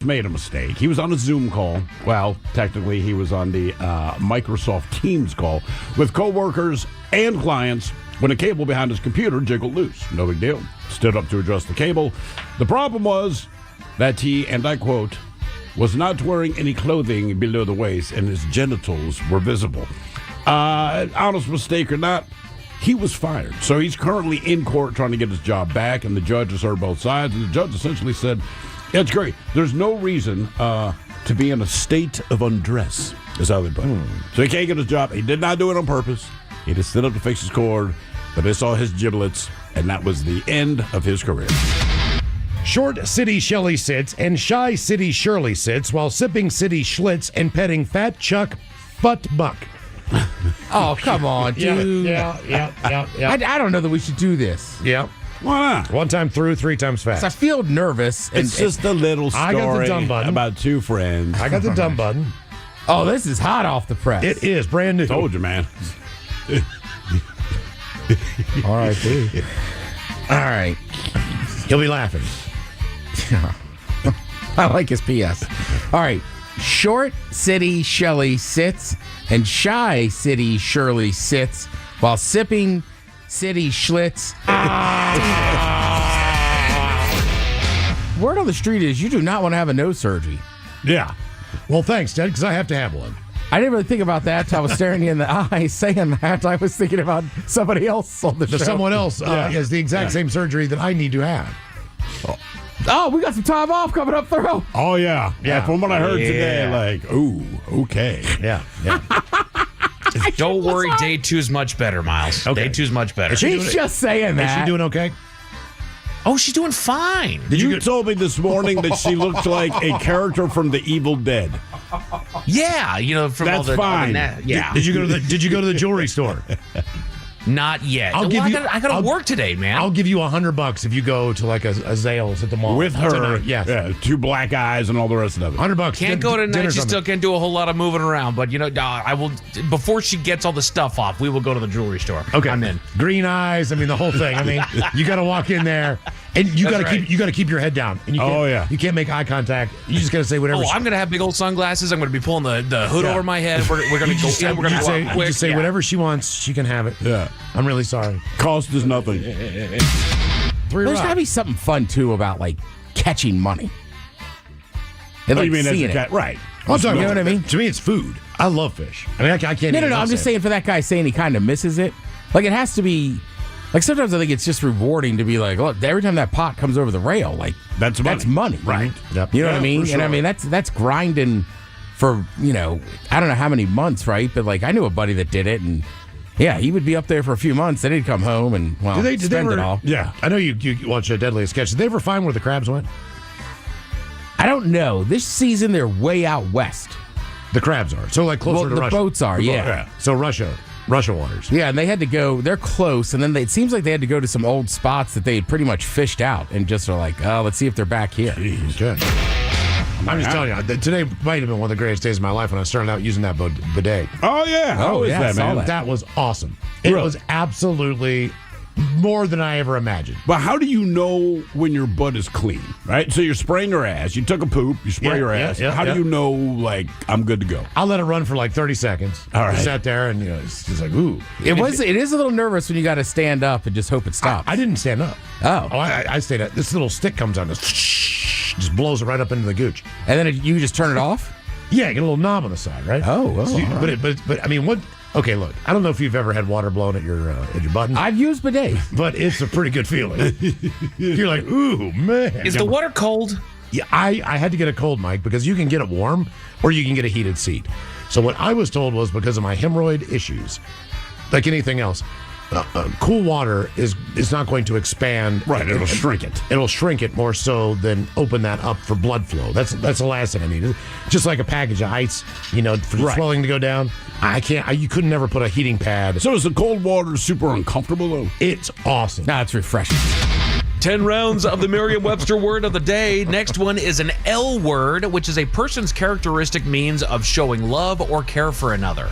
made a mistake. He was on a Zoom call. Well, technically, he was on the Microsoft Teams call with coworkers and clients when a cable behind his computer jiggled loose. No big deal. Stood up to adjust the cable. The problem was that he, and I quote, was not wearing any clothing below the waist and his genitals were visible. Honest mistake or not, he was fired. So he's currently in court trying to get his job back, and the judge has heard both sides, and the judge essentially said, yeah, it's great. There's no reason to be in a state of undress, is how they put it. So he can't get his job. He did not do it on purpose. He just stood up to fix his cord, but they saw his giblets, and that was the end of his career. Short City Shelley sits and Shy City Shirley sits while sipping City Schlitz and petting Fat Chuck Butt Buck. Oh, come on, dude. Yeah. I don't know that we should do this. Yeah. Why not? One time through, 3 times fast. I feel nervous. It's just a little I got the story dumb button. about two friends. I got the dumb button. Oh, this is hot off the press. It is brand new. Told you, man. R.I.P. All right. He'll be laughing. I like his PS. All right. Short City Shelley sits and Shy City Shirley sits while sipping City Schlitz. Word on the street is you do not want to have a nose surgery. Yeah. Well, thanks, Ted, because I have to have one. I didn't really think about that until I was staring you in the eye saying that. I was thinking about somebody else on the show. Someone else has the exact same surgery that I need to have. Oh, we got some time off coming up through. Oh, yeah. Yeah. From what I heard today, like, ooh, okay. Yeah. Don't worry, day 2 is much better, Miles. Okay. Day 2 is much better. He's just saying Is that. she doing okay? Oh, she's doing fine. You told me this morning that she looked like a character from The Evil Dead. Yeah, from That's all the fine. yeah. Did you go to the jewelry store? Not yet. I'll give you- I gotta work today, man. I'll give you $100 if you go to like a Zales at the mall With her. tonight. Yes. Yeah, 2 black eyes and all the rest of it. $100. Can't go tonight. dinner She something. still can't do a whole lot of moving around. But I will. Before she gets all the stuff off, we will go to the jewelry store. Okay, I'm in. Green eyes. I mean, the whole thing. I mean, you got to walk in there, and you got to That's right. keep your head down. And you can't, Oh, yeah. you can't make eye contact. You just got to say whatever. Oh, I'm gonna have big old sunglasses. I'm gonna be pulling the hood over my head. We're gonna go. Just say, We're gonna you go say, out you quick. just say Yeah. whatever she wants. She can have it. Yeah. I'm really sorry. Cost is nothing. 3 There's rock. got to be something fun, too, about, like, catching money. And, What do like, you mean as seeing a it. cat? Right. I'm talking You know about- what I mean? To me, it's food. I love fish. I mean, I can't. No, even I'm just say it. saying for that guy saying he kind of misses it. Like, it has to be... Like, sometimes I think it's just rewarding to be like, look, every time that pot comes over the rail, like, That's money. that's money. Right. Yep. You know what Yeah, I mean? for And I sure. mean, that's grinding for, I don't know how many months, right? But, like, I knew a buddy that did it, and, yeah, he would be up there for a few months, then he'd come home and, well, Did they spend ever, it all. Yeah, I know you watch Deadliest Catch. Did they ever find where the crabs went? I don't know. This season, they're way out west. The crabs are so like closer Well, to the Russia. boats are, yeah. So Russia waters. Yeah, and they had to go, they're close, and then it seems like they had to go to some old spots that they had pretty much fished out and just are like, oh, let's see if they're back here. Okay. I'm just telling you, today might have been one of the greatest days of my life when I started out using that bidet. Oh, yeah. How is yeah, I that, saw man? that. That was awesome. It Really? was absolutely more than I ever imagined. But how do you know when your butt is clean, right? So you're spraying your ass. You took a poop. You spray Yeah, your yeah, ass. yeah, how yeah. do you know, like, I'm good to go? I'll let it run for like 30 seconds. All right. I sat there and it's just like, ooh. It is a little nervous when you got to stand up and just hope it stops. I didn't stand up. Oh. I stayed up. This little stick comes on, just blows it right up into the gooch. And then you just turn it off? Yeah, get a little knob on the side, right? Oh, So you- all right. but I mean, what? Okay, look, I don't know if you've ever had water blown at your button, I've used bidets. but it's a pretty good feeling. You're like, ooh, man. Is the water cold? Yeah, I had to get a cold mic because you can get it warm or you can get a heated seat. So what I was told was because of my hemorrhoid issues, like anything else, cool water is not going to expand. Right, it'll shrink it. It'll shrink it more so than open that up for blood flow. That's the last thing I need. Just like a package of ice, for the Right. swelling to go down. You couldn't never put a heating pad. So is the cold water super uncomfortable, though? It's awesome. Nah, it's refreshing. 10 rounds of the Merriam-Webster word of the day. Next one is an L word, which is a person's characteristic means of showing love or care for another.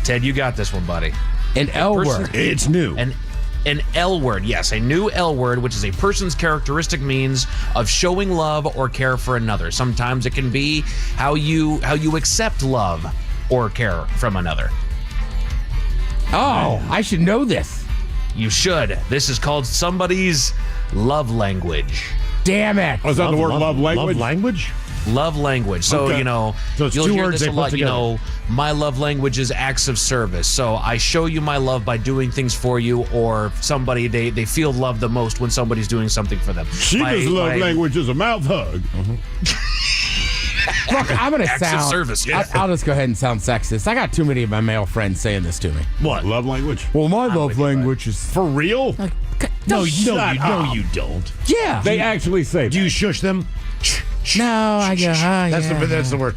Ted, you got this one, buddy. An L Person- word. It's new. An An L word. Yes, a new L word, which is a person's characteristic means of showing love or care for another. Sometimes it can be how you accept love or care from another. Oh, I should know this. You should. This is called somebody's love language. Damn it. Was that the word love language? Love language? Love language. So, Okay. So it's you'll two hear words this they a put lot. together. My love language is acts of service. So I show you my love by doing things for you, or somebody, they feel love the most when somebody's doing something for them. Sheba's love language is a mouth hug. Look, I'm going to Acts of sound. service, yeah. I'll just go ahead and sound sexist. I got too many of my male friends saying this to me. What? Love language? Well, my love with you, bud. language is. For real? No, shut up. you don't. Yeah. They actually say Do that. you shush them? No, I go. That's the word.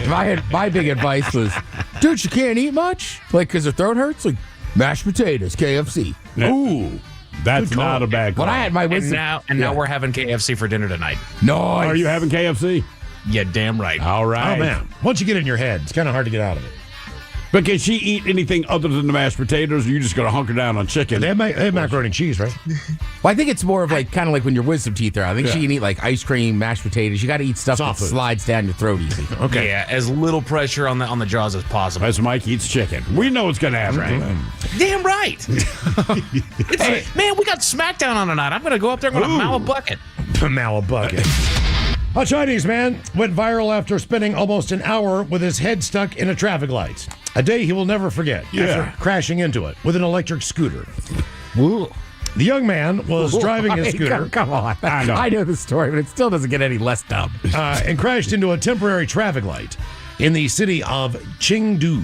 My big advice was, dude, you can't eat much, like because their throat hurts. Like mashed potatoes, KFC. Ooh, that's Good call. not a bad call. When I had my And wisdom, now we're having KFC for dinner tonight. nice. Are you having KFC? Yeah, damn right. All Oh, right. man. Once you get it in your head, it's kind of hard to get out of it. But can she eat anything other than the mashed potatoes, or you just going to hunker down on chicken? They have macaroni and cheese, right? Well, I think it's more of like kind of like when your wisdom teeth are out. I think she can eat like ice cream, mashed potatoes. You got to eat stuff Soft that food. slides down your throat easy. Okay. Yeah, as little pressure on the jaws as possible. As Mike eats chicken. We know what's going to happen. Damn right. Man, we got SmackDown on tonight. I'm going to go up there and I'm going to mow a bucket. Mal bucket. A Chinese man went viral after spending almost an hour with his head stuck in a traffic light. A day he will never forget after crashing into it with an electric scooter. The young man was driving his scooter Come on. I know. the story, but it still doesn't get any less dumb. and crashed into a temporary traffic light in the city of Chengdu.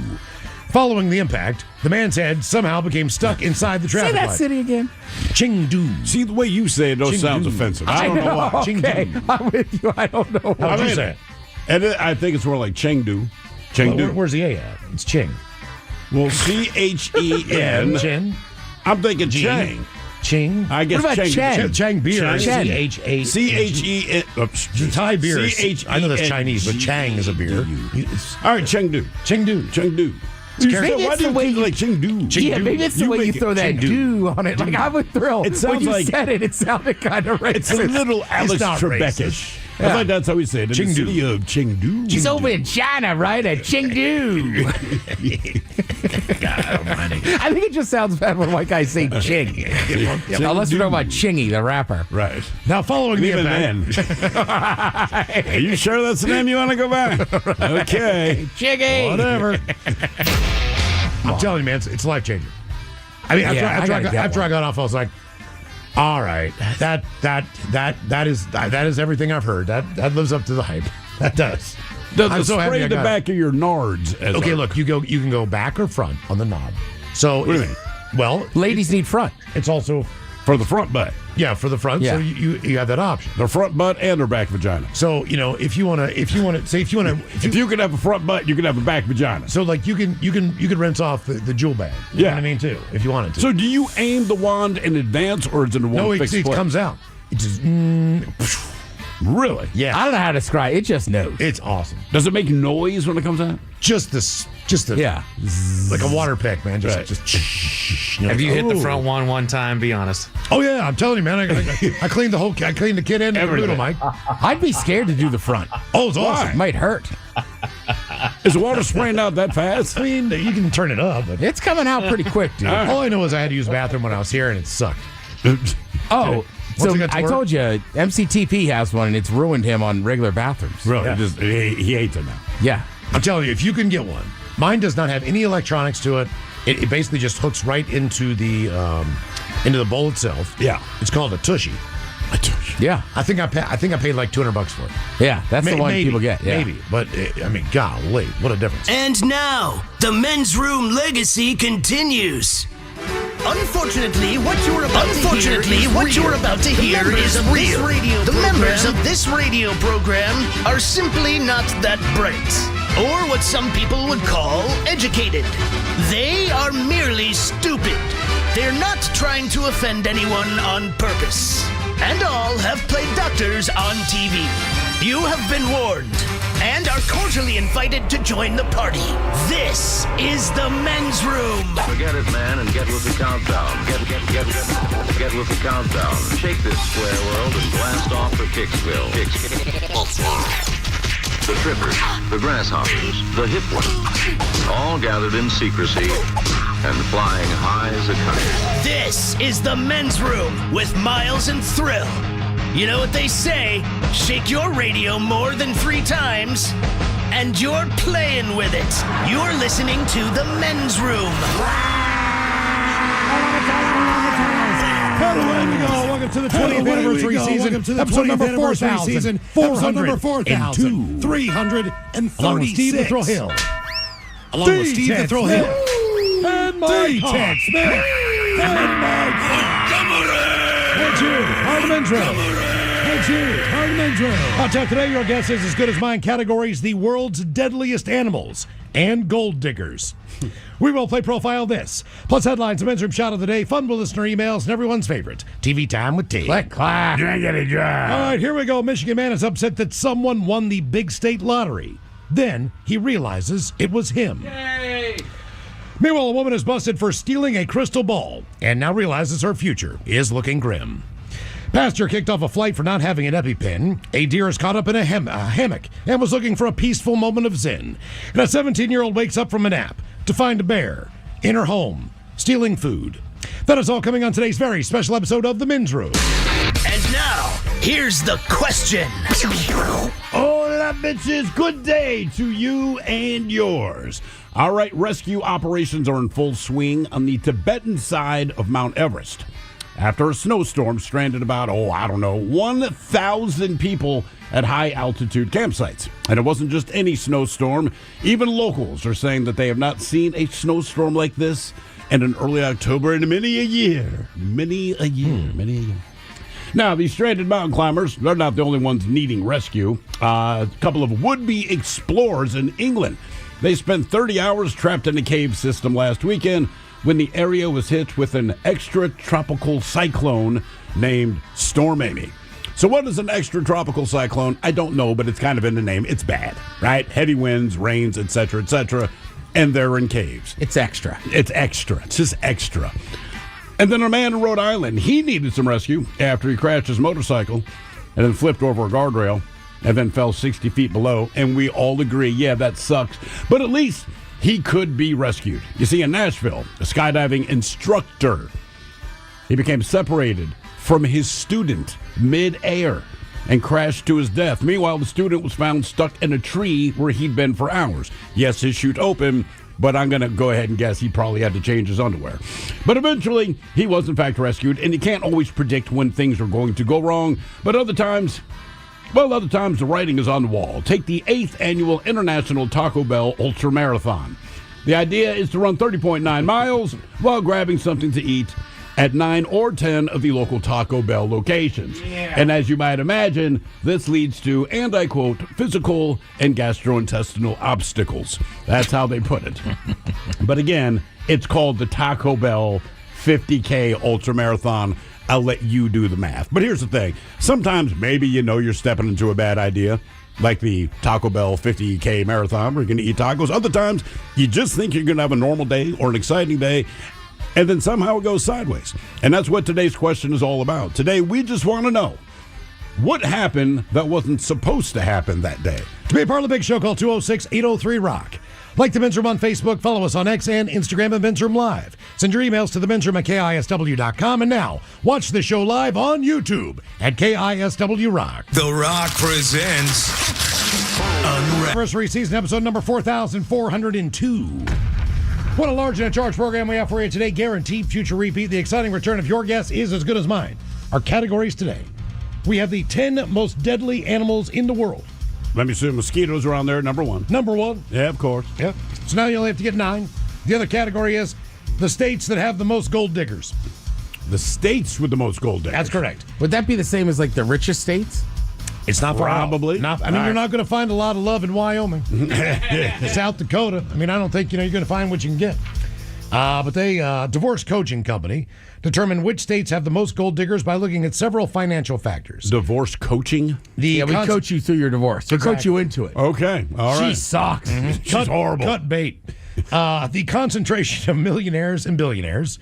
Following the impact, the man's head somehow became stuck inside the Say traffic that light. city again. Chengdu. See, the way you say it, those Chengdu. sounds offensive. I don't know why. Okay, Chengdu. I'm with you. I don't know. How'd you mean, say it? And I think it's more like Chengdu. Chengdu. Where's the A at? It's Ching. Well, C-H-E-N. Chin. I'm thinking Chang. Ching. I guess What about Cheng. Chang? Chang beer. Chang. C-H-A. C-H-E-N. The Thai beer. I know that's Chinese, but Chang is a beer. All right, Chengdu. Chengdu. Chengdu. Maybe Why it's do the you way think you- like Chengdu? Yeah, maybe it's the You way you make it throw that Chengdu. do on it. Like I would thrill. It sounds when you like- said it, it sounded kind of racist. It's a little Alex not Trebek-ish. Yeah. I think that's how we say it. In Chengdu. the city of Chengdu. He's over in China, right? At Chengdu. I think it just sounds bad when white guys say Ching. Unless we're talking about Chingy, the rapper. Right. Now, following the Even impact, then. Are you sure that's the name you want to go by? Okay. Chingy. whatever. I'm telling you, man, it's life changing. I mean, Yeah, after I gotta get I one. got off, I was like, all right, that is everything I've heard. That lives up to the hype. That does. Does I'm it so happy spray I the got it. back of your nards? As Okay, a- look, you can go back or front on the knob. So, What do you mean? well, Ladies need front. it's also For the front butt. for the front. Yeah. So you have that option. Their front butt and their back vagina. So if you want to, If you could have a front butt, you could have a back vagina. so like you could rinse off the jewel bag. You Yeah. know what I mean too, if you wanted to. So do you aim the wand in advance, or is it a one no, fixed it place? comes out. It just Really? yeah. I don't know how to describe it. It just knows. It's awesome. Does it make noise when it comes out? Just the Yeah. like a water pick, man. Just Right. Have you hit the Ooh. front one time? Be honest. Oh yeah, I'm telling you, man. I cleaned I cleaned the kid end and the Everything. noodle, Mike. I'd be scared to do the front. Oh, it's awesome. It might hurt. Is the water spraying out that fast? I mean, you can turn it up, but It's coming out pretty quick, dude. all I know is I had to use the bathroom when I was here, and it sucked. Oh, Once so it got to I work- told you, MCTP has one, and it's ruined him on regular bathrooms. Really? Yeah. He hates it now. Yeah. I'm telling you, if you can get one, mine does not have any electronics to it. It basically just hooks right into the bowl itself. Yeah. It's called a tushy. Yeah. I think I paid like $200 for it. Yeah. That's the one Maybe, people get. Yeah. Maybe, but I mean, golly, what a difference. And now, the men's room legacy continues. Unfortunately, what you're about to hear is real. The members of this radio program are simply not that bright, or what some people would call educated. They are merely stupid. They're not trying to offend anyone on purpose. And all have played doctors on TV. You have been warned. and are cordially invited to join the party. This is the men's room. Forget it, man, and get with the countdown. Get with the countdown. Shake this square world and blast off for Kicksville. The trippers, the grasshoppers, the hip ones, all gathered in secrecy and flying high as a kite. This is the men's room with Miles and Thrill. You know what they say, shake your radio more than 3 times, and you're playing with it. You're listening to the men's room. Welcome to the 20th anniversary season. Episode number 4,000. Episode number 4,000. 336. Along with Steve the Thrill Hill. Along with Steve the Thrill Hill. And Mike Ted Smith. And Mike. And you. Hard the men's room. And you. Hard the men's room. I'll tell you today, your guess is as good as mine. Categories: the world's deadliest animals and gold diggers. We will play Profile This, plus headlines, the men's room shot of the day, fun with listener emails, and everyone's favorite, TV Time with T. Click, clack. All right, here we go. Michigan man is upset that someone won the big state lottery. Then he realizes it was him. Yay! Meanwhile, a woman is busted for stealing a crystal ball and now realizes her future is looking grim. Pastor kicked off a flight for not having an EpiPen. A deer is caught up in a hammock and was looking for a peaceful moment of zen. And a 17-year-old wakes up from a nap to find a bear in her home, stealing food. That is all coming on today's very special episode of The Men's Room. And now, here's the question. Hola, bitches. Good day to you and yours. All right, rescue operations are in full swing on the Tibetan side of Mount Everest. After a snowstorm stranded about, 1,000 people at high-altitude campsites. And it wasn't just any snowstorm. Even locals are saying that they have not seen a snowstorm like this in an early October in many a year. Many a year. Now, these stranded mountain climbers, they're not the only ones needing rescue. A couple of would-be explorers in England. They spent 30 hours trapped in a cave system last weekend when the area was hit with an extratropical cyclone named Storm Amy. So what is an extratropical cyclone? I don't know, but it's kind of in the name. It's bad, right? Heavy winds, rains, etc., and they're in caves. It's extra. It's extra. It's just extra. And then a man in Rhode Island, he needed some rescue after he crashed his motorcycle and then flipped over a guardrail and then fell 60 feet below. And we all agree, yeah, that sucks. But at least he could be rescued. You see, in Nashville, a skydiving instructor, he became separated from his student mid-air and crashed to his death. Meanwhile, the student was found stuck in a tree where he'd been for hours. Yes, his chute opened, but I'm going to go ahead and guess he probably had to change his underwear. But eventually, he was in fact rescued, and you can't always predict when things are going to go wrong, but other times the writing is on the wall. Take the 8th annual International Taco Bell Ultra Marathon. The idea is to run 30.9 miles while grabbing something to eat at 9 or 10 of the local Taco Bell locations. Yeah. And as you might imagine, this leads to, and I quote, physical and gastrointestinal obstacles. That's how they put it. But again, it's called the Taco Bell 50K Ultra Marathon. I'll let you do the math. But here's the thing. Sometimes maybe you're stepping into a bad idea, like the Taco Bell 50K Marathon where you're going to eat tacos. Other times, you just think you're going to have a normal day or an exciting day, and then somehow it goes sideways. And that's what today's question is all about. Today, we just want to know, what happened that wasn't supposed to happen that day? To be a part of the big show, call 206-803-ROCK. Like the Men's Room on Facebook, follow us on X and Instagram at Men's Room Live. Send your emails to themensroom@KISW.com. And now, watch the show live on YouTube at KISW Rock. The Rock presents Anniversary season episode number 4,402. What a large and a charged program we have for you today. Guaranteed future repeat. The exciting return of your guess is as good as mine. Our categories today. We have the 10 most deadly animals in the world. Let me see. Mosquitoes are on there, number one. Number one. Yeah, of course. Yep. So now you only have to get 9. The other category is the states that have the most gold diggers. The states with the most gold diggers. That's correct. Would that be the same as like the richest states? It's not far out. Probably. You're not going to find a lot of love in Wyoming. South Dakota. I don't think, you're going to find what you can get. But they, divorce coaching company, determined which states have the most gold diggers by looking at several financial factors. Divorce coaching? Yeah, we coach you through your divorce. We coach you into it. Okay. All right. She sucks. She's horrible. Cut bait. The concentration of millionaires and billionaires,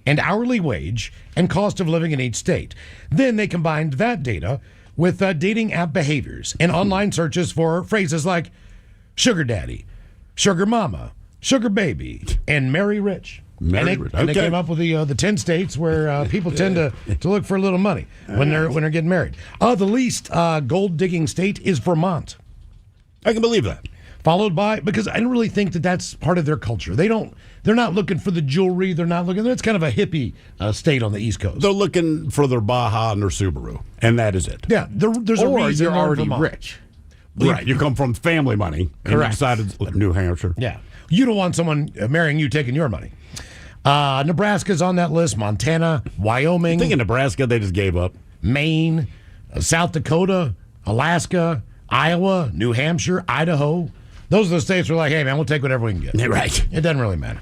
and hourly wage and cost of living in each state. Then they combined that data with dating app behaviors and online searches for phrases like sugar daddy, sugar mama, sugar baby, and marry rich. Marry rich. And they Okay. came up with the 10 states where people tend to look for a little money when they're getting married. The least gold digging state is Vermont. I can believe that. Followed by, because I don't really think that that's part of their culture. They're not looking for the jewelry. They're not looking. It's kind of a hippie state on the East Coast. They're looking for their Baja and their Subaru, and that is it. Yeah, there's a Or reason you're they're in already Vermont. rich. Right. You come from family money. And you Correct. decided to live in New Hampshire. Yeah, you don't want someone marrying you taking your money. Nebraska's on that list. Montana, Wyoming, I think in Nebraska they just gave up. Maine, South Dakota, Alaska, Iowa, New Hampshire, Idaho. Those are the states where like, hey, man, we'll take whatever we can get. Right. It doesn't really matter.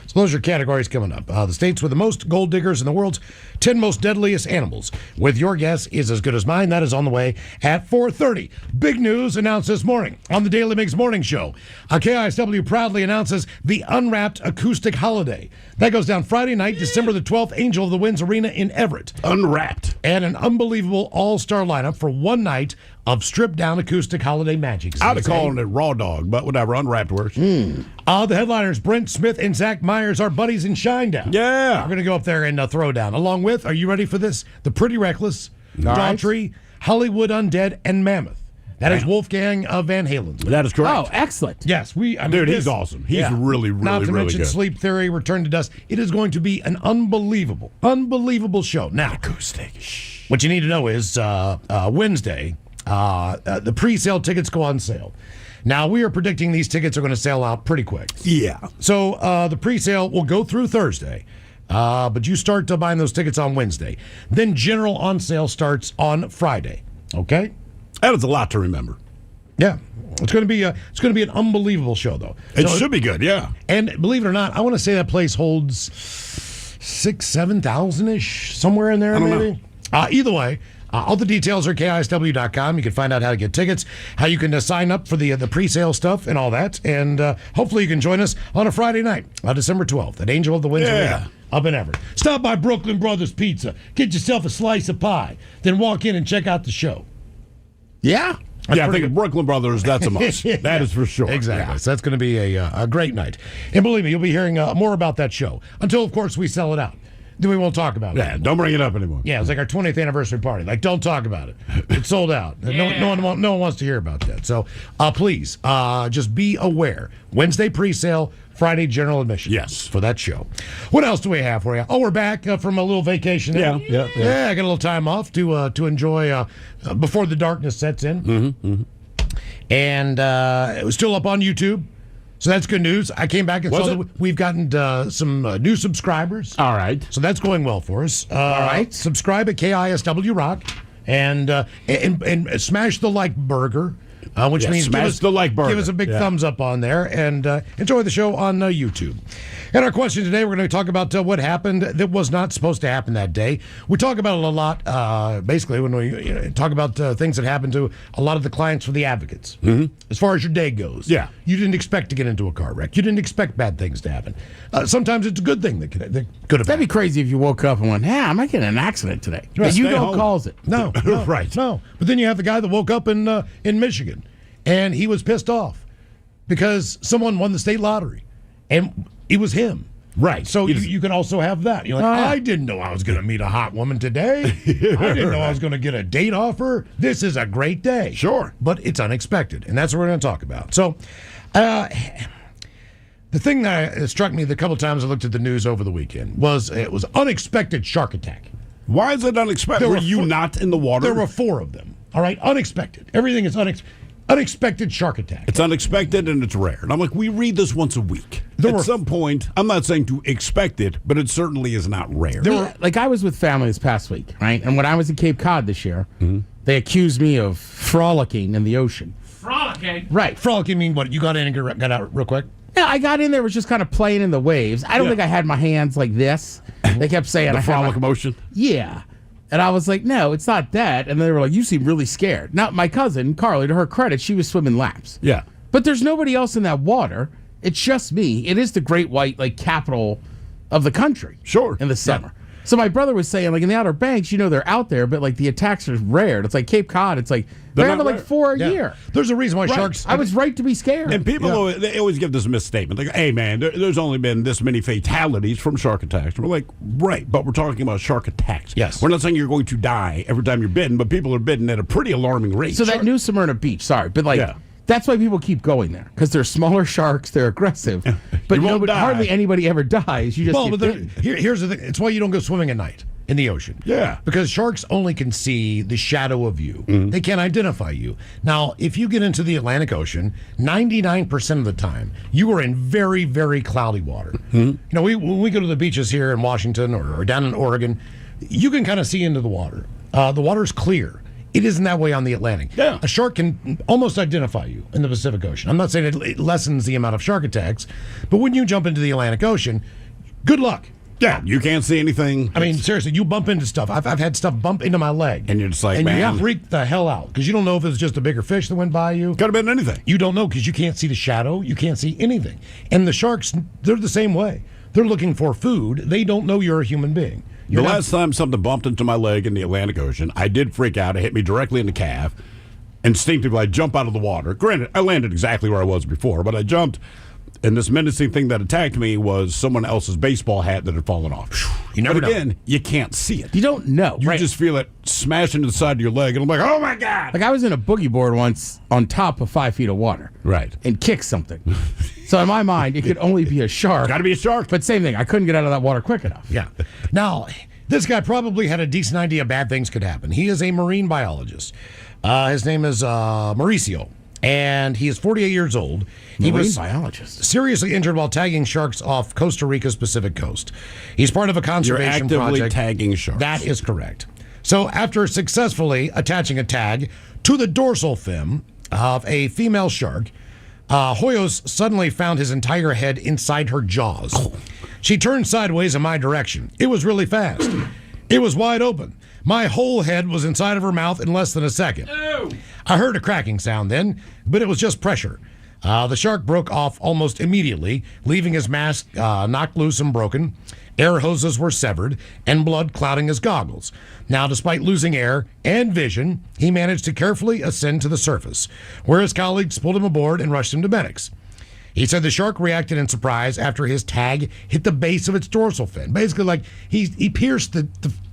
So those are categories coming up. The states with the most gold diggers in the world's 10 most deadliest animals. With your guess is as good as mine. That is on the way at 4:30. Big news announced this morning on the Daily Mix Morning Show. KISW proudly announces the Unwrapped Acoustic Holiday. That goes down Friday night, December the 12th, Angel of the Winds Arena in Everett. Unwrapped. And an unbelievable all-star lineup for one night of stripped-down acoustic holiday magic. I'd have called it Raw Dog, but whatever. Unwrapped works. The headliners, Brent Smith and Zach Myers, our buddies in Shinedown. Yeah. We're going to go up there and throw down. Along with, are you ready for this? The Pretty Reckless, right. Daughtry, Hollywood Undead, and Mammoth. That is Wolfgang of Van Halen's. That is correct. Oh, excellent. Yes, Dude, he's awesome. He's really, really, Not to really mention good. Sleep Theory, Return to Dust. It is going to be an unbelievable show. Now, Acoustic. what you need to know is Wednesday, the pre-sale tickets go on sale. Now, we are predicting these tickets are going to sell out pretty quick. Yeah. So the pre-sale will go through Thursday, but you start buying those tickets on Wednesday. Then general on sale starts on Friday. Okay? That is a lot to remember. Yeah, it's going to be an unbelievable show though. It So- should be good, yeah. And believe it or not, I want to say that place holds 6,000-7,000 ish, somewhere in there, I don't maybe. Either way. All the details are KISW.com. You can find out how to get tickets, how you can sign up for the pre-sale stuff and all that. And hopefully you can join us on a Friday night, December 12th, at Angel of the Winds Arena up in Everett. Stop by Brooklyn Brothers Pizza. Get yourself a slice of pie. Then walk in and check out the show. Yeah. I think of Brooklyn Brothers, that's a must. That is for sure. Exactly. So that's going to be a great night. And believe me, you'll be hearing more about that show. Until, of course, we sell it out. Then we won't talk about it. Yeah, don't bring it up anymore. Yeah, it's like our 20th anniversary party. Like, don't talk about it. It's sold out. No one wants to hear about that. So please, just be aware. Wednesday pre-sale, Friday general admission. Yes. For that show. What else do we have for you? Oh, we're back from a little vacation. Yeah. Yeah, I got a little time off to enjoy before the darkness sets in. And it was still up on YouTube. So that's good news. I came back and Was saw it? that we've gotten some new subscribers. All right. So that's going well for us. All right. Subscribe at KISW Rock and smash the like burger, which Yeah, means smash the like burger. Give us a big Yeah. thumbs up on there and enjoy the show on YouTube. And our question today, we're going to talk about what happened that was not supposed to happen that day. We talk about it a lot, basically, when we talk about things that happen to a lot of the clients for the advocates. As far as your day goes. Yeah. You didn't expect to get into a car wreck. You didn't expect bad things to happen. Sometimes it's a good thing that could have That'd be happened. crazy if you woke up and went, I might get in an accident today. Right. But you Stay don't home. cause it. No, Right. No, but then you have the guy that woke up in Michigan, and he was pissed off because someone won the state lottery, and it was him. Right. So You just- you can also have that. You're like, Oh, yeah. I didn't know I was going to meet a hot woman today. I didn't know I was going to get a date offer. This is a great day. Sure. But it's unexpected, and that's what we're going to talk about. So, the thing that struck me the couple times I looked at the news over the weekend was it was unexpected shark attack. Why is it unexpected? There Were were you four- not in the water? There were 4 of them. All right, unexpected. Everything is unexpected shark attack. It's unexpected and it's rare. And I'm like, we read this once a week. There At were- some point, I'm not saying to expect it, but it certainly is not rare. Like I was with family this past week, right? And when I was in Cape Cod this year, they accused me of frolicking in the ocean. Right. Frolic, you mean what? You got in and got out real quick? Yeah, I got in there, was just kind of playing in the waves. I don't think I had my hands like this. They kept saying The I had frolic my- motion. Yeah. And I was like, no, it's not that. And they were like, you seem really scared. Now, my cousin, Carly, to her credit, she was swimming laps. Yeah. But there's nobody else in that water. It's just me. It is the great white, capital of the country. Sure. In the summer. So my brother was saying, in the Outer Banks, they're out there, but, the attacks are rare. It's like Cape Cod. It's like, they're not having, rare. 4 a Yeah. year. There's a reason why Right. sharks. I was right to be scared. And people they always give this misstatement. Like, hey, man, there's only been this many fatalities from shark attacks. And we're like, right, but we're talking about shark attacks. Yes. We're not saying you're going to die every time you're bitten, but people are bitten at a pretty alarming rate. So that New Smyrna Beach, sorry, but Yeah. that's why people keep going there, because they're smaller sharks, they're aggressive, but You won't die. hardly anybody ever dies. You just Well, get but bitten. here's the thing. It's why you don't go swimming at night in the ocean. Yeah. Because sharks only can see the shadow of you. Mm-hmm. They can't identify you. Now, if you get into the Atlantic Ocean, 99% of the time, you are in very, very cloudy water. Mm-hmm. When we go to the beaches here in Washington or down in Oregon, you can kind of see into the water. The water's clear. It isn't that way on the Atlantic. Yeah. A shark can almost identify you in the Pacific Ocean. I'm not saying it lessens the amount of shark attacks, but when you jump into the Atlantic Ocean, good luck. Yeah, you can't see anything. I mean, seriously, you bump into stuff. I've had stuff bump into my leg. And you're just like, and man. you freak the hell out because you don't know if it's just a bigger fish that went by you. Could have been anything. You don't know because you can't see the shadow. You can't see anything. And the sharks, they're the same way. They're looking for food. They don't know you're a human being. The last time something bumped into my leg in the Atlantic Ocean, I did freak out. It hit me directly in the calf. Instinctively, I jump out of the water. Granted, I landed exactly where I was before, but I jumped, and this menacing thing that attacked me was someone else's baseball hat that had fallen off. You never but know. again, you can't see it. You don't know. You right? just feel it smash into the side of your leg, and I'm like, oh my God. I was in a boogie board once on top of 5 feet of water. Right. And kicked something. So in my mind, it could only be a shark. Got to be a shark. But same thing, I couldn't get out of that water quick enough. Yeah. Now, this guy probably had a decent idea bad things could happen. He is a marine biologist. His name is Mauricio, and he is 48 years old. He Marine was biologist. seriously injured while tagging sharks off Costa Rica's Pacific coast. He's part of a You're conservation actively project. tagging sharks. That is correct. So after successfully attaching a tag to the dorsal fin of a female shark, Hoyos suddenly found his entire head inside her jaws. She turned sideways in my direction. It was really fast. It was wide open. My whole head was inside of her mouth in less than a second. I heard a cracking sound then, but it was just pressure. The shark broke off almost immediately, leaving his mask knocked loose and broken. Air hoses were severed, and blood clouding his goggles. Now, despite losing air and vision, he managed to carefully ascend to the surface, where his colleagues pulled him aboard and rushed him to medics. He said the shark reacted in surprise after his tag hit the base of its dorsal fin. Basically, like he pierced the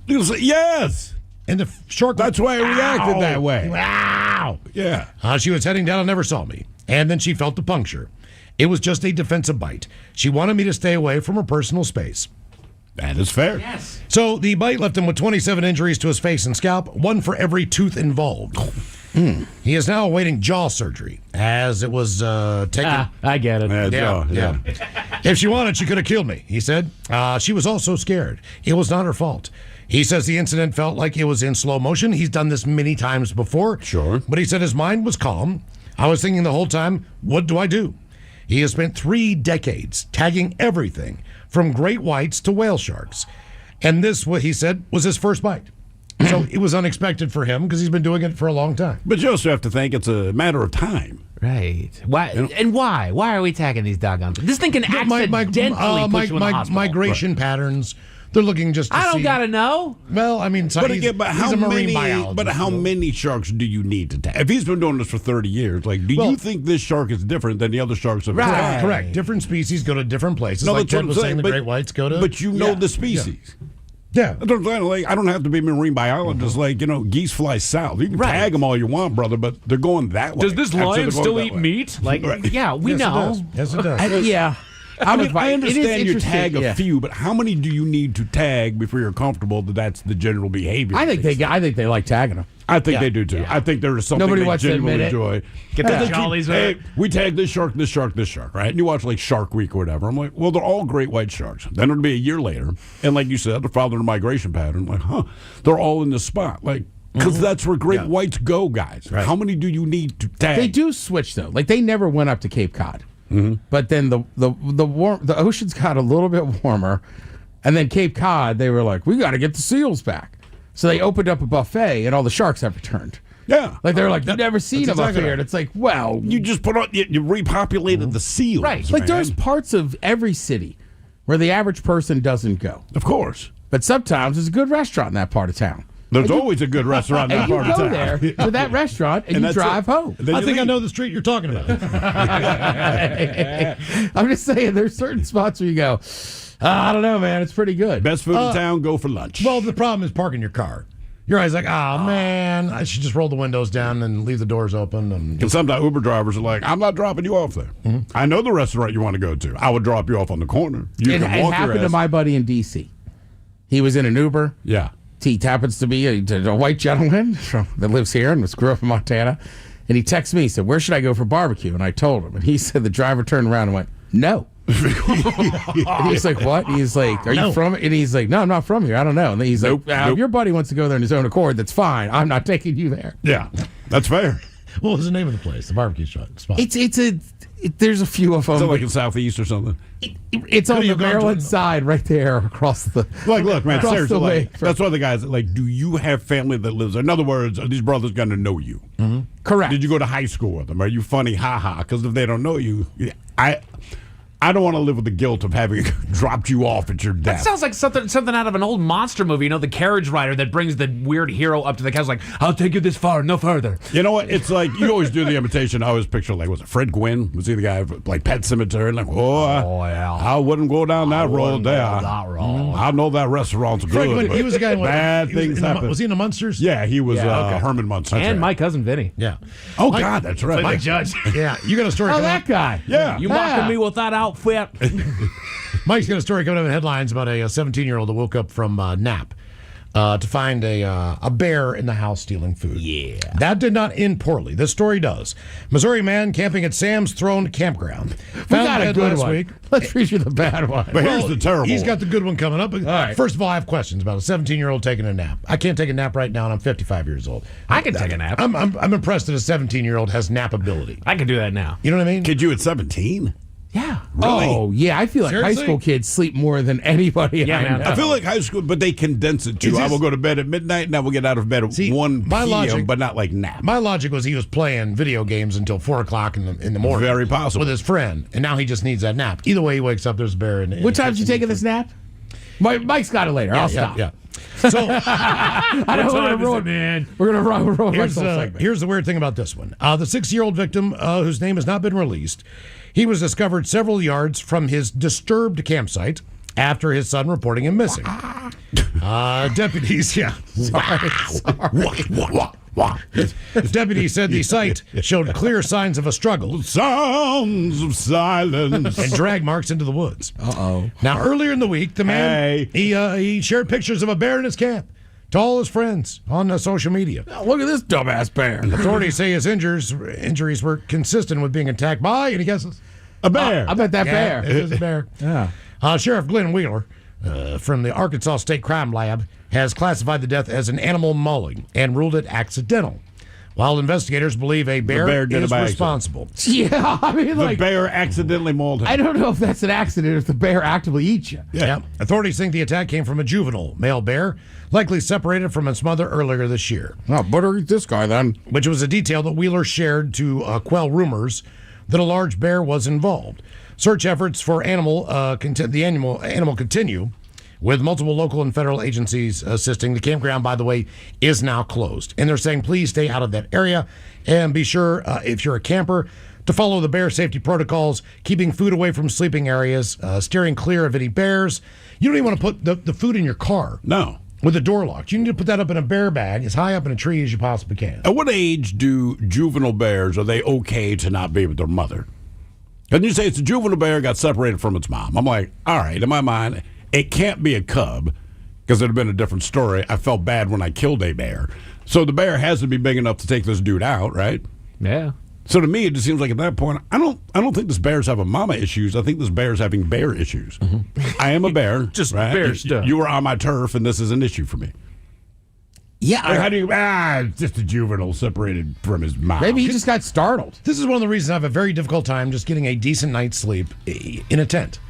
Yes. and the shark. That's why it reacted that way. Wow. Yeah. She was heading down and never saw me. And then she felt the puncture. It was just a defensive bite. She wanted me to stay away from her personal space. That is fair. Yes. So the bite left him with 27 injuries to his face and scalp, one for every tooth involved. He is now awaiting jaw surgery, as it was taken. I get it. Yeah. If she wanted, she could have killed me, he said. She was also scared. It was not her fault. He says the incident felt like it was in slow motion. He's done this many times before. Sure. But he said his mind was calm. I was thinking the whole time, what do I do? He has spent 3 decades tagging everything from great whites to whale sharks. And this, what he said, was his first bite. So it was unexpected for him because he's been doing it for a long time. But you also have to think it's a matter of time. Right. Why? And why? Why are we tagging these doggone things? This thing can accidentally push you in the hospital. Migration patterns. They're looking just to I don't see. gotta know. Well, I mean, But he's, again, but he's how a marine many? biologist. But how many sharks do you need to tag? If he's been doing this for 30 years, like, do you think this shark is different than the other sharks have? Right. Correct. Different species go to different places. No, like that's what Ted I'm was saying, saying. the But, great whites go to. but you know Yeah. the species. Yeah. That's what I'm saying. Like, I don't have to be a marine biologist. Like, geese fly south. You can tag them all you want, brother, but they're going that way. Does this Actually, lion they're going still that eat way. meat? Like, Yeah, we Yes, it know. does. Yes, it does. Yeah. I mean, I It is understand you interesting, tag a yeah. few, but how many do you need to tag before you're comfortable that that's the general behavior? I think they like tagging them. I think they do too. I think there is something Nobody they wants to genuinely admit it. enjoy. Get the They keep, jollies with hey, it. we tag this shark, this shark, this shark, right? And you watch like Shark Week or whatever. I'm like, well, they're all great white sharks. Then it'll be a year later, and like you said, they're following a migration pattern. Like, they're all in this spot, like. Because that's where great whites go, guys. How many do you need to tag? They do switch though. Like they never went up to Cape Cod. But then the oceans got a little bit warmer, and then Cape Cod, they were like, we got to get the seals back. So they opened up a buffet, and all the sharks have returned. Yeah. Like they're like, you've never seen them up exactly here. right. And it's like, well, You just put on, you repopulated the seals. Right. like man. there's parts of every city where the average person doesn't go. Of course. But sometimes there's a good restaurant in that part of town. There's always a good restaurant in that And you part of go town. there to that restaurant and you that's drive it. home. And then I you think I leave. know the street you're talking about. I'm just saying, there's certain spots where you go, I don't know, man, it's pretty good. Best food in town, go for lunch. Well, the problem is parking your car. You're always like, oh, man, I should just roll the windows down and leave the doors open. And And sometimes Uber drivers are like, I'm not dropping you off there. I know the restaurant you want to go to. I would drop you off on the corner. You It can walk happened your to ass. my buddy in D.C. He was in an Uber. Yeah. He happens to be a white gentleman that lives here and grew up in Montana. And he texted me, he said, where should I go for barbecue? And I told him. And he said the driver turned around and went, no. And he's like, what? And he's like, are you from it? And he's like, no, I'm not from here. I don't know. And then he's Nope, like, nope. if your buddy wants to go there on his own accord, that's fine. I'm not taking you there. Yeah. That's fair. what was the name of the place? The barbecue spot. There's a few of them. Is it like in Southeast or something? It's on Could the you go to- Maryland side right there across the. Like, look, man, across seriously, the way like, that's why the guys, like, do you have family that lives there? In other words, are these brothers going to know you? Correct. Did you go to high school with them? Are you funny? Ha ha. Because if they don't know you, I don't want to live with the guilt of having dropped you off at your That death. sounds like something out of an old monster movie. You know, the carriage rider that brings the weird hero up to the couch, like, I'll take you this far, no further. You know what? It's like you always do the imitation. I always picture, like, was it Fred Gwynn? Was he the guy of, like Pet Cemetery? Like, yeah. I wouldn't go down that road wouldn't go there. that road. I know that restaurant's good. Frank, but but he was the guy. bad he was things in the- happen. Was he in the Munsters? Yeah, he was okay. Herman Munster. That's And right. my cousin Vinny. Yeah. Oh, God, that's right. Mike Judge. Yeah. You got a story Oh, coming that up? guy. Yeah. You Yeah. mocking me with that outfit? Mike's got a story coming up in headlines about a 17-year-old that woke up from nap to find a bear in the house stealing food. Yeah. That did not end poorly. This story does. Missouri man camping at Sam's Throne Campground. We Found got a dead good last one. week. Let's read you the bad one. But here's the terrible He's one. got the good one coming up. right. First of all, I have questions about a 17-year-old taking a nap. I can't take a nap right now, and I'm 55 years old. I can take a nap. I'm impressed that a 17-year-old has nap ability. I can do that now. You know what I mean? Kid, you at 17? Yeah. Really? Oh, yeah. I feel like Seriously? high school kids sleep more than anybody Yeah, I man. know. I feel like high school, but they condense it too. Is I this- will go to bed at midnight, and I will get out of bed at See, 1 my p.m., logic- but not like nap. My logic was he was playing video games until 4 o'clock in the morning. Very possible. With his friend, and now he just needs that nap. Either way, he wakes up, there's a bear in What time's you taking this nap? Mike's got it later. I'll stop. Yeah. So I don't want to ruin, man. We're going to ruin here's, Mike's whole segment. here's the weird thing about this one. The 6-year-old victim, whose name has not been released, he was discovered several yards from his disturbed campsite after his son reporting him missing. Deputies, yeah. Deputies said the site showed clear signs of a struggle Sounds of silence. and drag marks into the woods. Now, earlier in the week, the man he shared pictures of a bear in his camp to all his friends on social media. Look at this dumbass bear. Authorities say his injuries were consistent with being attacked by, any guesses? A bear. I bet that Yeah, bear. it is a bear. Yeah. Sheriff Glenn Wheeler from the Arkansas State Crime Lab has classified the death as an animal mauling and ruled it accidental, while investigators believe a bear did it is by accident. responsible. Yeah, I mean, The like, bear accidentally mauled him. I don't know if that's an accident if the bear actively eats you. Yeah. Authorities think the attack came from a juvenile male bear, likely separated from its mother earlier this year, Oh, better eat this guy then. which was a detail that Wheeler shared to quell rumors that a large bear was involved. Search efforts for animal continue, with multiple local and federal agencies assisting. The campground, by the way, is now closed, and they're saying please stay out of that area and be sure if you're a camper to follow the bear safety protocols, keeping food away from sleeping areas, steering clear of any bears. You don't even want to put the food in your car. No. With the door locked. You need to put that up in a bear bag as high up in a tree as you possibly can. At what age do juvenile bears, are they okay to not be with their mother? Because you say it's a juvenile bear got separated from its mom. I'm like, all right, in my mind, it can't be a cub because it would have been a different story. I felt bad when I killed a bear. So the bear has to be big enough to take this dude out, right? Yeah. So to me, it just seems like at that point, I don't think this bear's having mama issues. I think this bear's having bear issues. I am a bear. Just right? bear stuff. You were on my turf, and this is an issue for me. Yeah, Like, how do you? It's just a juvenile separated from his mom. maybe he just got startled. This is one of the reasons I have a very difficult time just getting a decent night's sleep in a tent.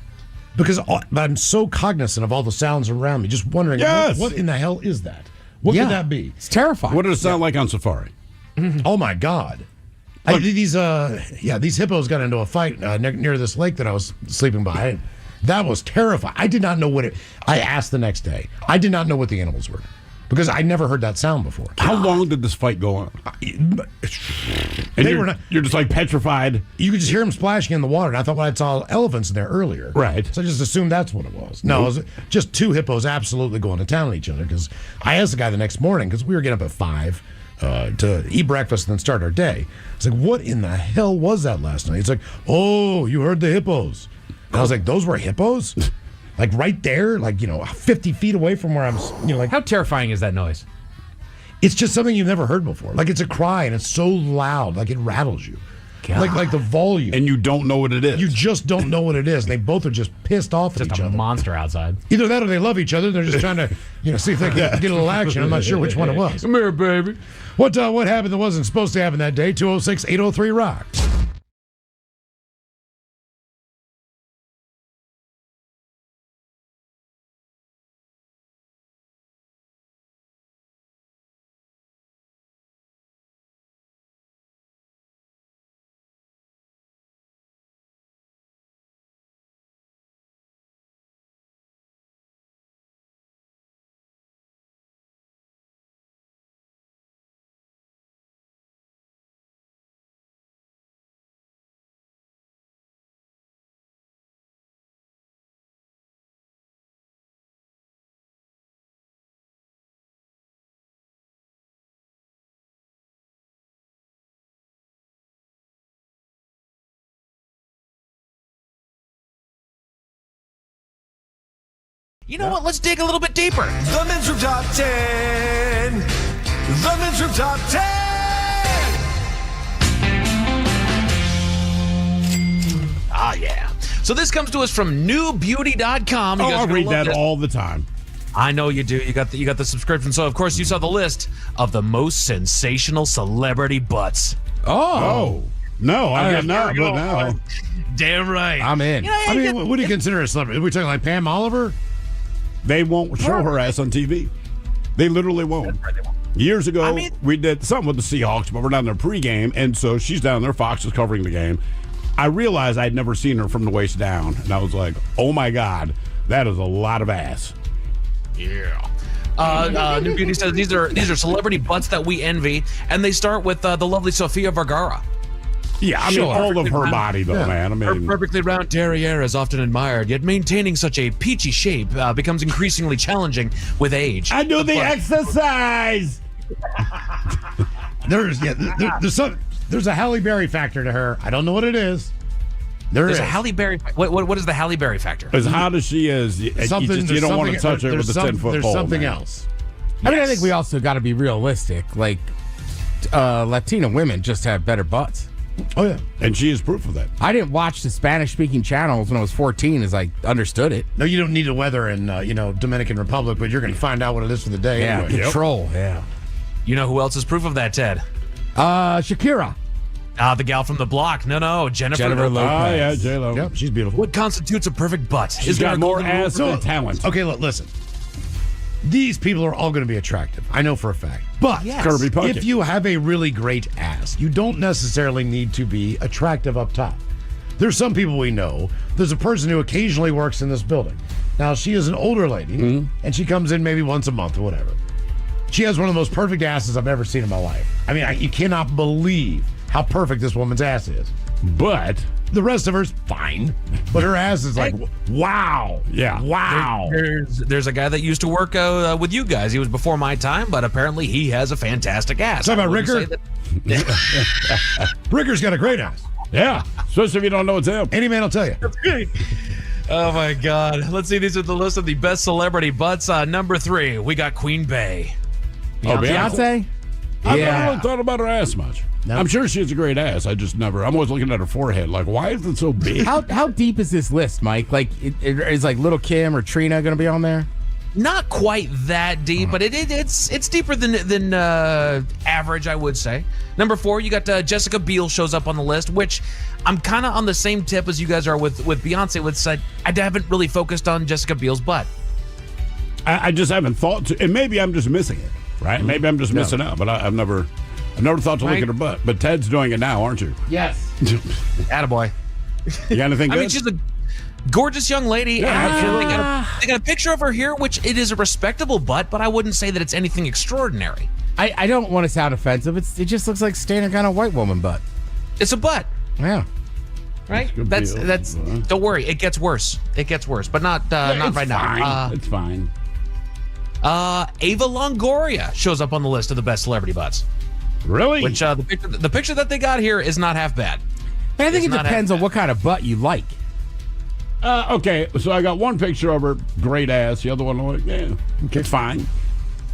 Because I'm so cognizant of all the sounds around me, just wondering, Yes. what in the hell is that? What Yeah. could that be? It's terrifying. What did it sound like on Safari? Oh my God! These hippos got into a fight near this lake that I was sleeping by. That was terrifying. I did not know what it. I asked the next day. I did not know what the animals were because I never heard that sound before. How long did this fight go on? And you're just like petrified. You could just hear them splashing in the water, and I thought, well, I saw elephants in there earlier. Right. So I just assumed that's what it was. No, it was just two hippos absolutely going to town on each other. Because I asked the guy the next morning, because we were getting up at 5 to eat breakfast and then start our day. I was like, what in the hell was that last night? He's like, oh, you heard the hippos. And I was like, those were hippos? Like right there, like, 50 feet away from where I'm, like. How terrifying is that noise? It's just something you've never heard before. Like, it's a cry, and it's so loud, like it rattles you. Like the volume. And you don't know what it is. You just don't know what it is. They both are just pissed off at Just each a other. monster outside. Either that or they love each other. They're just trying to, see if they can get a little action. I'm not sure which one it was. Come here, baby. What happened that wasn't supposed to happen that day? 206-803-ROCK. You know what? Let's dig a little bit deeper. The Men's Room Top 10. The Men's Room Top 10. Ah, yeah. So this comes to us from newbeauty.com. You Oh, guys I are gonna read love that this. all the time. I know you do. You got the subscription. So of course you saw the list of the most sensational celebrity butts. Oh. No, I did not, but now. Damn right. I'm in. I mean, what do you consider a celebrity? Are we talking like Pam Oliver? They won't show her ass on TV. They literally won't. Years ago, we did something with the Seahawks, but we're down there pregame, and so she's down there. Fox is covering the game. I realized I'd never seen her from the waist down, and I was like, oh my God, that is a lot of ass. Yeah. New Beauty says these are celebrity butts that we envy, and they start with the lovely Sofia Vergara. Yeah, I mean, all of her body, though, man. I Her mean, perfectly round derriere is often admired, yet maintaining such a peachy shape becomes increasingly challenging with age. I do the exercise. There's a Halle Berry factor to her. I don't know what it is. There's a Halle Berry. What is the Halle Berry factor? As hot as she is, you don't want to touch her with a 10-foot pole. There's something man. else. I mean, I think we also got to be realistic. Like, Latina women just have better butts. Oh, yeah. And she is proof of that. I didn't watch the Spanish-speaking channels when I was 14 as I understood it. No, you don't need the weather in, Dominican Republic, but you're going to find out what it is for the day anyway. Control. Yeah. You know who else is proof of that, Ted? Shakira. The gal from the block. No, Jennifer Lopez. Oh, yeah, J-Lo. Yep, she's beautiful. What constitutes a perfect butt? She's got more ass than talent. Okay, look, listen. These people are all going to be attractive. I know for a fact. But Kirby Puckett. if you have a really great ass, you don't necessarily need to be attractive up top. There's some people we know. There's a person who occasionally works in this building. Now, she is an older lady, and she comes in maybe once a month or whatever. She has one of the most perfect asses I've ever seen in my life. I mean, you cannot believe how perfect this woman's ass is. But The rest of her's fine, but her ass is like, wow. Yeah. Wow. There's a guy that used to work with you guys. He was before my time, but apparently he has a fantastic ass. Talk about I wouldn't Ricker? say that- Ricker's got a great ass. Yeah. Especially if you don't know it's him. Any man will tell you. Oh my God! Let's see. These are the list of the best celebrity butts. Number 3, we got Queen Bey. Beyonce? I've never really thought about her ass much. No. I'm sure she has a great ass. I'm always looking at her forehead. Like, why is it so big? How deep is this list, Mike? Like, is like Little Kim or Trina going to be on there? Not quite that deep, but it's deeper than average, I would say. Number 4, you got Jessica Biel shows up on the list, which I'm kind of on the same tip as you guys are with Beyonce. I haven't really focused on Jessica Biel's butt. I just haven't thought to, and maybe I'm just missing it, right? Maybe I'm just missing out, but I've never thought to look at her butt. But Ted's doing it now, aren't you? Yes. Attaboy. You got anything good? I mean, she's a gorgeous young lady. Yeah, and absolutely. they got a picture of her here, which it is a respectable butt, but I wouldn't say that it's anything extraordinary. I don't want to sound offensive. It just looks like standard kind of white woman butt. It's a butt, Yeah. right? Jessica Biel. That's. Don't worry, it gets worse. It gets worse, but not It's right fine. now. It's fine. Ava Longoria shows up on the list of the best celebrity butts. Really? Which the picture that they got here is not half bad. I think It's it not depends half on what kind of butt you like. Okay, so I got one picture of her, great ass. The other one, I'm like, yeah, okay, it's fine.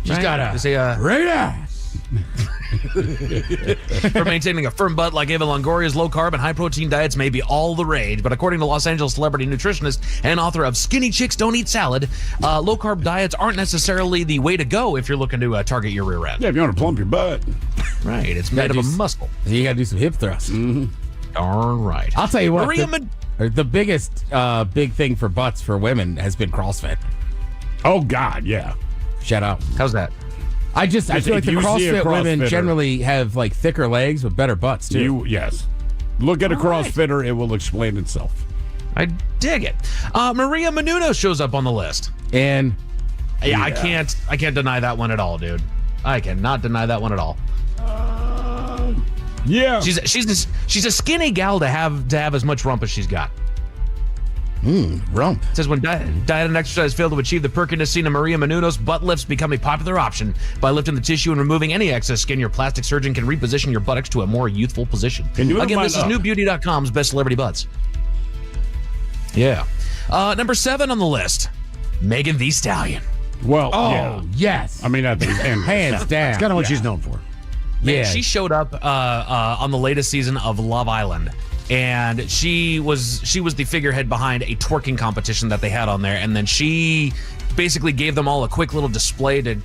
She's got a They say, great ass. for maintaining a firm butt like Ava Longoria's, low carb and high protein diets may be all the rage, but according to Los Angeles celebrity nutritionist and author of Skinny Chicks Don't Eat Salad, low carb diets aren't necessarily the way to go if you're looking to target your rear end. Yeah, if you want to plump your butt. Right, it's made of a muscle. You got to do some hip thrusts. Darn right. I'll tell you what. Maria The biggest big thing for butts for women has been CrossFit. Oh, God, yeah. Shout out. How's that? I feel like if the you see a CrossFit women CrossFitter- generally have like thicker legs with better butts too. Yes. Look at a All right. CrossFitter, it will explain itself. I dig it. Maria Menounos shows up on the list. And Yeah, I can't deny that one at all, dude. I cannot deny that one at all. Yeah. She's a skinny gal to have as much rump as she's got. rump. It says when diet and exercise fail to achieve the perkiness seen in Maria Menounos, butt lifts become a popular option. By lifting the tissue and removing any excess skin, your plastic surgeon can reposition your buttocks to a more youthful position. Can you look Again, mine this is up? newbeauty.com's best celebrity butts. Yeah. Number 7 on the list, Megan Thee Stallion. Well, Oh yeah. yes, I mean, at the end. hands down. It's kind of what she's known for. Yeah, She showed up on the latest season of Love Island, and she was the figurehead behind a twerking competition that they had on there, and then she basically gave them all a quick little display to,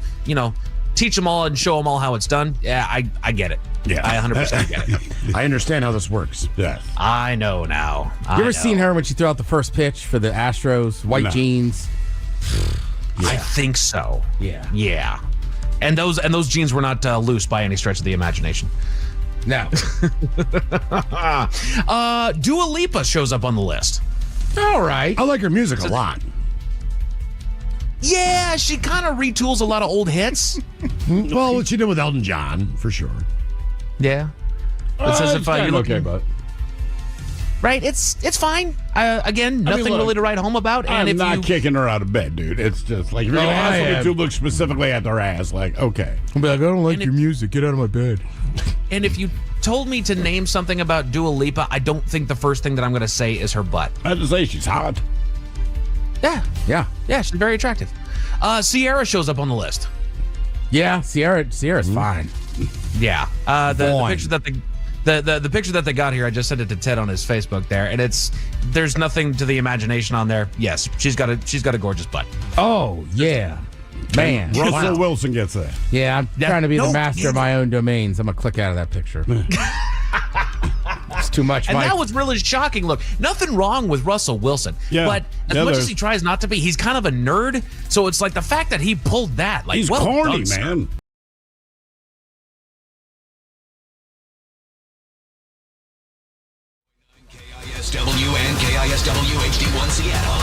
teach them all and show them all how it's done. Yeah, I get it. Yeah. I 100% get it. I understand how this works. Yes. I know now. you ever seen her when she threw out the first pitch for the Astros? White No. jeans. I think so. Yeah. Yeah. And those jeans were not loose by any stretch of the imagination. No. Dua Lipa shows up on the list. All right. I like her music a lot. Yeah, she kind of retools a lot of old hits. Well, what she did with Elton John, for sure. Yeah. It says if you're looking, okay, but right, it's fine. Again, nothing look, really to write home about. And I'm if not you kicking her out of bed, dude. It's just like, if you're No, going to I ask somebody am. to look specifically at their ass, like, okay. I'll be like, I don't like And your music. Get out of my bed. and if you told me to name something about Dua Lipa, I don't think the first thing that I'm going to say is her butt. I have to say, she's hot. Yeah, Yeah. she's very attractive. Sierra shows up on the list. Yeah. Sierra's fine. Yeah. The Fine. picture that the picture that they got here, I just sent it to Ted on his Facebook there, and there's nothing to the imagination on there. Yes, she's got a gorgeous butt. Oh yeah. Man. Russell Wilson gets that. Yeah, I'm trying to be no, the master of my own domains. I'm gonna click out of that picture. It's too much, And Mike. that was really shocking. Look, nothing wrong with Russell Wilson. Yeah. But as Yeah, much there's- as he tries not to be, he's kind of a nerd. So it's like the fact that he pulled that. Like, He's well corny, done, sir. man. KISW and KISW HD1 Seattle.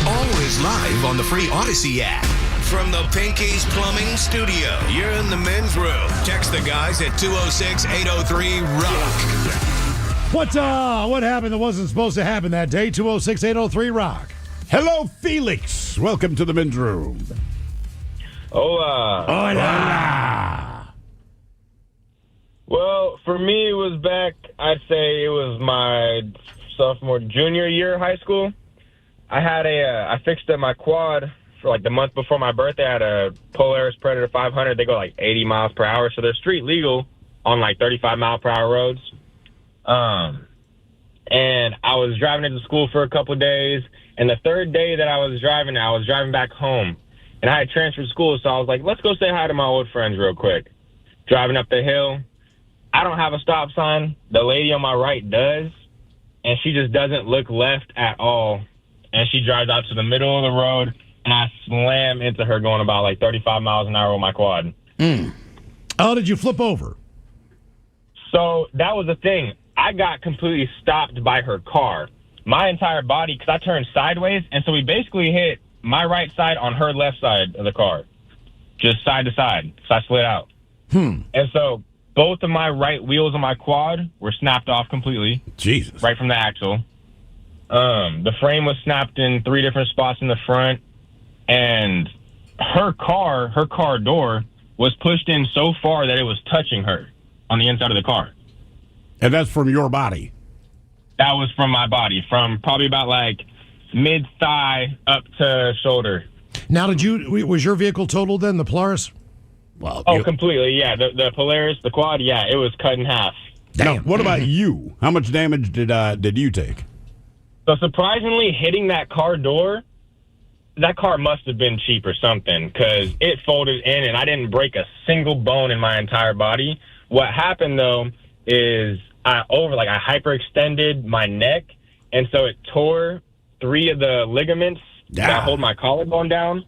Always live on the free Odyssey app. From the Pinky's Plumbing Studio, you're in the men's room. Text the guys at 206-803-ROCK. What happened that wasn't supposed to happen that day? 206-803-ROCK. Hello, Felix. Welcome to the men's room. Hola. Well, for me, it was back, I'd say it was my junior year of high school. I fixed up my quad for like the month before my birthday. I had a Polaris Predator 500. They go like 80 miles per hour, so they're street legal on like 35 mile per hour roads. and I was driving into school for a couple of days. And the third day that I was driving back home. And I had transferred school, so I was like, let's go say hi to my old friends real quick. Driving up the hill. I don't have a stop sign. The lady on my right does. And she just doesn't look left at all. And she drives out to the middle of the road, and I slam into her going about like 35 miles an hour with my quad. Oh, did you flip over? So that was the thing. I got completely stopped by her car. My entire body, because I turned sideways, and so we basically hit my right side on her left side of the car. Just side to side. So I slid out. And so both of my right wheels on my quad were snapped off completely. Jesus. Right from the axle. The frame was snapped in 3 different spots in the front, and her car door was pushed in so far that it was touching her on the inside of the car. And that's from your body? That was from my body, from probably about like mid-thigh up to shoulder. Now, was your vehicle totaled then, the Polaris? Well, completely, yeah. The Polaris, the quad, yeah, it was cut in half. Now, what about you? How much damage did you take? So surprisingly, hitting that car door, that car must have been cheap or something, because it folded in and I didn't break a single bone in my entire body. What happened, though, is I hyperextended my neck, and so it tore 3 of the ligaments that hold my collarbone down.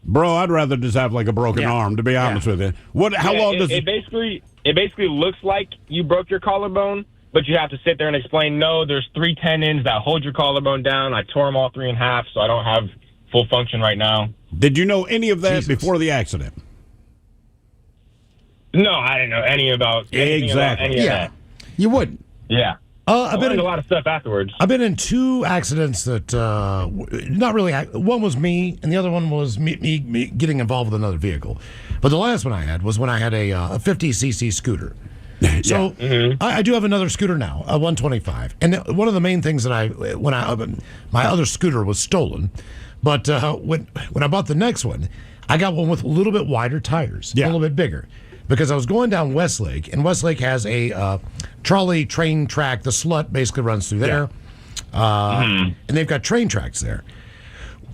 Bro, I'd rather just have like a broken arm, to be honest with you. How long does it basically looks like you broke your collarbone, but you have to sit there and explain, no, there's 3 tendons that hold your collarbone down. I tore them all 3 in half, so I don't have full function right now. Did you know any of that before the accident? No, I didn't know any of that. You wouldn't. Yeah. I learned a lot of stuff afterwards. I've been in 2 accidents that, not really, one was me, and the other one was me getting involved with another vehicle. But the last one I had was when I had a 50cc scooter. So I do have another scooter now, a 125. And one of the main things that my other scooter was stolen. But when I bought the next one, I got one with a little bit wider tires, a little bit bigger. Because I was going down Westlake, and Westlake has a trolley train track. The Slut basically runs through there. And they've got train tracks there.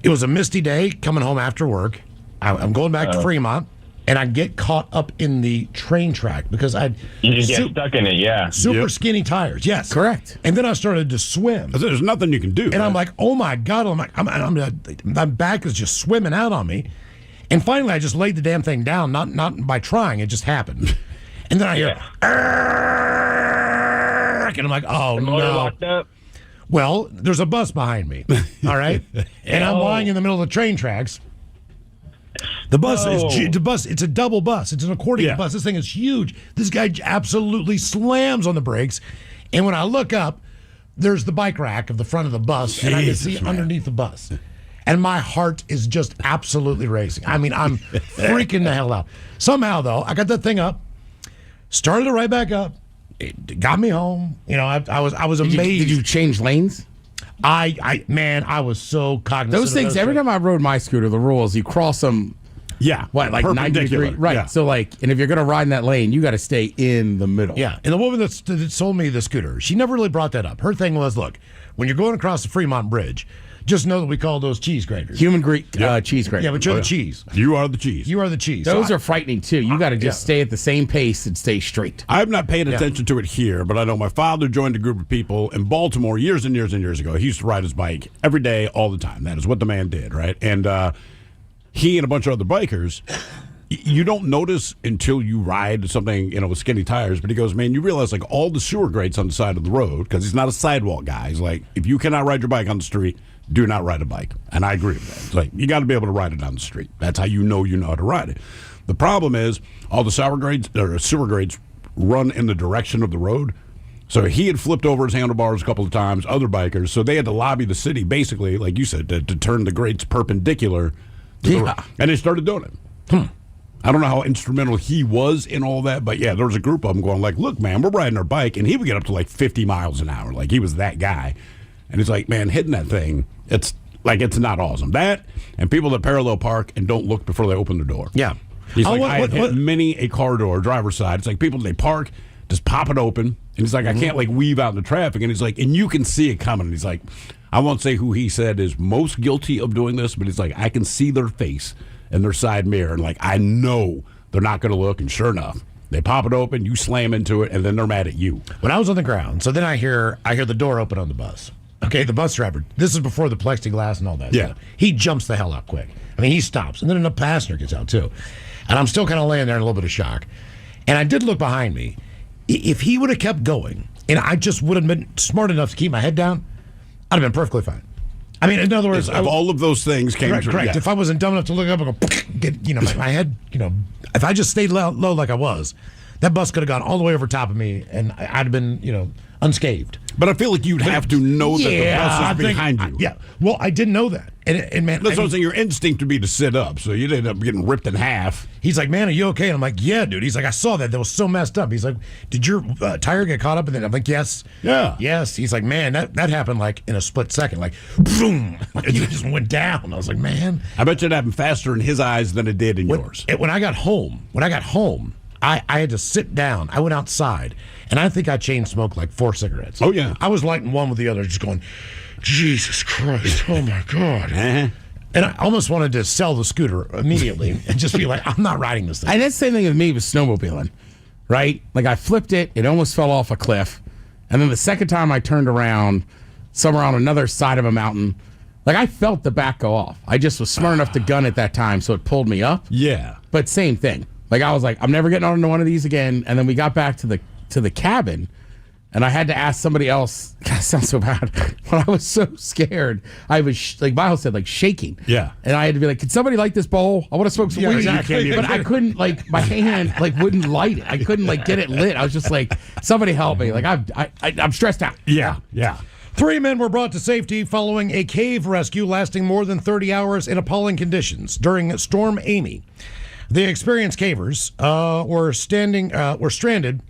It was a misty day coming home after work. I'm going back to Fremont, and I get caught up in the train track because you just get stuck in it, super skinny tires, yes. Correct. And then I started to swim. There's nothing you can do. And I'm like, oh my God. My back is just swimming out on me. And finally, I just laid the damn thing down, not by trying. It just happened. And then I hear, and I'm like, oh, no. Locked up. Well, there's a bus behind me, all right? And I'm lying in the middle of the train tracks. The bus it's a double bus. It's an accordion bus. This thing is huge. This guy absolutely slams on the brakes. And when I look up, there's the bike rack of the front of the bus, and I can see underneath the bus. And my heart is just absolutely racing. I mean, I'm freaking the hell out. Somehow, though, I got that thing up, started it right back up. It got me home. You know, I was amazed. Did you change lanes? I was so cognizant. Those things. Every time I rode my scooter, the rule is you cross them. Yeah, what, like 90 degrees? Right. Yeah. So, like, and if you're going to ride in that lane, you got to stay in the middle. Yeah. And the woman that sold me the scooter, she never really brought that up. Her thing was, look, when you're going across the Fremont Bridge, just know that we call those cheese graters. Human Greek cheese graters. Yeah, but you're the cheese. You are the cheese. You are the cheese. Those are frightening, too. You got to just stay at the same pace and stay straight. I've not paid attention to it here, but I know my father joined a group of people in Baltimore years and years and years ago. He used to ride his bike every day, all the time. That is what the man did, right? And he and a bunch of other bikers, you don't notice until you ride something, with skinny tires. But he goes, man, you realize like all the sewer grates on the side of the road, because he's not a sidewalk guy. He's like, if you cannot ride your bike on the street, do not ride a bike. And I agree with that. It's like, you got to be able to ride it down the street. That's how you know how to ride it. The problem is all the sewer grates run in the direction of the road. So he had flipped over his handlebars a couple of times, other bikers. So they had to lobby the city, basically, like you said, to turn the grates perpendicular to the road. And they started doing it. I don't know how instrumental he was in all that, but yeah, there was a group of them going like, look, man, we're riding our bike. And he would get up to like 50 miles an hour. Like he was that guy. And it's like, man, hitting that thing, it's not awesome. That and people that parallel park and don't look before they open their door. Yeah. He's like, I have hit many a car door, driver's side. It's like people, they park, just pop it open, And he's like, I can't like weave out in the traffic. And he's like, and you can see it coming. And he's like, I won't say who he said is most guilty of doing this, but he's like, I can see their face in their side mirror. And like, I know they're not going to look. And sure enough, they pop it open, you slam into it, and then they're mad at you. When I was on the ground, so then I hear the door open on the bus. Okay, the bus driver, this is before the plexiglass and all that stuff. He jumps the hell out quick. I mean, he stops. And then a passenger gets out, too. And I'm still kind of laying there in a little bit of shock. And I did look behind me. If he would have kept going, and I just would have been smart enough to keep my head down, I'd have been perfectly fine. I mean, in other words, if all of those things came correct, true. correct. Yeah. If I wasn't dumb enough to look up and go, get my head, if I just stayed low like I was, that bus could have gone all the way over top of me, and I'd have been, unscathed. But I feel like you'd have to know that the bus is behind you. Yeah. Well, I didn't know that. And man, that's what I'm saying. Your instinct would be to sit up, so you'd end up getting ripped in half. He's like, man, are you okay? And I'm like, yeah, dude. He's like, I saw that. That was so messed up. He's like, did your tire get caught up in it? I'm like, yes. Yeah. Yes. He's like, man, that happened like in a split second. Like, boom. Like, it just went down. I was like, man. I bet you it happened faster in his eyes than it did in yours. When I got home, I had to sit down. I went outside, and I think I chain smoked like 4 cigarettes. Oh, yeah. I was lighting one with the other, just going, Jesus Christ, oh, my God. Uh-huh. And I almost wanted to sell the scooter immediately and just be like, I'm not riding this thing. And that's the same thing with me with snowmobiling, right? Like, I flipped it. It almost fell off a cliff. And then the second time I turned around, somewhere on another side of a mountain, like, I felt the back go off. I just was smart enough to gun at that time, so it pulled me up. Yeah. But same thing. Like, I was like, I'm never getting on one of these again. And then we got back to the cabin, and I had to ask somebody else. God, it sounds so bad. But I was so scared. I was, like Miles said, like shaking. Yeah. And I had to be like, can somebody light this bowl? I want to smoke some weed. exactly. But I couldn't, like, my hand, like, wouldn't light it. I couldn't, like, get it lit. I was just like, somebody help me. Like, I'm stressed out. Yeah. 3 men were brought to safety following a cave rescue lasting more than 30 hours in appalling conditions during Storm Amy. The experienced cavers were stranded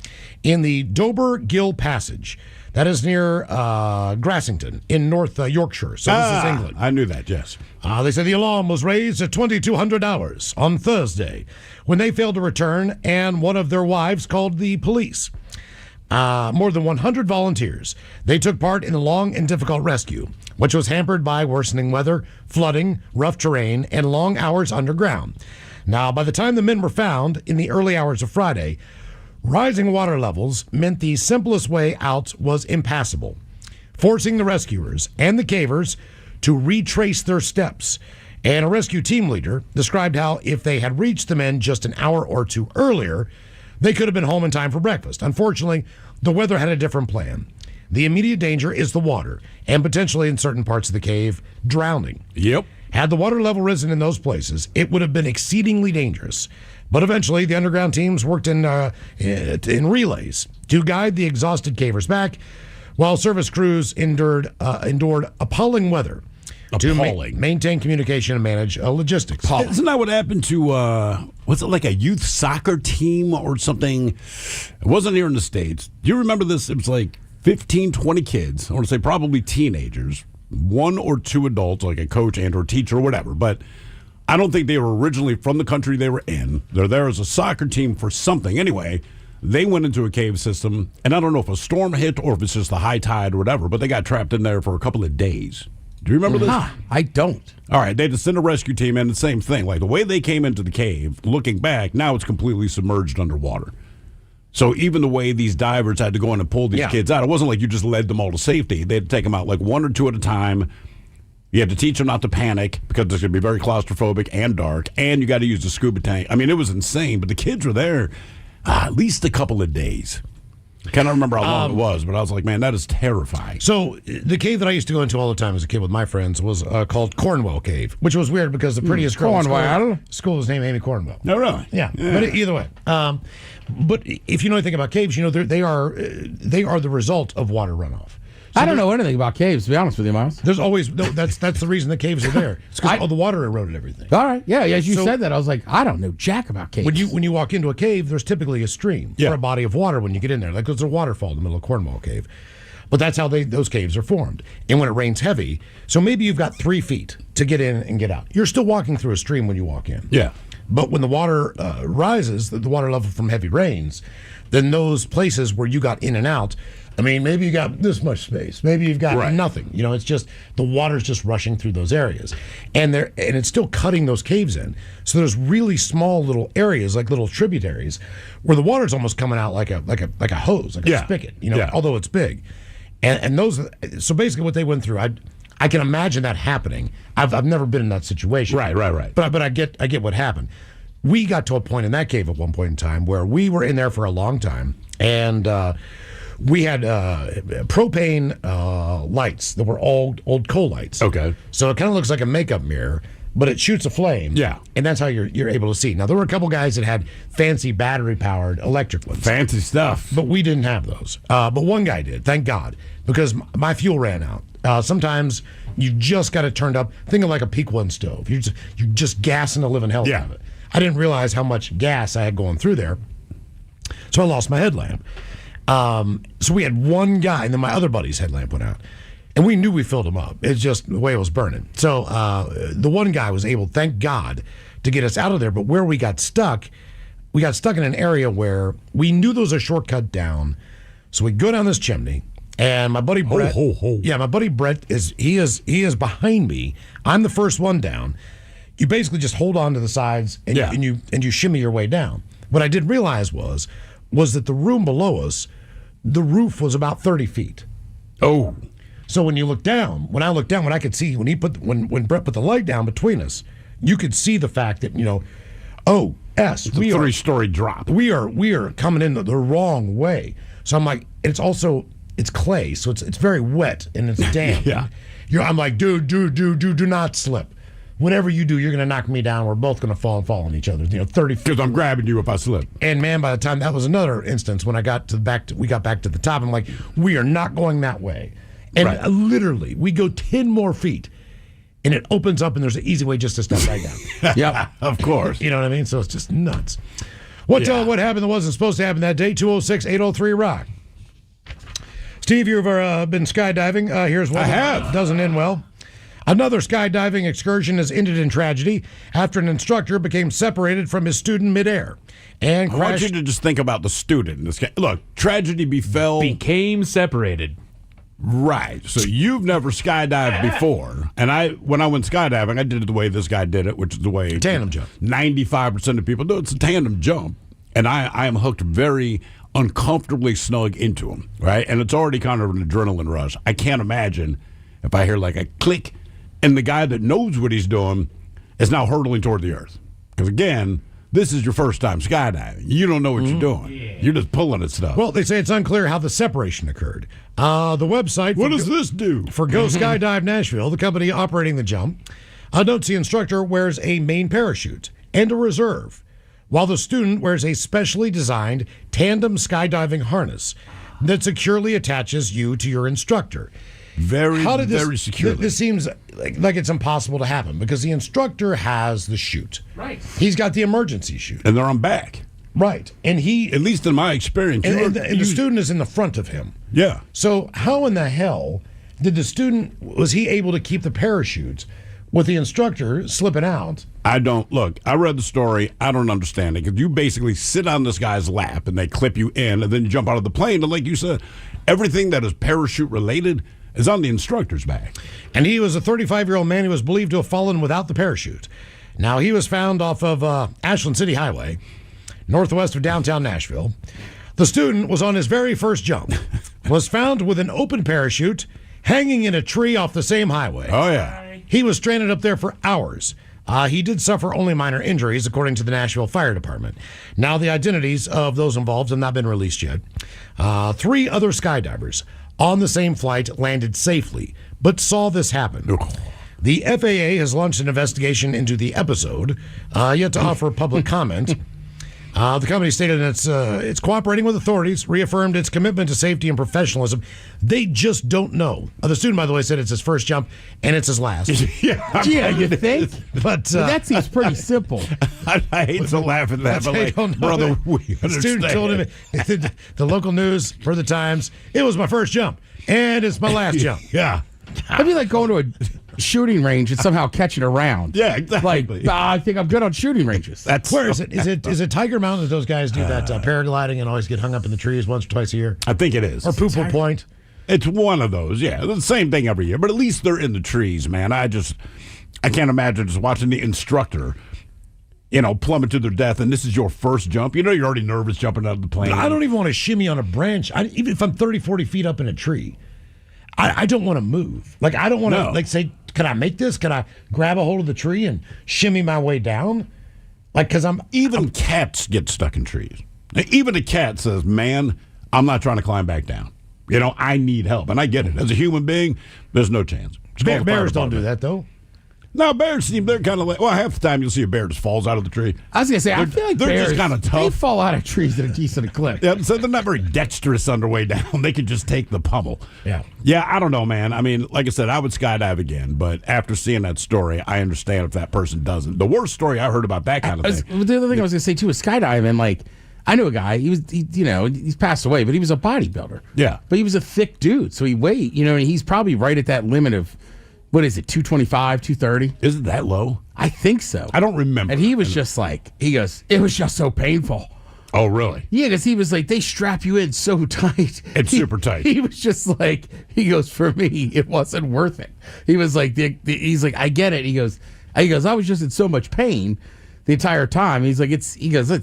in the Dober Gill Passage. That is near Grassington in North Yorkshire. So this is England. I knew that, yes. They said the alarm was raised at 2200 hours on Thursday when they failed to return, and one of their wives called the police. More than 100 volunteers. They took part in the long and difficult rescue, which was hampered by worsening weather, flooding, rough terrain, and long hours underground. Now, by the time the men were found in the early hours of Friday, rising water levels meant the simplest way out was impassable, forcing the rescuers and the cavers to retrace their steps. And a rescue team leader described how if they had reached the men just an hour or two earlier, they could have been home in time for breakfast. Unfortunately, the weather had a different plan. The immediate danger is the water, and potentially in certain parts of the cave, drowning. Yep. Had the water level risen in those places, it would have been exceedingly dangerous. But eventually, the underground teams worked in relays to guide the exhausted cavers back, while service crews endured appalling weather to maintain communication and manage logistics. Isn't that what happened to, was it like a youth soccer team or something? It wasn't here in the States. Do you remember this? It was like 15, 20 kids. I want to say probably teenagers. 1 or 2 adults, like a coach and or teacher or whatever. But I don't think they were originally from the country they were in. They're there as a soccer team for something. Anyway, they went into a cave system, and I don't know if a storm hit or if it's just the high tide or whatever, but they got trapped in there for a couple of days. Do you remember this? I don't. All right, they had to send a rescue team in, the same thing. Like the way they came into the cave, looking back, now it's completely submerged underwater. So even the way these divers had to go in and pull these kids out, it wasn't like you just led them all to safety. They had to take them out like 1 or 2 at a time. You had to teach them not to panic because it's going to be very claustrophobic and dark, and you got to use the scuba tank. I mean, it was insane, but the kids were there at least a couple of days. I can't remember how long it was, but I was like, man, that is terrifying. So the cave that I used to go into all the time as a kid with my friends was called Cornwell Cave, which was weird because the prettiest girl in school was named Amy Cornwell. No, really? Yeah. But either way. But if you know anything about caves, you know they are the result of water runoff. So I don't know anything about caves, to be honest with you, Miles. There's always that's the reason the caves are there. It's because all the water eroded everything. All right, yeah. As you said that, I was like, I don't know jack about caves. When you walk into a cave, there's typically a stream or a body of water when you get in there. Like there's a waterfall in the middle of Cornwall Cave, but that's how those caves are formed. And when it rains heavy, so maybe you've got 3 feet to get in and get out. You're still walking through a stream when you walk in. Yeah. But when the water rises, the water level from heavy rains, then those places where you got in and out, I mean, maybe you got this much space. Maybe you've got nothing. You know, it's just the water's just rushing through those areas, and it's still cutting those caves in. So there's really small little areas, like little tributaries, where the water's almost coming out like a hose, like a spigot. You know, although it's big, and those. So basically, what they went through, I can imagine that happening. I've never been in that situation. Right. But I get what happened. We got to a point in that cave at one point in time where we were in there for a long time, and we had propane lights that were old coal lights. Okay. So it kind of looks like a makeup mirror, but it shoots a flame. Yeah. And that's how you're able to see. Now, there were a couple guys that had fancy battery-powered electric ones. Fancy stuff. But we didn't have those. But one guy did, thank God, because my fuel ran out. Sometimes you just got it turned up. Think of like a Peak 1 stove. You're just gassing the living hell out of it. I didn't realize how much gas I had going through there. So I lost my headlamp. So we had one guy, and then my other buddy's headlamp went out. And we knew we filled him up. It's just the way it was burning. So the one guy was able, thank God, to get us out of there. But where we got stuck in an area where we knew there was a shortcut down. So we go down this chimney, and my buddy Brett. Yeah, my buddy Brett is behind me. I'm the first one down. You basically just hold on to the sides and you shimmy your way down. What I didn't realize was that the room below us, the roof was about 30 feet. Oh. So when you look down, when I could see when Brett put the light down between us, you could see the fact that, we are 3-story drop. We are coming in the wrong way. So I'm like, it's clay, so it's very wet and it's damp. Yeah. I'm like, dude, do not slip. Whatever you do, you're going to knock me down. We're both going to fall on each other. 30 feet. Because I'm grabbing you if I slip. And man, by the time that was another instance when we got back to the top, I'm like, we are not going that way. And literally, we go 10 more feet, and it opens up, and there's an easy way just to step right down. Yep, of course. You know what I mean? So it's just nuts. What happened that wasn't supposed to happen that day? 206-803-ROCK. Steve, you've been skydiving. Here's one. I have. Doesn't end well. Another skydiving excursion has ended in tragedy after an instructor became separated from his student midair and crashed. I want you to just think about the student. Look, tragedy befell. Became separated. Right. So you've never skydived before. And when I went skydiving, I did it the way this guy did it, which is the way tandem jump. 95% of people do. It's a tandem jump. And I am hooked very uncomfortably snug into him, right? And it's already kind of an adrenaline rush. I can't imagine if I hear like a click and the guy that knows what he's doing is now hurtling toward the earth. Because again, this is your first time skydiving. You don't know what you're doing. Yeah. You're just pulling at stuff. Well, they say it's unclear how the separation occurred. The website... What does this do? For Go Skydive Nashville, the company operating the jump, notes the instructor wears a main parachute and a reserve, while the student wears a specially designed tandem skydiving harness that securely attaches you to your instructor. Very securely. This seems like it's impossible to happen because the instructor has the chute. Right. He's got the emergency chute. And they're on back. Right. And at least in my experience. And the student is in the front of him. Yeah. So how in the hell did the student, was he able to keep the parachute with the instructor slipping out? I read the story. I don't understand it because you basically sit on this guy's lap and they clip you in and then you jump out of the plane. And like you said, everything that is parachute related is on the instructor's back. And he was a 35-year-old man who was believed to have fallen without the parachute. Now, he was found off of Ashland City Highway, northwest of downtown Nashville. The student was on his very first jump, was found with an open parachute hanging in a tree off the same highway. Oh, yeah. He was stranded up there for hours. He did suffer only minor injuries, according to the Nashville Fire Department. Now, the identities of those involved have not been released yet. 3 other skydivers on the same flight landed safely, but saw this happen. The FAA has launched an investigation into the episode, yet to offer public comment. The company stated it's cooperating with authorities, reaffirmed its commitment to safety and professionalism. They just don't know. The student, by the way, said it's his first jump and it's his last. Yeah, you think? But that seems pretty simple. I hate to laugh at that, but like, brother, we understand. The student told him, the local news for the Times, it was my first jump and it's my last jump. Yeah. That'd be like going to shooting range and somehow catching a round. Yeah, exactly. Like, I think I'm good on shooting ranges. That's Where is it? Is it Tiger Mountain that those guys do that paragliding and always get hung up in the trees once or twice a year? I think it is. Or Poo-Poo Point? It's one of those, yeah. It's the same thing every year, but at least they're in the trees, man. I can't imagine just watching the instructor, plummet to their death, and this is your first jump. You're already nervous jumping out of the plane. I don't even want to shimmy on a branch. Even if I'm 30, 40 feet up in a tree, I don't want to move. Like, I don't want to, say, can I make this? Can I grab a hold of the tree and shimmy my way down? Like, because Even cats get stuck in trees. Even a cat says, man, I'm not trying to climb back down. I need help. And I get it. As a human being, there's no chance. Bears don't do that, though. No, bears they're kind of like, half the time you'll see a bear just falls out of the tree. I was going to say, I feel like they're bears, just kind of tough. They fall out of trees at a decent clip. Yeah, so they're not very dexterous on their way down. They can just take the pummel. Yeah. Yeah, I don't know, man. I mean, like I said, I would skydive again, but after seeing that story, I understand if that person doesn't. The worst story I heard about that kind of thing. The other thing I was going to say, too, is skydiving, like, I knew a guy. He's passed away, but he was a bodybuilder. Yeah, but he was a thick dude, so he weighed. And he's probably right at that limit of, what is it, 225, 230? Is it that low? I think so. I don't remember. And he was just like, he goes, it was just so painful. Oh, really? Yeah, because he was like, they strap you in so tight. It's super tight. He was just like, he goes, for me, it wasn't worth it. He was like, he's like, I get it. He goes, I was just in so much pain the entire time. He's like, it's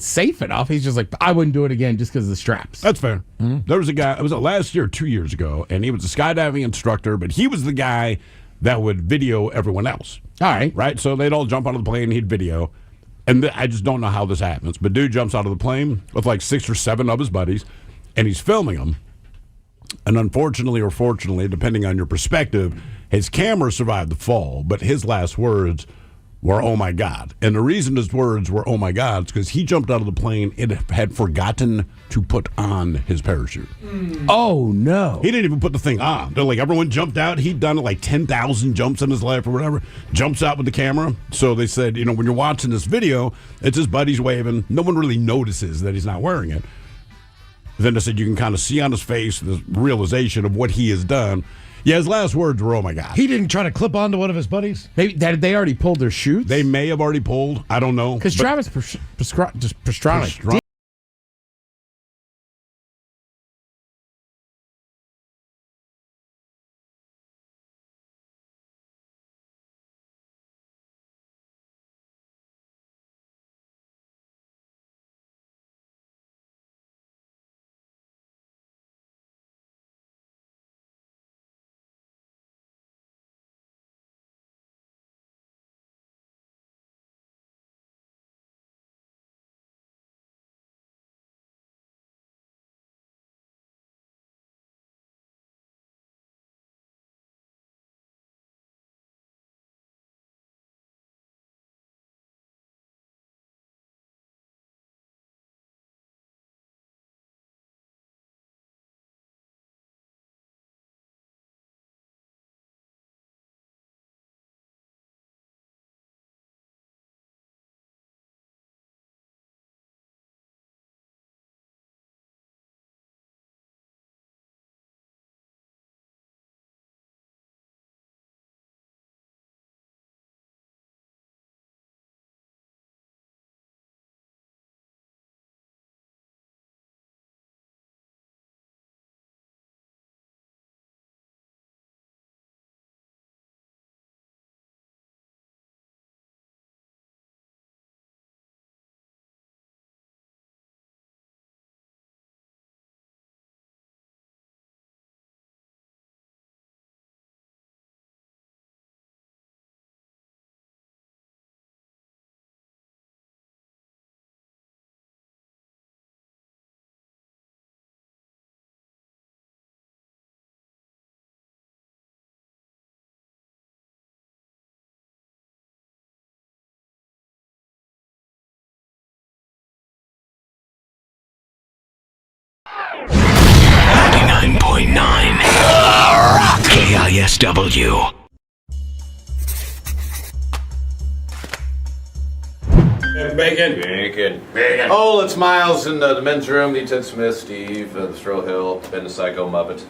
safe enough. He's just like, I wouldn't do it again just because of the straps. That's fair. Mm-hmm. There was a guy, it was last year, 2 years ago, and he was a skydiving instructor, but he was the guy that would video everyone else. All right. Right? So they'd all jump out of the plane, he'd video. And I just don't know how this happens. But dude jumps out of the plane with like 6 or 7 of his buddies, and he's filming them. And unfortunately or fortunately, depending on your perspective, his camera survived the fall, but his last words were, oh my God. And the reason his words were, oh my God, is because he jumped out of the plane and had forgotten to put on his parachute. Oh, no. He didn't even put the thing on. They're like, everyone jumped out. He'd done like 10,000 jumps in his life or whatever. Jumps out with the camera. So they said, when you're watching this video, it's his buddies waving. No one really notices that he's not wearing it. Then they said you can kind of see on his face the realization of what he has done. Yeah, his last words were, oh, my God. He didn't try to clip onto one of his buddies? Maybe they already pulled their chutes? They may have already pulled. I don't know. Because Travis Pastrana. KISW. Bacon. Oh, it's Miles in the men's room. D. Ted Smith, Steve, the Stro Hill, Ben the Psycho Muppet.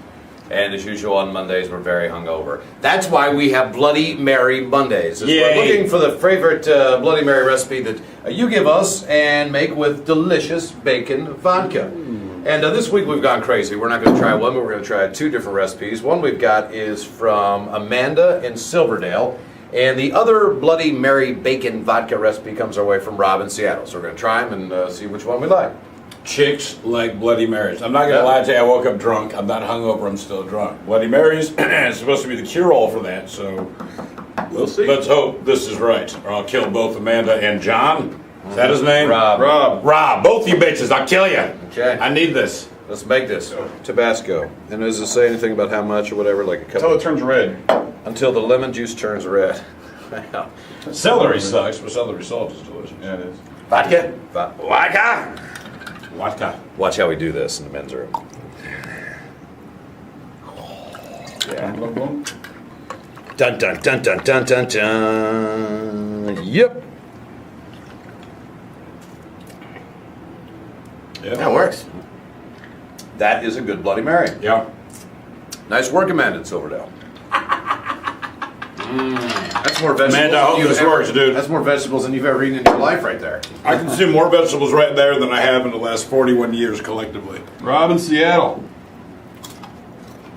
And as usual on Mondays, we're very hungover. That's why we have Bloody Mary Mondays. We're looking for the favorite Bloody Mary recipe that you give us and make with delicious bacon vodka. And this week we've gone crazy. We're not going to try one, but we're going to try 2 different recipes. One we've got is from Amanda in Silverdale. And the other Bloody Mary bacon vodka recipe comes our way from Rob in Seattle. So we're going to try them and see which one we like. Chicks like Bloody Marys. I'm not going to lie to you, I woke up drunk. I'm not hungover, I'm still drunk. Bloody Marys is supposed to be the cure-all for that, so we'll see. Let's hope this is right, or I'll kill both Amanda and John. Is that his name? Rob. Rob, both you bitches, I'll kill you. Okay. I need this. Let's make this. Tabasco. And does it say anything about how much or whatever? Like a couple? Until it turns red. Until the lemon juice turns red. Celery sucks, but celery salt is delicious. Yeah, it is. Vodka? Vodka. Watch how we do this in the men's room. Yeah. Dun dun dun dun dun dun dun. Yep. Yeah. That works. That is a good Bloody Mary. Yeah. Nice work, Amanda in Silverdale. That's more vegetables. Amanda, I hope than this you've works, dude. That's more vegetables than you've ever eaten in your life, right there. I consume more vegetables right there than I have in the last 41 years collectively. Rob in Seattle.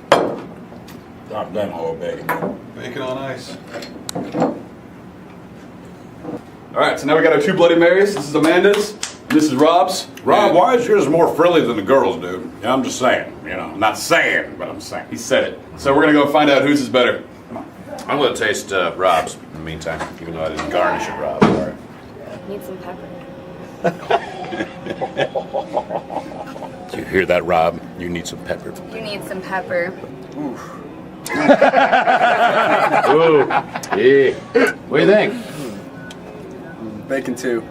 Drop that whole bacon. Bacon on ice. All right, so now we got our 2 Bloody Marys. This is Amanda's. This is Rob's. Rob, why is yours more frilly than the girls, dude? Yeah, I'm just saying. I'm not saying, but I'm saying. He said it. So we're gonna go find out whose is better. I'm going to taste Rob's in the meantime, even though I didn't garnish it, Rob. All right. Need some pepper. Do you hear that, Rob? You need some pepper. You need some pepper. Ooh. Yeah. What do you think? Bacon 2.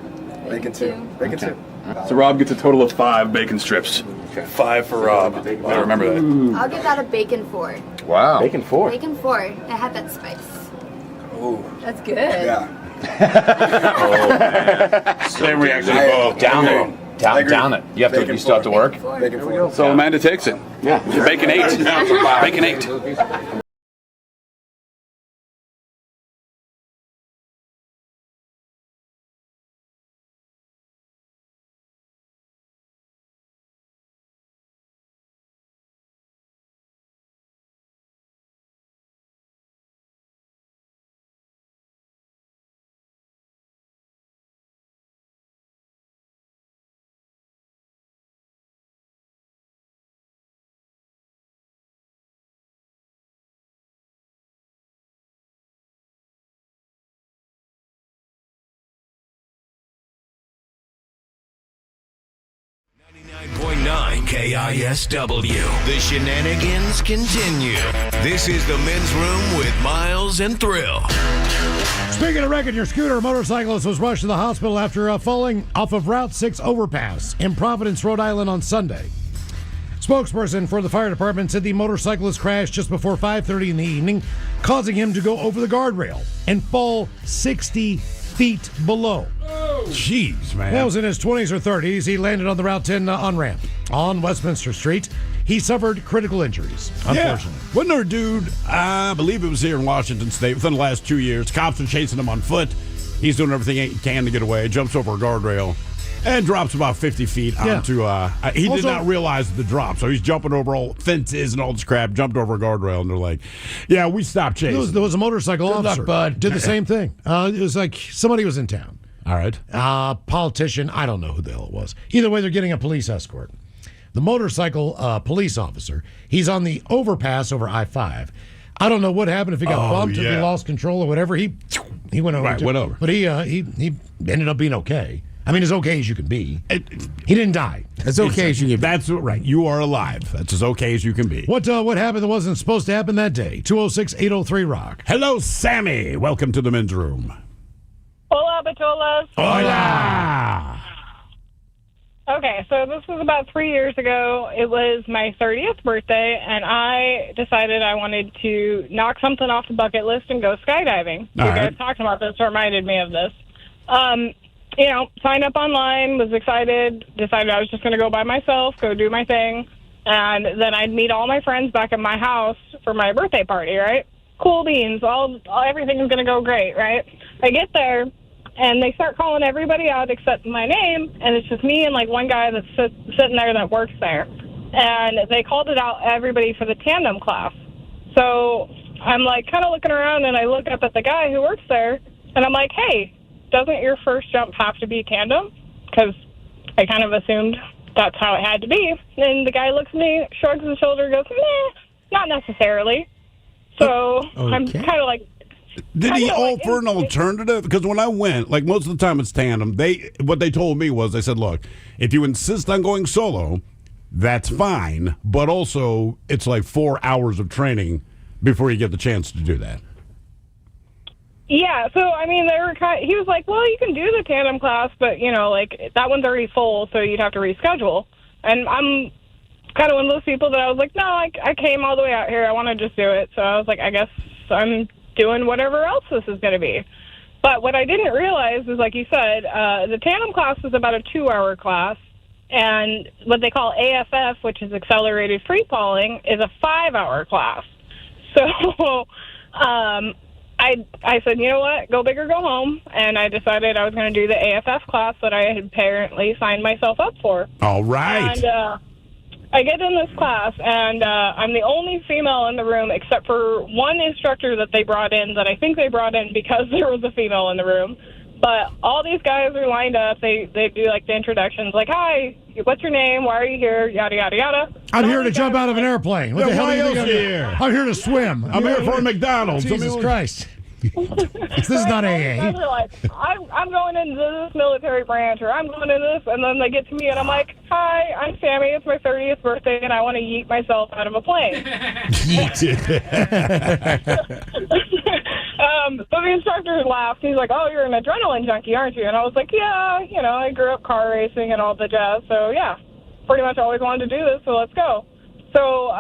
Bacon 2. Bacon 2. So Rob gets a total of 5 bacon strips. Okay. 5 for Rob. I remember that. I'll give that a bacon 4. Wow. Bacon 4. Bacon 4. It had that spice. Ooh. That's good. Yeah. Same reaction to both. Down it. Down it. You still have to work? Bacon 4. So Amanda takes it. Yeah. Bacon 8. Bacon 8. KISW. The shenanigans continue. This is the Men's Room with Miles and Thrill. Speaking of wrecking your scooter, a motorcyclist was rushed to the hospital after falling off of Route 6 overpass in Providence, Rhode Island on Sunday. Spokesperson for the fire department said the motorcyclist crashed just before 5:30 in the evening, causing him to go over the guardrail and fall 60 feet below. Jeez, man. That was in his 20s or 30s. He landed on the Route 10 on-ramp on Westminster Street. He suffered critical injuries, unfortunately. Yeah. Wasn't there a dude, I believe it was here in Washington State, within the last 2 years, cops are chasing him on foot. He's doing everything he can to get away, jumps over a guardrail, and drops about 50 feet onto, he did not realize the drop, so he's jumping over all fences and all this crap, jumped over a guardrail, and they're like, yeah, we stopped chasing. There was a motorcycle officer. Luck, bud. Did the same thing. It was like somebody was in town. All right. Politician, I don't know who the hell it was. Either way, they're getting a police escort. The motorcycle police officer, he's on the overpass over I-5. I don't know what happened, if he got bumped, if he lost control or whatever. He went over. Went over. But he ended up being okay. I mean, as okay as you can be. He didn't die. As okay as you can be. That's right. You are alive. That's as okay as you can be. What happened that wasn't supposed to happen that day? 206-803-ROCK. Hello, Sammy. Welcome to the Men's Room. Hola, Batolas. Hola. Okay, so this was about 3 years ago. It was my 30th birthday, and I decided I wanted to knock something off the bucket list and go skydiving. You guys talked about this, reminded me of this. Signed up online, was excited, decided I was just going to go by myself, go do my thing. And then I'd meet all my friends back at my house for my birthday party, right? Cool beans. Everything's going to go great, right? I get there, and they start calling everybody out except my name, and it's just me and, like, one guy that's sitting there that works there. And they called it out everybody for the tandem class. So I'm, like, kind of looking around, and I look up at the guy who works there, and I'm like, hey, doesn't your first jump have to be tandem? Because I kind of assumed that's how it had to be. And the guy looks at me, shrugs his shoulder, goes, not necessarily. So I'm kind of like... Did he offer an alternative? Because when I went, like most of the time it's tandem, what they told me was, they said, look, if you insist on going solo, that's fine, but also it's like 4 hours of training before you get the chance to do that. Yeah, so, I mean, he was like, well, you can do the tandem class, but, you know, like, that one's already full, so you'd have to reschedule. And I'm kind of one of those people that I was like, no, I came all the way out here. I want to just do it. So I was like, I guess I'm doing whatever else this is going to be. But what I didn't realize is, like you said, the tandem class is about a 2-hour class, and what they call AFF, which is accelerated free falling, is a 5-hour class. So, I said, you know what, go big or go home, and I decided I was going to do the AFF class that I had apparently signed myself up for. All right. And I get in this class, and I'm the only female in the room except for one instructor that they brought in that I think they brought in because there was a female in the room. But all these guys are lined up. They do, like, the introductions, like, hi, what's your name? Why are you here? Yada, yada, yada. I'm here to jump out of an airplane. What the hell are you here? I'm here to swim. I'm here for a McDonald's. Jesus Christ. This is not AA. They're like, I'm going into this military branch, or I'm going into this, and then they get to me, and I'm like, hi, I'm Sammy. It's my 30th birthday, and I want to yeet myself out of a plane. So the instructor laughed. He's like, oh, you're an adrenaline junkie, aren't you? And I was like, yeah, you know, I grew up car racing and all the jazz, so yeah, pretty much always wanted to do this, so let's go. So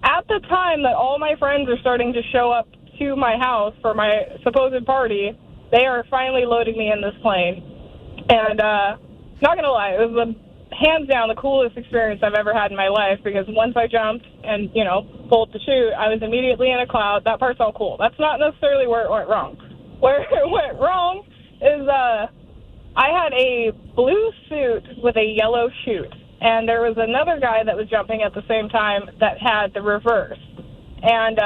at the time that all my friends are starting to show up to my house for my supposed party, they are finally loading me in this plane. And not gonna lie, it was hands down the coolest experience I've ever had in my life, because once I jumped and, you know, pulled the chute, I was immediately in a cloud. That part's all cool. That's not necessarily where it went wrong. Where it went wrong is I had a blue suit with a yellow chute, and there was another guy that was jumping at the same time that had the reverse. And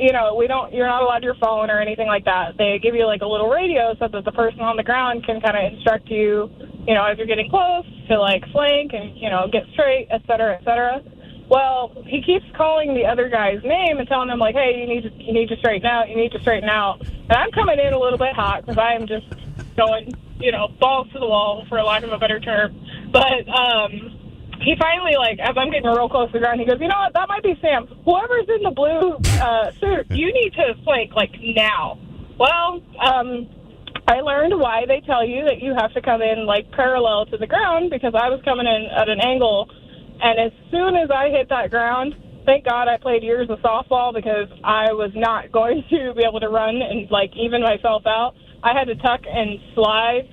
you know, you're not allowed your phone or anything like that. They give you, like, a little radio so that the person on the ground can kind of instruct you, you know, as you're getting close to, like, flank and, you know, get straight, et cetera, et cetera. Well, he keeps calling the other guy's name and telling him, like, hey, you need to straighten out, you need to straighten out. And I'm coming in a little bit hot because I am just going, you know, balls to the wall, for lack of a better term. But he finally, like, as I'm getting real close to the ground, he goes, you know what, that might be Sam. Whoever's in the blue suit, you need to flank, like, now. Well, I learned why they tell you that you have to come in, like, parallel to the ground, because I was coming in at an angle, and as soon as I hit that ground, thank God I played years of softball, because I was not going to be able to run and, like, even myself out. I had to tuck and slide.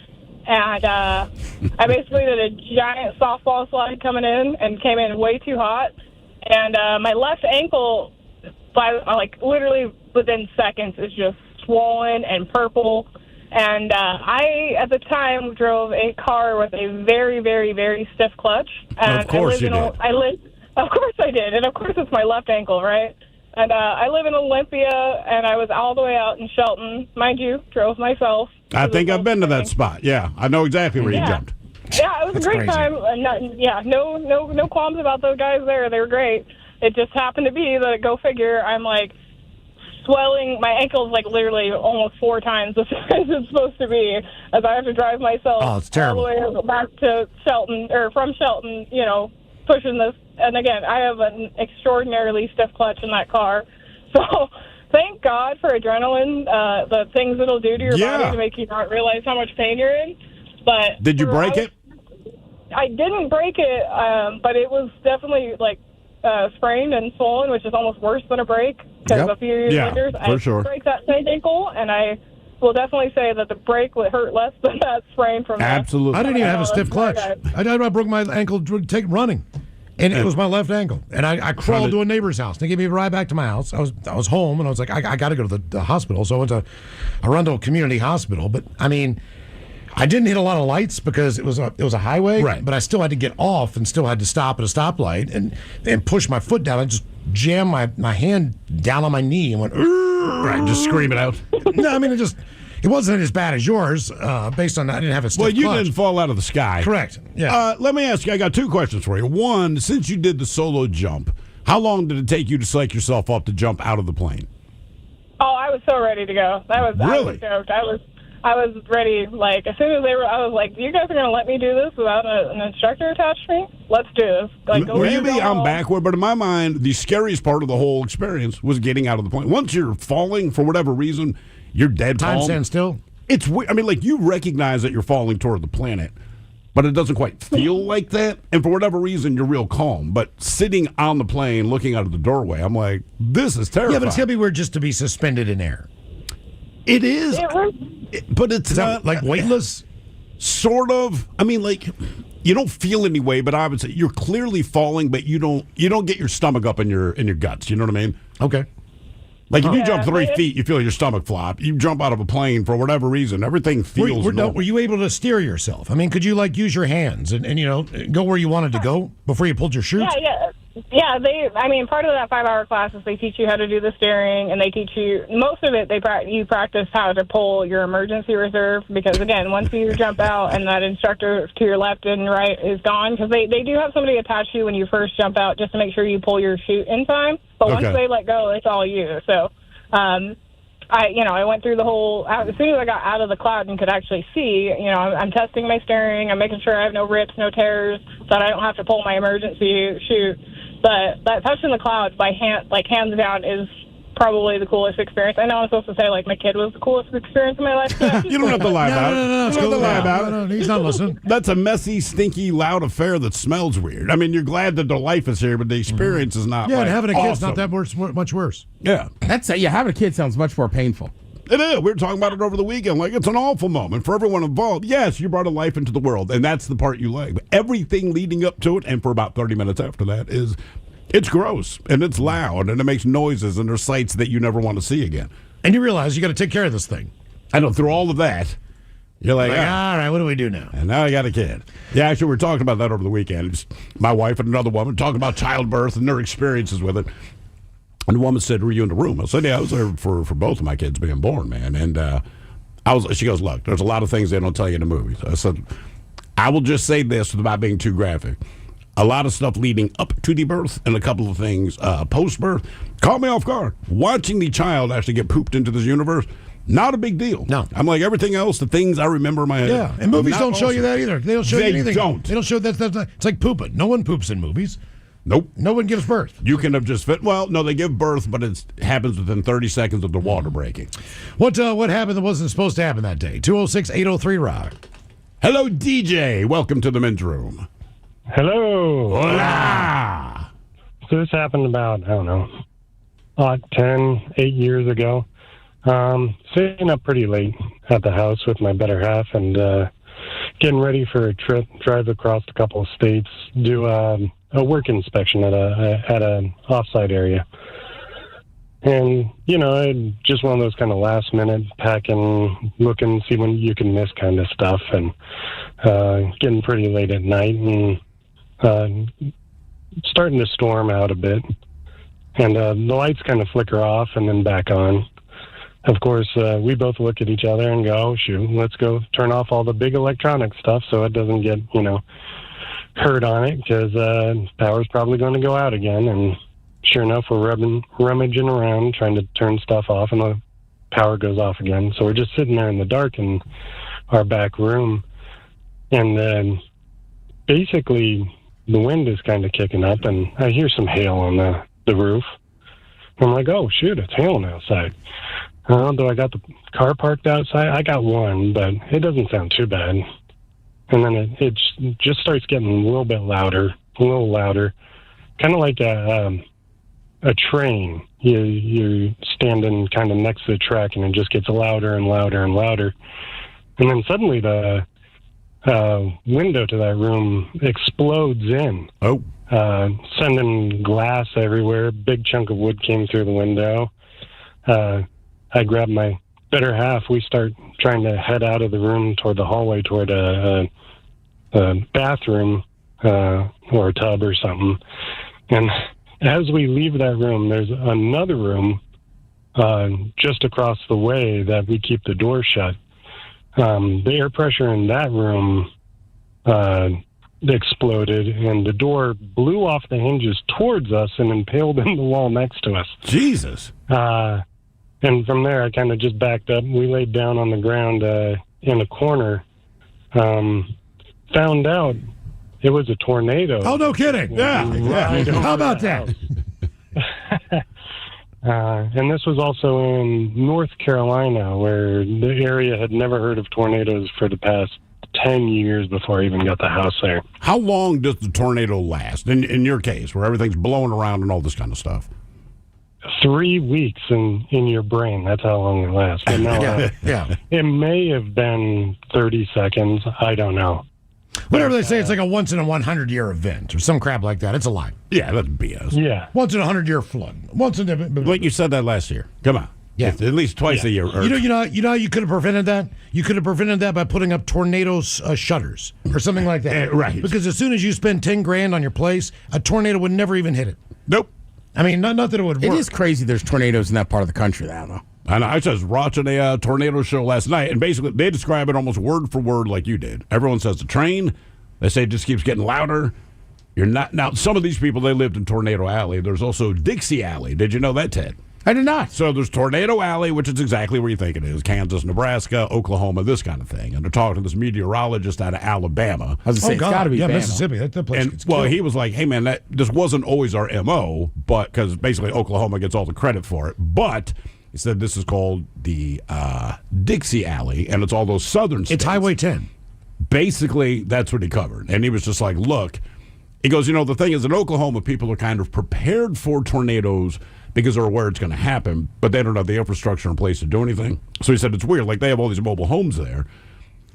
And I basically did a giant softball slide coming in and came in way too hot. And my left ankle, like, literally within seconds, is just swollen and purple. And I, at the time, drove a car with a very, very, very stiff clutch. And of course you did. Of course I did. And of course it's my left ankle, right? And I live in Olympia, and I was all the way out in Shelton. Mind you, drove myself. I think I've been to that spot. Yeah, I know exactly where you jumped. Yeah, it was That's a great crazy. time. No qualms about those guys there. They were great. It just happened to be that, go figure, I'm, like, swelling. My ankle's, like, literally almost 4 times the size it's supposed to be, as I have to drive myself Oh, it's terrible. all the way back to Shelton, or from Shelton, you know, pushing this. And again, I have an extraordinarily stiff clutch in that car. So thank God for adrenaline, the things it'll do to your body to make you not realize how much pain you're in. But did you break it? I didn't break it, but it was definitely, like, sprained and swollen, which is almost worse than a break, because a few years later, I break that same ankle, and I will definitely say that the break would hurt less than that sprain from Absolutely. I didn't even have a stiff clutch. I broke my ankle running. And it was my left ankle. And I crawled to a neighbor's house. They gave me a ride back to my house. I was home, and I was like, I got to go to the hospital. So I went to Arundel Community Hospital. But, I mean, I didn't hit a lot of lights because it was a highway. Right. But I still had to get off and still had to stop at a stoplight and push my foot down. I just jammed my hand down on my knee and went, right, just scream it out. No, I mean, it wasn't as bad as yours, based on I didn't have a stiff Well, you clutch. didn't fall out of the sky. Correct. Yeah. Let me ask you, I got two questions for you. One, since you did the solo jump, how long did it take you to psych yourself up to jump out of the plane? Oh, I was so ready to go. I was stoked. I was ready. Like, as soon as I was like, you guys are going to let me do this without an instructor attached to me? Let's do this. Like, Maybe I'm backward, but in my mind, the scariest part of the whole experience was getting out of the plane. Once you're falling, for whatever reason, you're dead Time calm. stands still. It's weird. I mean, like, you recognize that you're falling toward the planet, but it doesn't quite feel like that. And for whatever reason, you're real calm. But sitting on the plane, looking out of the doorway, I'm like, this is terrifying. Yeah, but it's going to be weird just to be suspended in air. It is. But it's Is not that like weightless? Sort of. I mean, like, you don't feel any way, but I would say you're clearly falling, but you don't get your stomach up in your guts. You know what I mean? Okay. Like, if you jump 3 feet, you feel your stomach flop. You jump out of a plane for whatever reason, everything feels normal. Were you able to steer yourself? I mean, could you, like, use your hands and go where you wanted to go before you pulled your chute? Yeah, part of that 5-hour class is they teach you how to do the steering, and they teach you, most of it, you practice how to pull your emergency reserve, because, again, once you jump out and that instructor to your left and right is gone, because they do have somebody attached to you when you first jump out just to make sure you pull your chute in time, but once they let go, it's all you. So, I went through the whole, as soon as I got out of the cloud and could actually see, I'm testing my steering, I'm making sure I have no rips, no tears, so that I don't have to pull my emergency chute. But that touching the clouds by hand, like hands down, is probably the coolest experience. I know I'm supposed to say, like, my kid was the coolest experience in my life. You don't have to lie about it. No, you don't have to lie about it. No, he's not listening. That's a messy, stinky, loud affair that smells weird. I mean, you're glad that their life is here, but the experience is not. Yeah, and having a kid's awesome. not that much worse. Yeah, having a kid sounds much more painful. It is. We were talking about it over the weekend. Like, it's an awful moment for everyone involved. Yes, you brought a life into the world, and that's the part you like. But everything leading up to it, and for about 30 minutes after that, it's gross, and it's loud, and it makes noises, and there's sights that you never want to see again. And you realize you got to take care of this thing. I know, through all of that, you're like, all right, what do we do now? And now I got a kid. Yeah, actually, we were talking about that over the weekend. Just my wife and another woman talking about childbirth and their experiences with it. And the woman said, were you in the room? I said, yeah, I was there for both of my kids being born, man. And she goes, look, there's a lot of things they don't tell you in the movies. I said, I will just say this without being too graphic. A lot of stuff leading up to the birth and a couple of things post-birth caught me off guard. Watching the child actually get pooped into this universe, not a big deal. No. I'm like, everything else, the things I remember in my head. Yeah, and movies don't show you that either. They don't show you anything. They don't. They don't show that. It's like pooping. No one poops in movies. Nope. No one gives birth. You can have just fit. Well, no, they give birth, but it happens within 30 seconds of the water breaking. What happened that wasn't supposed to happen that day? 206-803-ROCK. Hello, DJ. Welcome to the men's room. Hello. Hola. So this happened about, 8 years ago. Staying up pretty late at the house with my better half and getting ready for a trip, drive across a couple of states, do a work inspection at an offsite area. And, just one of those kind of last minute packing, looking, see when you can miss kind of stuff, and getting pretty late at night and starting to storm out a bit. And the lights kind of flicker off and then back on. Of course, we both look at each other and go, oh, shoot, let's go turn off all the big electronic stuff so it doesn't get, hurt on it, because power's probably going to go out again. And sure enough, we're rummaging around trying to turn stuff off, and the power goes off again. So we're just sitting there in the dark in our back room. And then basically the wind is kind of kicking up, and I hear some hail on the roof. I'm like, oh, shoot, it's hailing outside. Though I got the car parked outside, I got one, but it doesn't sound too bad. And then it just starts getting a little bit louder, kind of like a train. You're standing kind of next to the track, and it just gets louder and louder and louder. And then suddenly the window to that room explodes in. Oh. sending glass everywhere. Big chunk of wood came through the window. I grabbed my better half. We start trying to head out of the room toward the hallway, toward a bathroom or a tub or something. And as we leave that room, there's another room just across the way that we keep the door shut. The air pressure in that room exploded, and the door blew off the hinges towards us and impaled in the wall next to us. Jesus. And from there, I kind of just backed up. We laid down on the ground in a corner. Found out it was a tornado. Oh, no kidding. Yeah. How about that? And this was also in North Carolina, where the area had never heard of tornadoes for the past 10 years before I even got the house there. How long does the tornado last, in your case, where everything's blowing around and all this kind of stuff? 3 weeks in your brain. That's how long it lasts. But no, it may have been 30 seconds. I don't know. Whatever they say, it's like a once in a 100-year event or some crap like that. It's a lie. Yeah, that's BS. Yeah. Once in a 100-year flood. Once in a... But you said that last year. Come on. Yeah. At least twice a year. You know how you could have prevented that? You could have prevented that by putting up tornado shutters or something like that. Right. Because as soon as you spend $10,000 on your place, a tornado would never even hit it. Nope. I mean, not that it would work. It is crazy there's tornadoes in that part of the country now, though. And I was just watching a tornado show last night, and basically they describe it almost word for word like you did. Everyone says the train. They say it just keeps getting louder. You're not now. Some of these people, they lived in Tornado Alley. There's also Dixie Alley. Did you know that, Ted? I did not. So there's Tornado Alley, which is exactly where you think it is: Kansas, Nebraska, Oklahoma, this kind of thing. And they're talking to this meteorologist out of Alabama. I was going to say, it's got to be Bama. Mississippi. That place And gets well, killed. he was like, "Hey, man, this wasn't always our MO, but because basically Oklahoma gets all the credit for it. But he said this is called the Dixie Alley, and it's all those southern states. It's Highway 10. Basically, that's what he covered. And he was just like, look, he goes, the thing is in Oklahoma, people are kind of prepared for tornadoes because they're aware it's going to happen, but they don't have the infrastructure in place to do anything. So he said it's weird. Like, they have all these mobile homes there.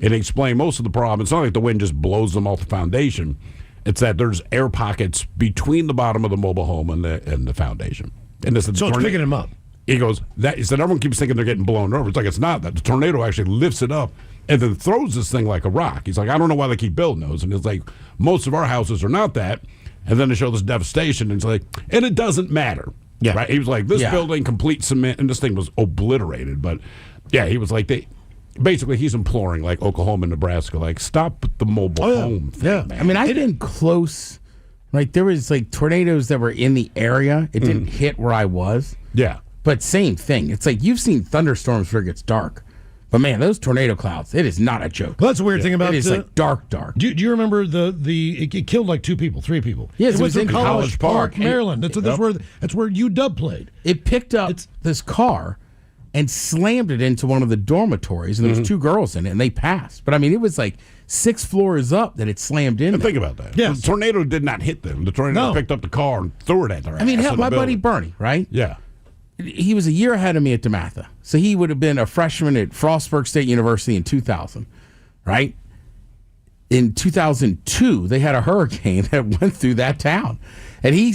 And he explained most of the problem. It's not like the wind just blows them off the foundation. It's that there's air pockets between the bottom of the mobile home and the foundation. And this, So it's picking them up. He goes, he said, everyone keeps thinking they're getting blown over. It's like, it's not that. The tornado actually lifts it up and then throws this thing like a rock. He's like, I don't know why they keep building those. And it's like, most of our houses are not that. And then they show this devastation. And it's like, and it doesn't matter. Yeah. Right? He was like, this building, complete cement, and this thing was obliterated. But yeah, he was like, basically, he's imploring, like Oklahoma and Nebraska, like, stop the mobile home thing, man. I mean, I've been close. Like, there was, like, tornadoes that were in the area. It didn't hit where I was. Yeah. But same thing. It's like, you've seen thunderstorms where it gets dark. But, man, those tornado clouds, it is not a joke. Well, that's the weird thing about it. It is, like, dark. Do you remember it killed like 2 people, 3 people? Yes, it was in College Park, Maryland. That's where UW played. It picked up this car and slammed it into one of the dormitories, and there was 2 girls in it, and they passed. But, I mean, it was like 6 floors up that it slammed in. And think about that. Yes. The tornado did not hit them. The tornado picked up the car and threw it at their ass. I mean, hell, in the my buddy building. Bernie, right? Yeah. He was a year ahead of me at DeMatha. So he would have been a freshman at Frostburg State University in 2000, right? In 2002, they had a hurricane that went through that town. And he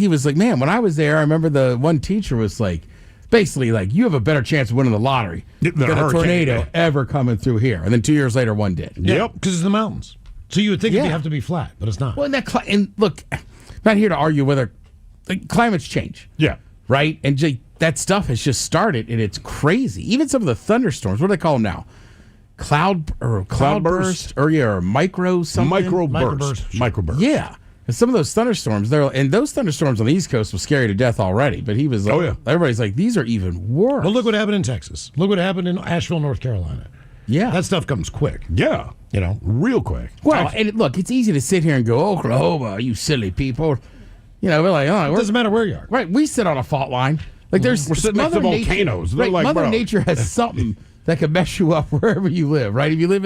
was like, man, when I was there, I remember the one teacher was like, basically like, you have a better chance of winning the lottery than a tornado ever coming through here. And then 2 years later, one did. Yep, because it's the mountains. So you would think it'd have to be flat, but it's not. Well, and look, I'm not here to argue whether climates change. Yeah. Right? And that stuff has just started, and it's crazy. Even some of the thunderstorms, what do they call them now? Cloudburst, or micro something? Microburst. Yeah. And some of those thunderstorms, those thunderstorms on the East Coast were scary to death already. But he was like, everybody's like, these are even worse. Well, look what happened in Texas. Look what happened in Asheville, North Carolina. Yeah. That stuff comes quick. Yeah. Real quick. Well, and look, it's easy to sit here and go, Oklahoma, you silly people. We're like, it doesn't matter where you are. Right. We sit on a fault line. Like we're sitting next to volcanoes. Right, like, Mother Nature has something that can mess you up wherever you live. Right. If you live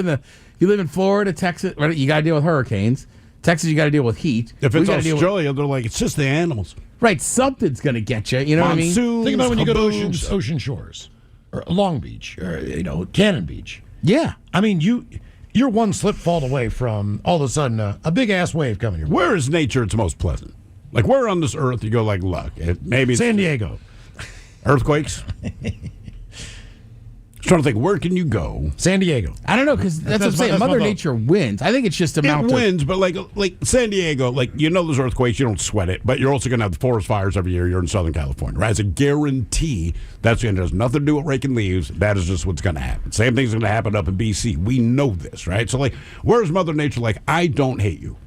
in Florida, Texas, right, you got to deal with hurricanes. Texas, you got to deal with heat. If it's Australia, they're like, it's just the animals. Right. Something's going to get you. You know what I mean? Think about when you go to Ocean Shores or Long Beach or Cannon Beach. Yeah. I mean, you're one slip fall away from all of a sudden a big ass wave coming your way. Where is nature its most pleasant? Like, where on this earth you go, like, look, maybe San Diego. Earthquakes? Trying to think, where can you go? San Diego. I don't know, because that's what I'm saying. Mother Nature wins. I think it's just amount It wins, but like San Diego, like, you know, there's earthquakes, you don't sweat it, but you're also going to have forest fires every year. You're in Southern California, right? It's a guarantee. That's going to has nothing to do with raking leaves. That is just what's going to happen. Same thing's going to happen up in BC. We know this, right? So, like, where's Mother Nature like, I don't hate you?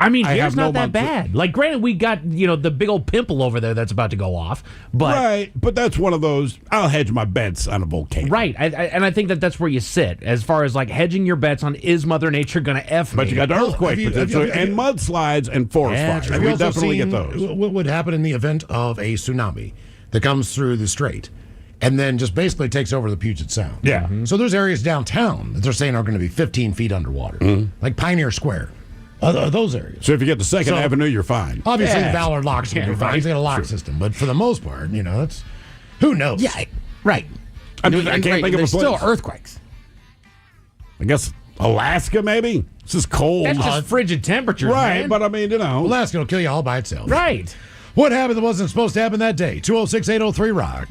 I mean, I here's have no not that bad. Like, granted, we got, the big old pimple over there that's about to go off. But Right, but that's one of those, I'll hedge my bets on a volcano. Right, and I think that's where you sit as far as, like, hedging your bets on, is Mother Nature going to F me? But you got the earthquake potential, and mudslides and forest fires. Have you We also definitely seen get those. what would happen in the event of a tsunami that comes through the strait and then just basically takes over the Puget Sound? Yeah. So there's areas downtown that they're saying are going to be 15 feet underwater, like Pioneer Square. Those areas. So if you get the Second Avenue, you're fine. Obviously, the Ballard locks will be fine. They got a lock system, but for the most part, that's who knows. Yeah, right. I can't think of a There's place. still earthquakes. I guess Alaska, maybe? It's just cold. That's just frigid temperatures, Right, man. but I mean, Alaska will kill you all by itself. Right. What happened that wasn't supposed to happen that day? 206-803-ROCK.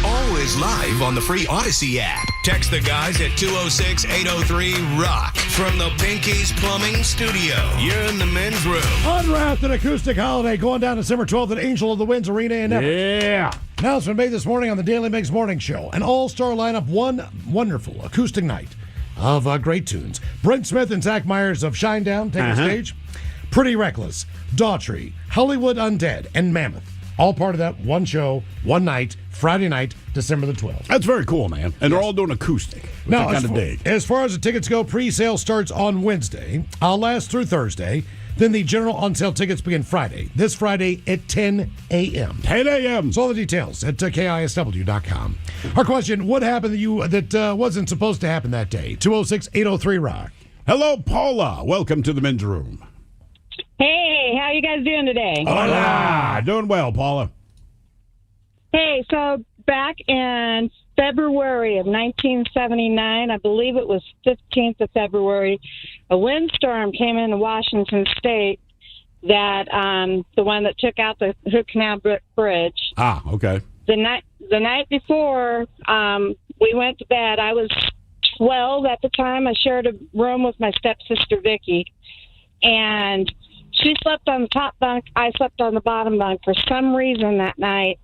Always live on the free Odyssey app. Text the guys at 206-803-ROCK from the Pinky's Plumbing Studio. You're in the men's room. Unwrapped an acoustic holiday going down December 12th at Angel of the Winds Arena in Everett. Yeah. Announcement made this morning on the Daily Mix Morning Show. An all-star lineup, one wonderful acoustic night of great tunes. Brent Smith and Zach Myers of Shinedown take the stage. Pretty Reckless, Daughtry, Hollywood Undead, and Mammoth. All part of that one show, one night, Friday night, December the 12th. That's very cool, man. And they're all doing acoustic, which Now, I kind of dig. as far as the tickets go, pre-sale starts on Wednesday. I'll last through Thursday. Then the general on-sale tickets begin Friday. This Friday at 10 a.m. 10 a.m. So all the details at KISW.com. Our question, what happened that wasn't supposed to happen that day? 206-803-ROCK. Hello, Paula. Welcome to the men's room. Hey, how you guys doing today? Hola. Doing well, Paula. Hey, so back in February of 1979, I believe it was 15th of February, a windstorm came into Washington State that the one that took out the Hood Canal Bridge. Ah, okay. The night before we went to bed, I was 12 at the time. I shared a room with my stepsister Vicky, and she slept on the top bunk. I slept on the bottom bunk. For some reason that night,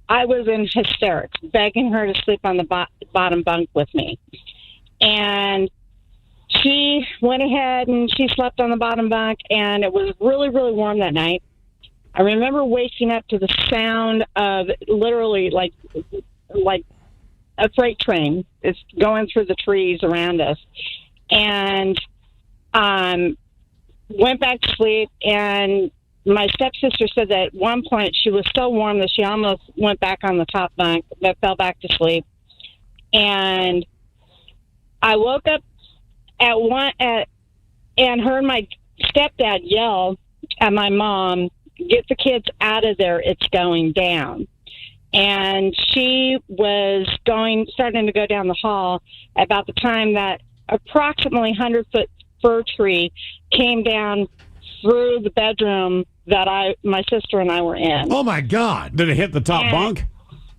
I was in hysterics, begging her to sleep on the bottom bunk with me. And she went ahead and she slept on the bottom bunk, and it was really, really warm that night. I remember waking up to the sound of literally like a freight train. It's going through the trees around us. And went back to sleep, and my stepsister said that at one point she was so warm that she almost went back on the top bunk, but fell back to sleep. And I woke up and heard my stepdad yell at my mom, "Get the kids out of there, it's going down." And she was starting to go down the hall about the time that approximately 100-foot fir tree came down through the bedroom that my sister and I were in. Oh my God! Did it hit the top bunk?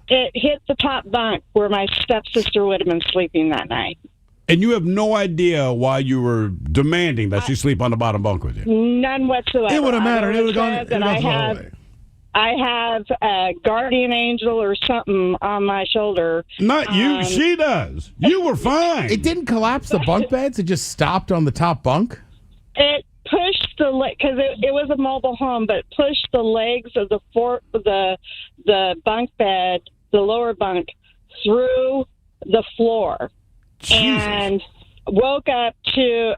It hit the top bunk where my stepsister would have been sleeping that night. And you have no idea why you were demanding that she sleep on the bottom bunk with you? None whatsoever. It would have mattered. It would have gone away. I have a guardian angel or something on my shoulder. Not you. She does. You were fine. It didn't collapse the bunk beds. It just stopped on the top bunk. It pushed because it was a mobile home, but it pushed the legs of the bunk bed, the lower bunk, through the floor. Jesus. And woke up to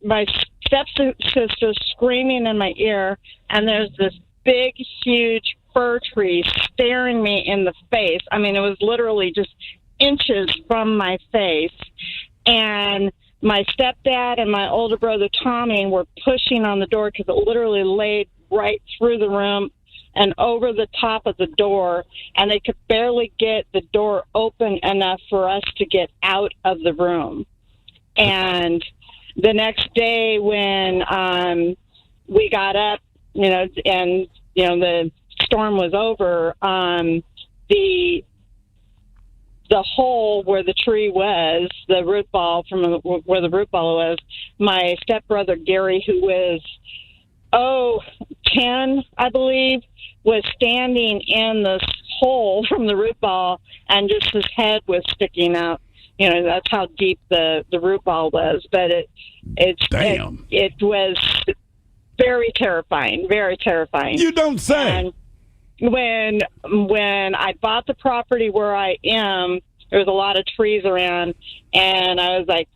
my stepsister screaming in my ear, and there's this big, huge fir tree staring me in the face. I mean, it was literally just inches from my face. And my stepdad and my older brother Tommy were pushing on the door because it literally laid right through the room and over the top of the door, and they could barely get the door open enough for us to get out of the room. And the next day when we got up, and the storm was over, the hole where the tree was, the root ball where the root ball was, my stepbrother Gary, who was 10, I believe, was standing in this hole from the root ball, and just his head was sticking out. That's how deep the root ball was. But it was very terrifying, very terrifying. You don't say. And when I bought the property where I am, there was a lot of trees around, and I was like,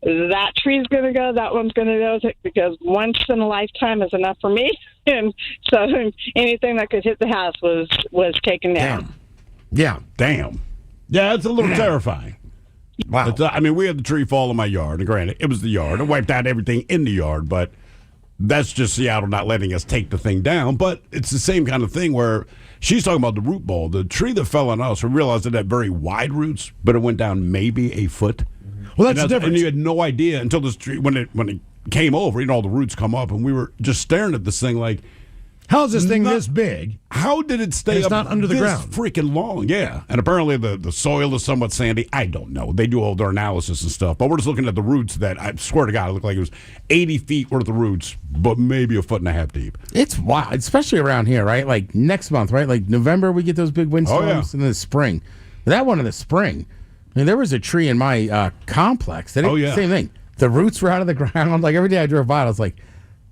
that tree's going to go, that one's going to go, because once in a lifetime is enough for me. And so anything that could hit the house was taken down. Damn. Yeah. Damn. Yeah, it's a little terrifying. Wow. We had the tree fall in my yard, and granted, it was the yard. It wiped out everything in the yard, but that's just Seattle not letting us take the thing down. But it's the same kind of thing where she's talking about the root ball. The tree that fell on us, we realized it had very wide roots, but it went down maybe a foot. Well, that's the difference. And you had no idea until this tree, when it came over, all the roots come up, and we were just staring at this thing like, how is this thing this big? How did it stay it's up not under the this ground? Freaking long, yeah. And apparently the soil is somewhat sandy. I don't know. They do all their analysis and stuff. But we're just looking at the roots that, I swear to God, it looked like it was 80 feet worth of roots, but maybe a foot and a half deep. It's wild, especially around here, right? Like next month, right? Like November, we get those big windstorms, and then the spring. That one in the spring, I mean, there was a tree in my complex. Same thing. The roots were out of the ground. Like every day I drove by, I was like,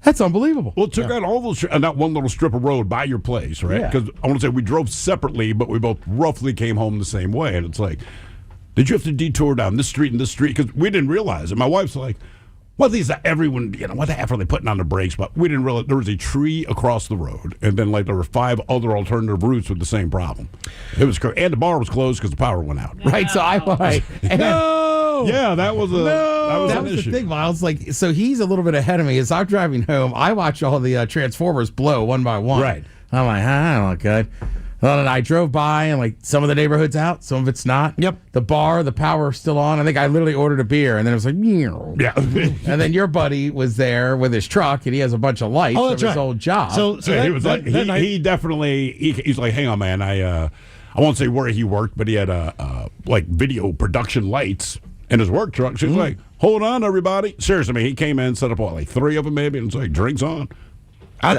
that's unbelievable. Well, it took out all those, that one little strip of road by your place, right? Because I want to say we drove separately, but we both roughly came home the same way. And it's like, did you have to detour down this street and this street? Because we didn't realize it. My wife's like, well, these are everyone, what the heck are they putting on the brakes? But we didn't realize there was a tree across the road, and then there were 5 other alternative routes with the same problem. It was crazy. And the bar was closed because the power went out. Right, so no! Yeah, that was an issue. The thing, Miles. Like, so he's a little bit ahead of me. As I'm driving home, I watch all the Transformers blow one by one. Right. I'm like, I don't look good. Well, and I drove by, and like some of the neighborhood's out, some of it's not. Yep. The bar, the power's still on. I think I literally ordered a beer, and then it was like, yeah. And then your buddy was there with his truck, and he has a bunch of lights from his old job. So he was he definitely he's like, hang on, man. I won't say where he worked, but he had like video production lights in his work truck. She's like, hold on, everybody. Seriously, I mean, he came in, set up like 3 of them maybe, and it's like, drinks on. I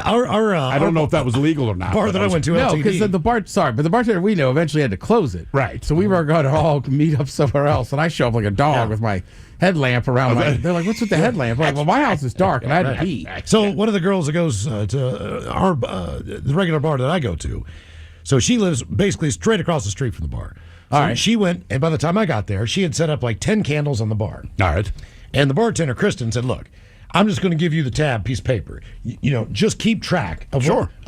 don't know if that was legal or not. Bar that I went to, no, because the bartender we know eventually had to close it. Right. So we were going to all meet up somewhere else, and I show up like a dog with my headlamp around. They're like, "What's with the headlamp?" I'm like, well, my house is dark, and I had to pee. So one of the girls that goes to the regular bar that I go to, so she lives basically straight across the street from the bar. So all right. She went, and by the time I got there, she had set up like 10 candles on the bar. All right. And the bartender, Kristen, said, look, I'm just going to give you the tab piece of paper. Just keep track of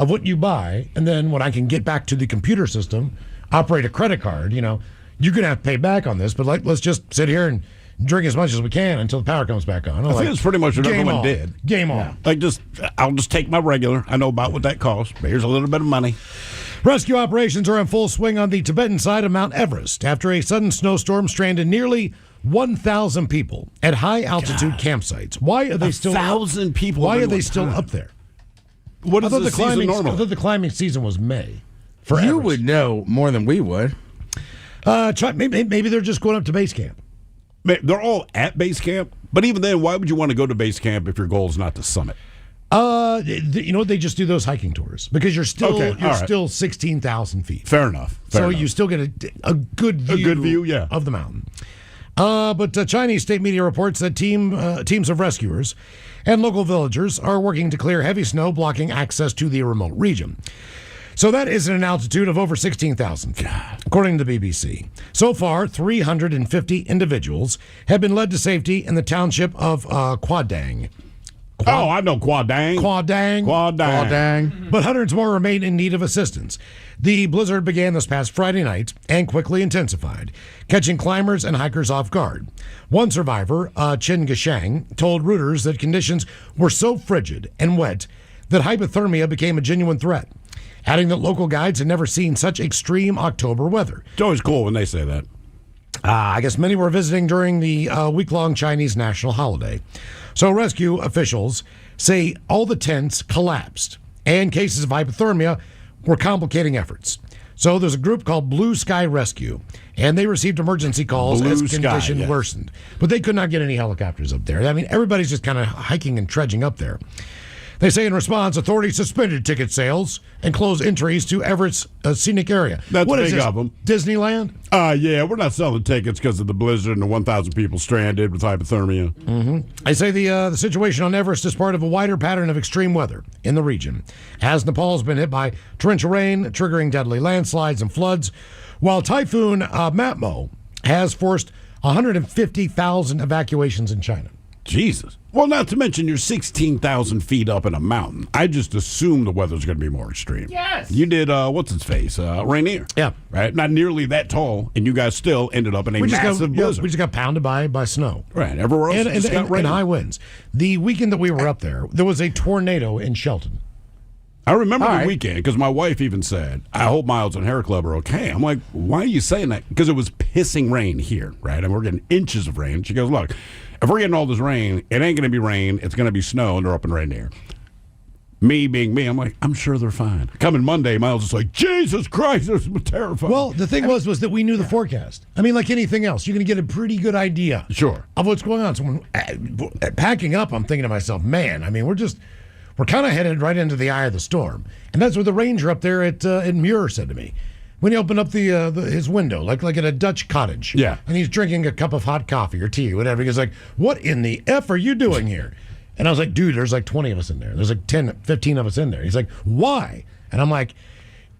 what you buy, and then when I can get back to the computer system, operate a credit card, you're going to have to pay back on this, but let's just sit here and drink as much as we can until the power comes back on. I think it's pretty much what everyone did. Game on. Like I'll just take my regular. I know about what that costs, but here's a little bit of money. Rescue operations are in full swing on the Tibetan side of Mount Everest after a sudden snowstorm stranded nearly 1,000 people at high-altitude campsites. Why are they still 1,000 people? Why are they still up there? What is the season normally? I thought the climbing season was May. You Everest. Would know more than we would. Maybe they're just going up to base camp. They're all at base camp, but even then, why would you want to go to base camp if your goal is not to summit? They just do those hiking tours because you're still 16,000 feet. Fair enough. You still get a good view, of the mountain. But Chinese state media reports that teams of rescuers and local villagers are working to clear heavy snow blocking access to the remote region. So that is at an altitude of over 16,000 feet, according to the BBC. So far, 350 individuals have been led to safety in the township of Quadang. Oh, I know Quadang. Quadang. But hundreds more remain in need of assistance. The blizzard began this past Friday night and quickly intensified, catching climbers and hikers off guard. One survivor, Chen Gashang, told Reuters that conditions were so frigid and wet that hypothermia became a genuine threat, adding that local guides had never seen such extreme October weather. It's always cool when they say that. I guess many were visiting during the week-long Chinese national holiday. So rescue officials say all the tents collapsed, and cases of hypothermia were complicating efforts. So there's a group called Blue Sky Rescue, and they received emergency calls Blue as Sky, conditions yes. worsened. But they could not get any helicopters up there. I mean, everybody's just kind of hiking and trudging up there. They say in response, authorities suspended ticket sales and closed entries to Everett's scenic area. That's What is big this, of them. Disneyland? Yeah, we're not selling tickets because of the blizzard and the 1,000 people stranded with hypothermia. Mm-hmm. I say the situation on Everest is part of a wider pattern of extreme weather in the region, as Nepal's been hit by torrential rain, triggering deadly landslides and floods, while Typhoon Matmo has forced 150,000 evacuations in China. Jesus. Well, not to mention you're 16,000 feet up in a mountain. I just assume the weather's going to be more extreme. Yes. You did, what's its face? Rainier. Yeah. Right? Not nearly that tall, and you guys still ended up in a massive blizzard. We just got pounded by snow. Right. Everywhere else And, just got rain. and high winds. The weekend that we were up there was a tornado in Shelton. I remember the weekend because my wife even said, I hope Miles and Hair Club are okay. I'm like, why are you saying that? Because it was pissing rain here, right? And we're getting inches of rain. She goes, look, if we're getting all this rain, it ain't going to be rain. It's going to be snow, and they're up in Rainier. Me being me, I'm like, I'm sure they're fine. Coming Monday, Miles is like, Jesus Christ, this was terrifying. Well, the thing was that we knew the forecast. I mean, like anything else, you're going to get a pretty good idea Sure. of what's going on. So when packing up, I'm thinking to myself, man, I mean, we're kind of headed right into the eye of the storm. And that's what the ranger up there at Muir said to me. When he opened up his window, like at a Dutch cottage. Yeah. And he's drinking a cup of hot coffee or tea or whatever. He's like, what in the F are you doing here? And I was like, dude, there's like 20 of us in there. There's like 10, 15 of us in there. He's like, why? And I'm like,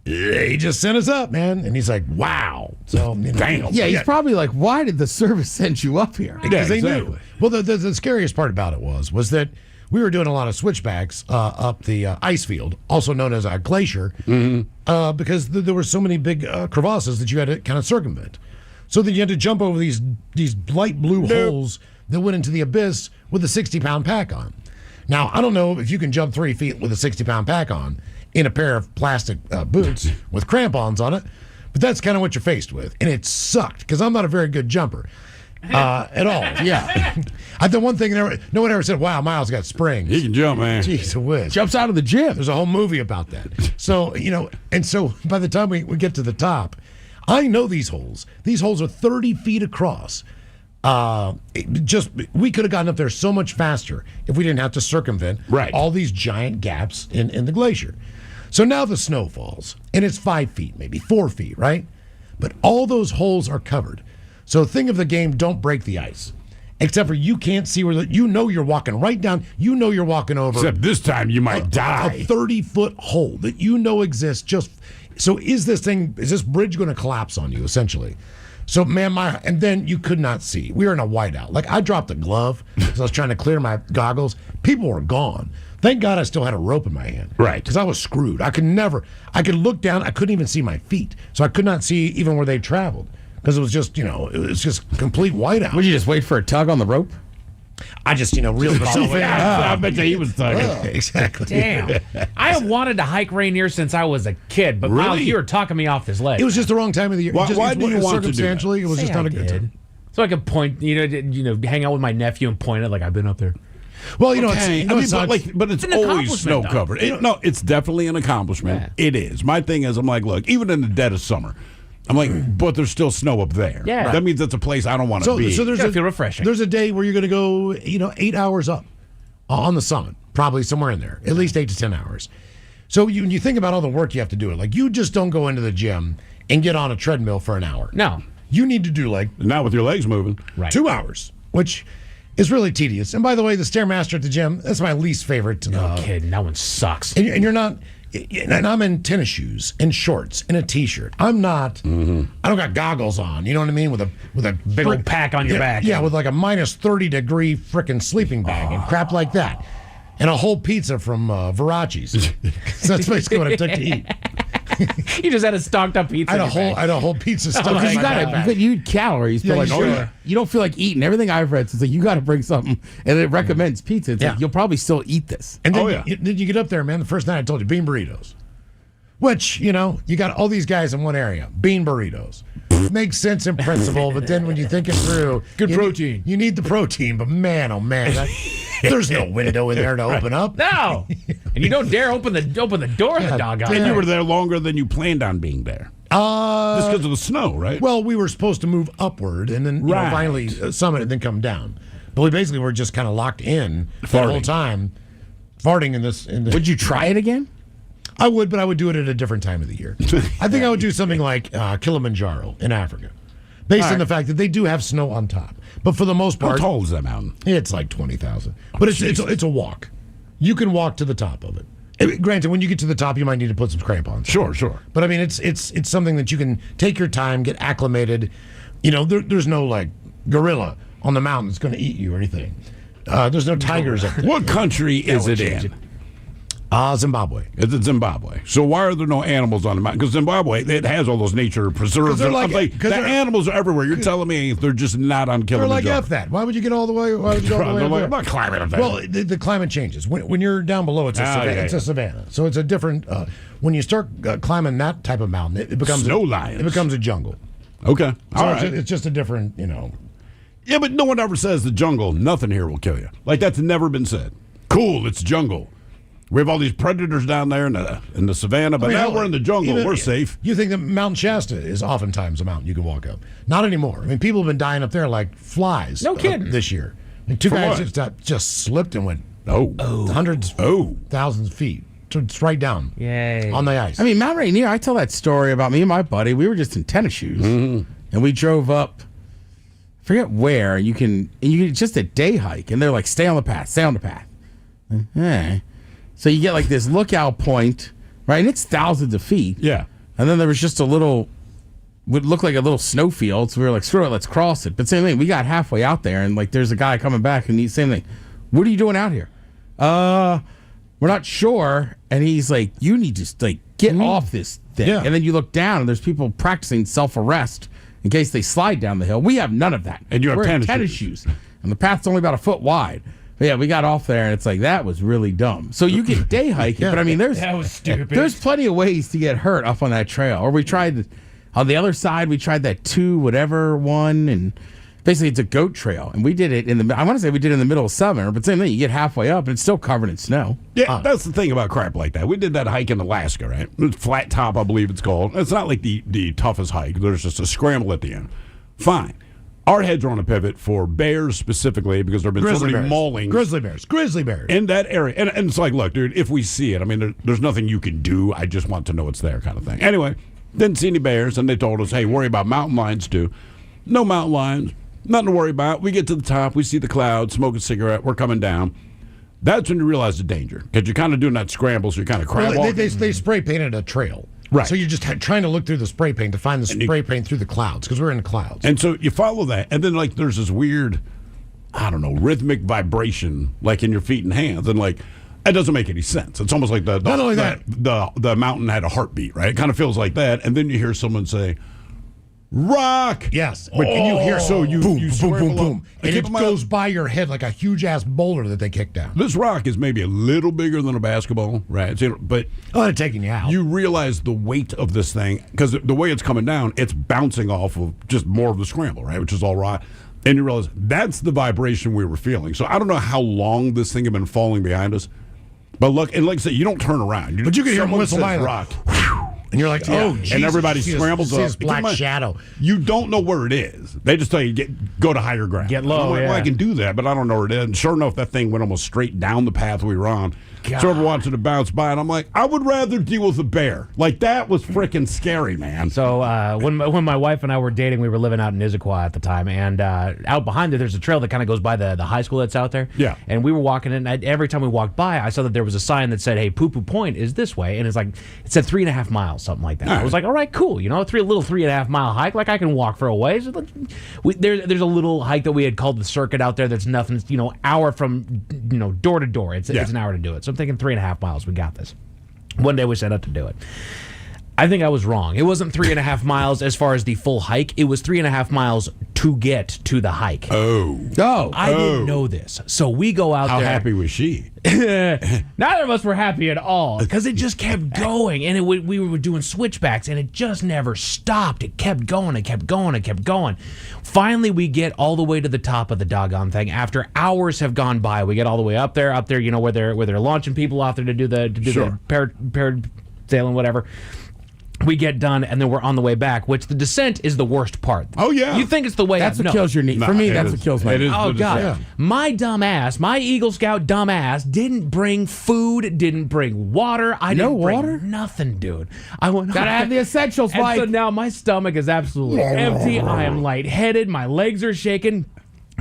he just sent us up, man. And he's like, wow. So, damn. Yeah, he's probably like, why did the service send you up here? Because they knew. Well, the scariest part about it was that we were doing a lot of switchbacks up the ice field, also known as a glacier, because there were so many big crevasses that you had to kind of circumvent. So then you had to jump over these light blue holes that went into the abyss with a 60-pound pack on. Now, I don't know if you can jump 3 feet with a 60-pound pack on in a pair of plastic boots with crampons on it, but that's kind of what you're faced with. And it sucked because I'm not a very good jumper. At all. Yeah. I think one thing, no one ever said, wow, Miles got springs. He can jump, man. Jeez, whiz. Jumps out of the gym. There's a whole movie about that. So, and so by the time we get to the top, I know these holes. These holes are 30 feet across. We could have gotten up there so much faster if we didn't have to circumvent all these giant gaps in the glacier. So now the snow falls, and it's 5 feet, maybe 4 feet, right? But all those holes are covered. So think of the game, don't break the ice. Except for you can't see where you're walking right down, you're walking over. Except this time you might die. A 30-foot hole that exists so is this bridge going to collapse on you, essentially? So, man, and then you could not see. We were in a whiteout. Like, I dropped a glove because I was trying to clear my goggles. People were gone. Thank God I still had a rope in my hand. Right. Because I was screwed. I could look down. I couldn't even see my feet. So I could not see even where they traveled. Because it was just, complete whiteout. Would you just wait for a tug on the rope? I just, reeled myself in. I bet you he was tugging. Exactly. Damn. I have wanted to hike Rainier since I was a kid, but Miles, Really? you were talking me off this ledge. It was just the wrong time of the year. Why do you want to do that? Circumstantially, it was just not a good time. So I could point, hang out with my nephew and point it like I've been up there. Well, Okay. But it's an always snow accomplishment, though. covered. No, it's definitely an accomplishment. Yeah. It is. My thing is, I'm like, look, even in the dead of summer, I'm like, but there's still snow up there. Yeah. That means that's a place I don't want to be. So there's Gotta feel refreshing. There's a day where you're going to go, 8 hours up on the summit, probably somewhere in there, at least 8 to 10 hours. So when you think about all the work you have to do, like you just don't go into the gym and get on a treadmill for an hour. No. You need to do not with your legs moving. Right. 2 hours, which is really tedious. And by the way, the Stairmaster at the gym, that's my least favorite. No kidding. That one sucks. And you're not. And I'm in tennis shoes and shorts and a t-shirt. I'm not. I don't got goggles on. You know what I mean? With a Big old pack on your back. Yeah, with like a minus 30 degree frickin' sleeping bag and crap like that. and a whole pizza from Verace's. So that's basically what I took to eat. You just had a stocked up pizza. I had a whole pizza stuffed Because in you my got backpack. to you eat calories, but Yeah, you don't feel like eating. Everything I've read is like you got to bring something, and it recommends pizza. It's like you'll probably still eat this. And then, then you get up there, man. The first night I told you, bean burritos. Which, you got all these guys in one area. Bean burritos. Makes sense in principle, but then when you think it through... Good protein. You need the protein, but man, oh man, there's no window in there to open up. No. And you don't dare open the door of the doggone. And you were there longer than you planned on being there. Just because of the snow, right? Well, we were supposed to move upward and then Right. finally summit and then come down. But we basically were just kind of locked in the whole time, farting in this. Would you try it again? I would, but I would do it at a different time of the year. I think I would do something like Kilimanjaro in Africa, based on the fact that they do have snow on top. But for the most part, How tall is that mountain? it's like 20,000. But it's a walk. You can walk to the top of it. Granted, when you get to the top, you might need to put some crampons. Sure. But I mean, it's something that you can take your time, get acclimated. There's no like gorilla on the mountain that's going to eat you or anything. There's no tigers up there. What country is it in? Zimbabwe. It's in Zimbabwe. So why are there no animals on the mountain? Because Zimbabwe, it has all those nature preserves. they're like- I'm like, 'cause the they're- animals are everywhere. You're telling me they're just not on They're like, Kilimanjaro. F that. Why would you get all the way? Why would you go all the way? I'm up like, there? I'm not climbing up there. Well, the climate changes. When you're down below, it's a savanna. yeah, It's yeah. a savanna. So it's a different. When you start climbing that type of mountain, it becomes Snow a, lions. It becomes a jungle. Okay. So All it's, right. it's just a different. Yeah, but no one ever says the jungle, nothing here will kill you. Like, that's never been said. Cool, it's jungle. We have all these predators down there in the savannah, but now we're in the jungle. We're safe. You think that Mount Shasta is oftentimes a mountain you can walk up? Not anymore. I mean, people have been dying up there like flies. No kidding. This year, like two For guys what? just slipped and went hundreds, thousands of feet. It's right down. Yay. On the ice. I mean, Mount Rainier, I tell that story about me and my buddy. We were just in tennis shoes, and we drove up, forget where, you can just a day hike, and they're like, stay on the path. So you get like this lookout point, right? And it's thousands of feet. Yeah. And then there was just would look like a little snowfield. So we were like, screw it, let's cross it. But same thing, we got halfway out there, and like there's a guy coming back, and he's same thing. What are you doing out here? We're not sure. And he's like, you need to like get off this thing. Yeah. And then you look down, and there's people practicing self-arrest in case they slide down the hill. We have none of that. And you have We're in tennis shoes. And the path's only about a foot wide. But yeah, we got off there, and it's like, that was really dumb. So you can day hike it, but I mean, That was stupid. there's plenty of ways to get hurt up on that trail. Or we tried on the other side, we tried that 2 whatever one, and basically it's a goat trail. And we did it I want to say we did it in the middle of summer, but same thing, you get halfway up and it's still covered in snow. Yeah, that's the thing about crap like that. We did that hike in Alaska, right? It's Flat Top, I believe it's called. It's not like the toughest hike. There's just a scramble at the end. Fine. Our heads are on a pivot for bears specifically because there have been so many maulings. Grizzly bears. In that area. And it's like, look, dude, if we see it, I mean, there's nothing you can do. I just want to know it's there kind of thing. Anyway, didn't see any bears, and they told us, hey, worry about mountain lions too. No mountain lions. Nothing to worry about. We get to the top. We see the clouds, smoke a cigarette. We're coming down. That's when you realize the danger because you're kind of doing that scramble, so you're kind of crab Well, walking. they spray painted a trail. Right. So you're just trying to look through the spray paint to find the spray paint through the clouds because we're in the clouds. And so you follow that, and then like there's this weird, I don't know, rhythmic vibration like in your feet and hands, and like it doesn't make any sense. It's almost like Not only that. the mountain had a heartbeat, right? It kind of feels like that, and then you hear someone say, "Rock." Yes. And you hear so you boom, you boom, scramble boom, boom. up. And Keep it in mind, goes by your head like a huge ass boulder that they kick down. this rock is maybe a little bigger than a basketball, right? But Oh, they're taking you out. you realize the weight of this thing because the way it's coming down, it's bouncing off of just more of the scramble, right? Which is all rock. And you realize that's the vibration we were feeling. So I don't know how long this thing had been falling behind us. But look, and like I said, you don't turn around. But you can hear them someone whistle says by, like, rock. and you're like, Yeah. oh, and Jesus, everybody you see scrambles this, up. this black Keep in mind, shadow. You don't know where it is. They just tell you go to higher ground. Get low, I'm like, well, yeah. I can do that, but I don't know where it is. And sure enough, that thing went almost straight down the path we were on. sort of watching it bounce by, and I'm like, I would rather deal with a bear. Like, that was freaking scary, man. So when my wife and I were dating, we were living out in Issaquah at the time, and out behind there's a trail that kind of goes by the high school that's out there. Yeah. And we were walking, and every time we walked by, I saw that there was a sign that said, "Hey, Poo Poo Point is this way," and it's like it said 3.5 miles, something like that. I was like, all right, cool, little 3.5 mile hike, like I can walk for a ways. There's a little hike that we had called the circuit out there. That's nothing, hour from door to door. It's an hour to do it. So I'm thinking 3.5 miles. We got this. One day we set out to do it. I think I was wrong. It wasn't 3.5 miles as far as the full hike. It was 3.5 miles to get to the hike. I didn't know this. So we go out there. How happy was she? Neither of us were happy at all because it just kept going. And we were doing switchbacks and it just never stopped. It kept going. It kept going. It kept going. Finally, we get all the way to the top of the doggone thing. After hours have gone by, we get all the way up there, where they're launching people out there to do the parasailing, whatever. We get done, and then we're on the way back, which the descent is the worst part. Oh, yeah. You think it's the way That's up. what kills your knee. For me, that's what kills my knee. Oh, God. My dumb ass, my Eagle Scout dumb ass, didn't bring food, didn't bring water. I didn't bring nothing, dude. I went, Gotta have the essentials, and Mike. so now my stomach is absolutely empty. I am lightheaded. My legs are shaking.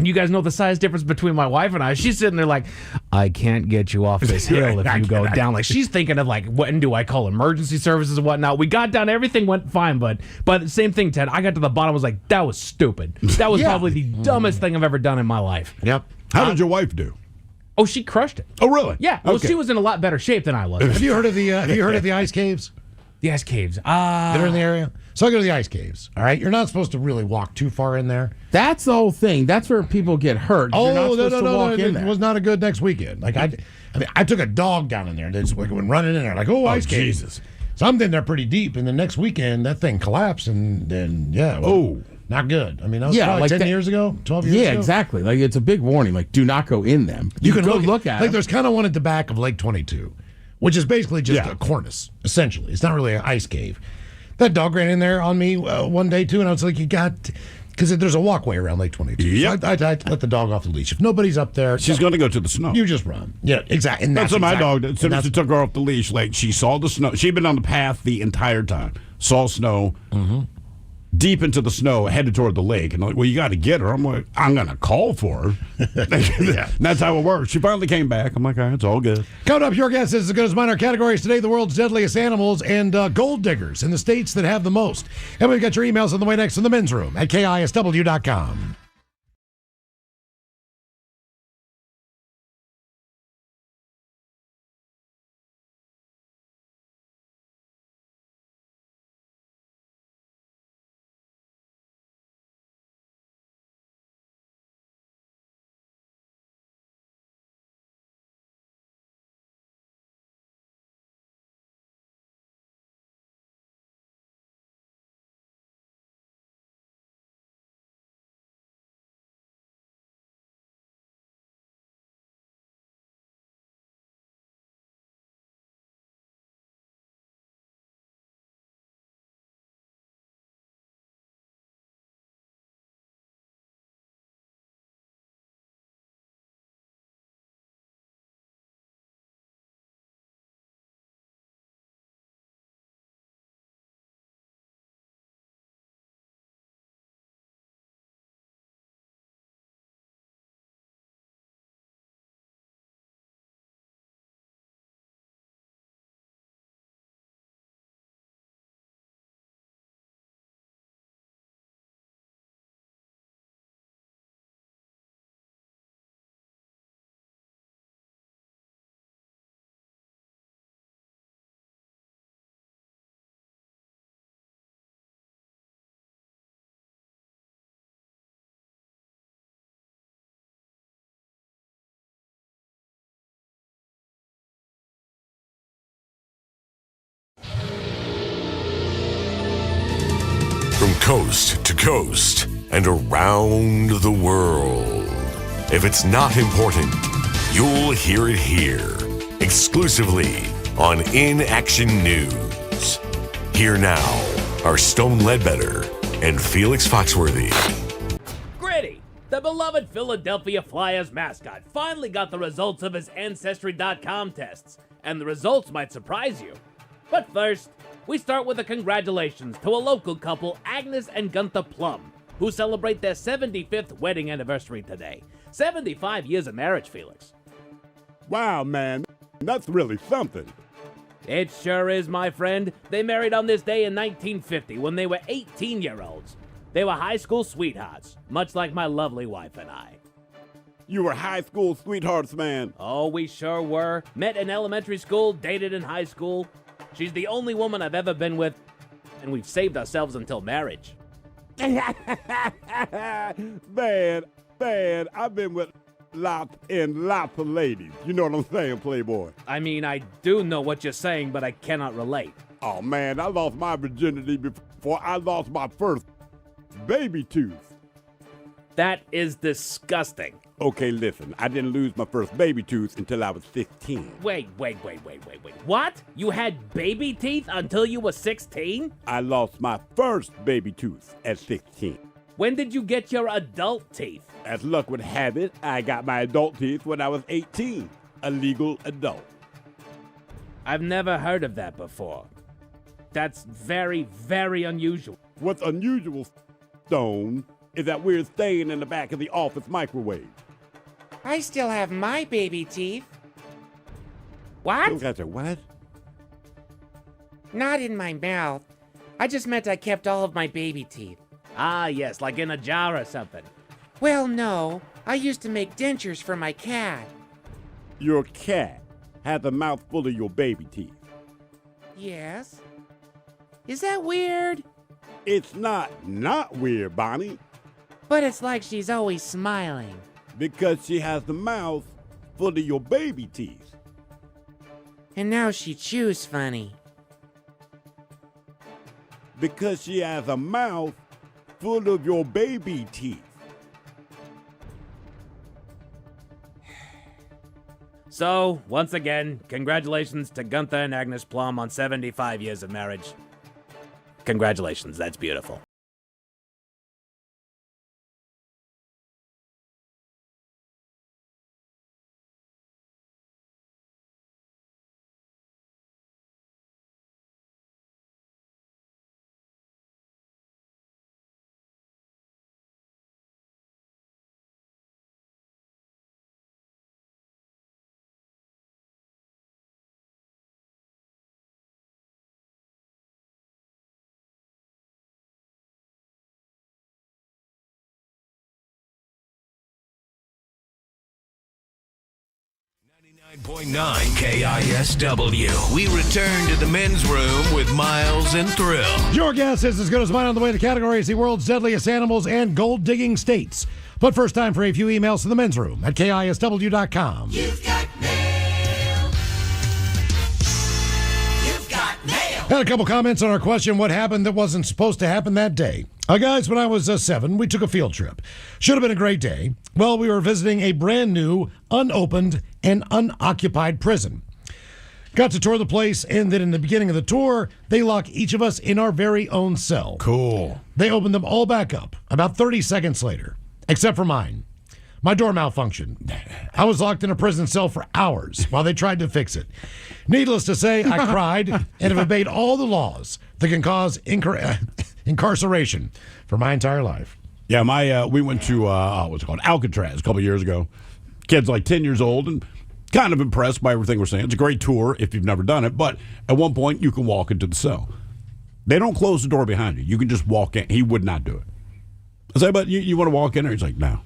You guys know the size difference between my wife and I. She's sitting there like, I can't get you off this hill if you go down. Like, she's thinking of like, when do I call emergency services and whatnot? We got down, everything went fine, but the same thing, Ted. I got to the bottom, I was like, that was stupid. That was probably the dumbest thing I've ever done in my life. Yep. How did your wife do? Oh, she crushed it. Oh, really? Yeah. Well, she was in a lot better shape than I was. Have you heard of the ice caves? The ice caves. That are in the area? So I go to the ice caves. All right, you're not supposed to really walk too far in there. That's the whole thing. That's where people get hurt. You're not supposed to walk in there. It was not a good next weekend. Like I took a dog down in there. They just went running in there like, ice caves. Jesus. So I'm in there pretty deep, and the next weekend that thing collapsed, and then not good. I mean, that was probably 10 years ago, 12 years ago. Yeah, exactly. Like, it's a big warning. Like, do not go in them. You can go look at like them. there's kind of one at the back of Lake 22, which is basically just a cornice. Essentially, it's not really an ice cave. That dog ran in there on me one day too, and I was like, because there's a walkway around Lake 22. Yep. So I let the dog off the leash. If nobody's up there, She's going to go to the snow. You just run. Yeah, exactly. And That's what my dog did. As soon as she took her off the leash, like, she saw the snow. She'd been on the path the entire time. Saw snow. Deep into the snow, headed toward the lake. And I'm like, well, you got to get her. I'm like, I'm going to call for her. And that's how it works. She finally came back. I'm like, all right, it's all good. Coming up, your guess is as good as mine. Our categories today: the world's deadliest animals and gold diggers in the states that have the most. And we've got your emails on the way next in the men's room at KISW.com. From coast to coast and around the world. If it's not important, you'll hear it here, exclusively on In Action News. Here now are Stone Ledbetter and Felix Foxworthy. Gritty, the beloved Philadelphia Flyers mascot finally got the results of his Ancestry.com tests, and the results might surprise you. But first, we start with a congratulations to a local couple, Agnes and Gunther Plum, who celebrate their 75th wedding anniversary today. 75 years of marriage, Felix. Wow, man, that's really something. It sure is, my friend. They married on this day in 1950 when they were 18-year-olds. They were high school sweethearts, much like my lovely wife and I. You were high school sweethearts, man. Oh, we sure were. Met in elementary school, dated in high school. She's the only woman I've ever been with, and we've saved ourselves until marriage. Man, I've been with lots and lots of ladies. You know what I'm saying, Playboy? I mean, I do know what you're saying, but I cannot relate. Oh, man, I lost my virginity before I lost my first baby tooth. That is disgusting. Okay, listen, I didn't lose my first baby tooth until I was 16. Wait. What? You had baby teeth until you were 16? I lost my first baby tooth at 16. When did you get your adult teeth? As luck would have it, I got my adult teeth when I was 18. A legal adult. I've never heard of that before. That's very, very unusual. What's unusual, Stone, is that we're staying in the back of the office microwave. I still have my baby teeth. What? What? Not in my mouth. I just meant I kept all of my baby teeth. Ah, yes, like in a jar or something. Well, no. I used to make dentures for my cat. Your cat has a mouth full of your baby teeth. Yes. Is that weird? It's not weird, Bonnie. But it's like she's always smiling. Because she has the mouth full of your baby teeth. And now she chews funny. Because she has a mouth full of your baby teeth. So, once again, congratulations to Gunther and Agnes Plum on 75 years of marriage. Congratulations, that's beautiful. .9 KISW. We return to the men's room with Miles and Thrill. Your guess is as good as mine on the way to categories, the world's deadliest animals and gold-digging states. But first, time for a few emails to the men's room at KISW.com. You've got mail. You've got mail. Had a couple comments on our question, what happened that wasn't supposed to happen that day. Guys, when I was 7, we took a field trip. Should have been a great day. Well, we were visiting a brand new, unopened, and unoccupied prison. Got to tour the place, and then in the beginning of the tour, they lock each of us in our very own cell. Cool. They opened them all back up about 30 seconds later, except for mine. My door malfunctioned. I was locked in a prison cell for hours while they tried to fix it. Needless to say, I cried and have obeyed all the laws that can cause incarceration for my entire life. Yeah, we went to what's it called, Alcatraz a couple of years ago. Kid's like 10 years old and kind of impressed by everything we're saying. It's a great tour if you've never done it, but at one point you can walk into the cell. They don't close the door behind you. You can just walk in. He would not do it. I say, but you want to walk in there? He's like, no.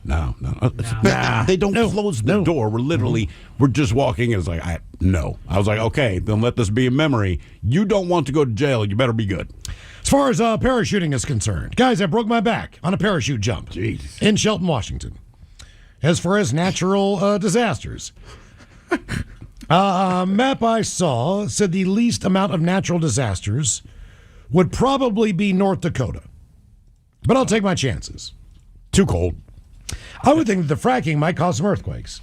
They don't close the door. We're just walking in. It's like, no. I was like, okay, then let this be a memory. You don't want to go to jail. You better be good. As far as parachuting is concerned, guys, I broke my back on a parachute jump in Shelton, Washington. As far as natural disasters, a map I saw said the least amount of natural disasters would probably be North Dakota. But I'll take my chances. Too cold. I would think that the fracking might cause some earthquakes.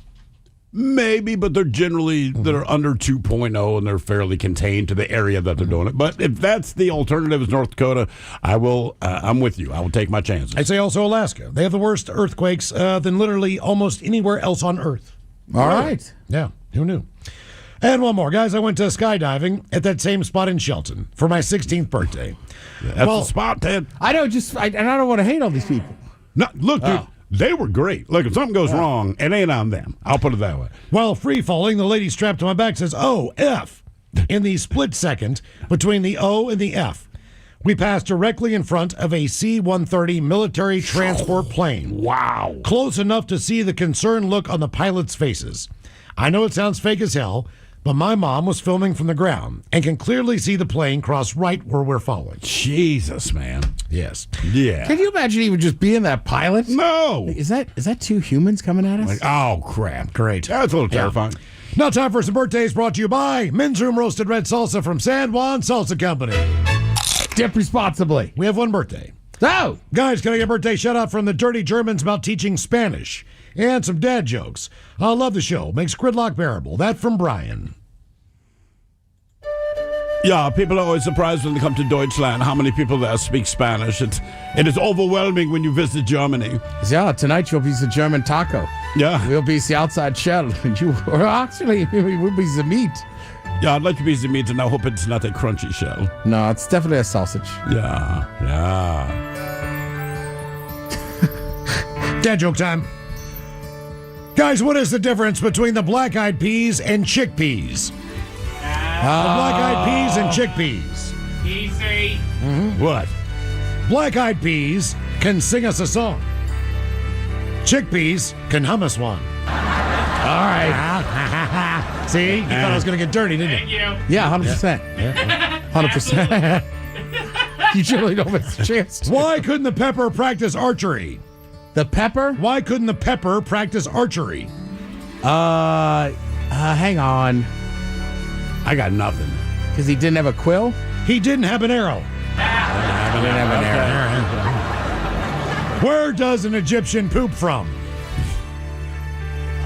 Maybe, but they're generally they're under 2.0 and they're fairly contained to the area that they're doing it. But if that's the alternative is North Dakota, I will. I'm with you. I will take my chances. I'd say also Alaska. They have the worst earthquakes than literally almost anywhere else on Earth. All right. Yeah, who knew? And one more, guys. I went to skydiving at that same spot in Shelton for my 16th birthday. That's the spot, Ted. I know, and I don't want to hate all these people. No, look, dude. They were great. Look, if something goes wrong, it ain't on them. I'll put it that way. While free falling, the lady strapped to my back says, "Oh, F," in the split second between the O and the F. We passed directly in front of a C-130 military transport plane. Wow. Close enough to see the concerned look on the pilots' faces. I know it sounds fake as hell, but my mom was filming from the ground and can clearly see the plane cross right where we're following. Jesus, man. Yes. Yeah. Can you imagine even just being that pilot? No. Is that two humans coming at us? Like, oh, crap. Great. That's a little terrifying. Now time for some birthdays brought to you by Men's Room Roasted Red Salsa from San Juan Salsa Company. Dip responsibly. We have one birthday. Oh! Guys, can I get a birthday shout out from the Dirty Germans about teaching Spanish? And some dad jokes. I love the show. Makes gridlock bearable. That from Brian. Yeah, people are always surprised when they come to Deutschland how many people there speak Spanish. It is overwhelming when you visit Germany. Yeah, tonight you'll be the German taco. Yeah. We'll be the outside shell. And you, or actually, we'll be the meat. Yeah, I'd like to be the meat, and I hope it's not a crunchy shell. No, it's definitely a sausage. Yeah. Dad joke time. Guys, what is the difference between the black-eyed peas and chickpeas? The black-eyed peas and chickpeas. Easy. What? Black-eyed peas can sing us a song. Chickpeas can hum us one. All right. See? You thought I was going to get dirty, didn't you? Yeah, 100%. 100%. You generally don't miss a chance. Why couldn't the pepper practice archery? The pepper? Why couldn't the pepper practice archery? Hang on. I got nothing. Because he didn't have a quill? He didn't have an arrow. He didn't have an arrow. Where does an Egyptian poop from?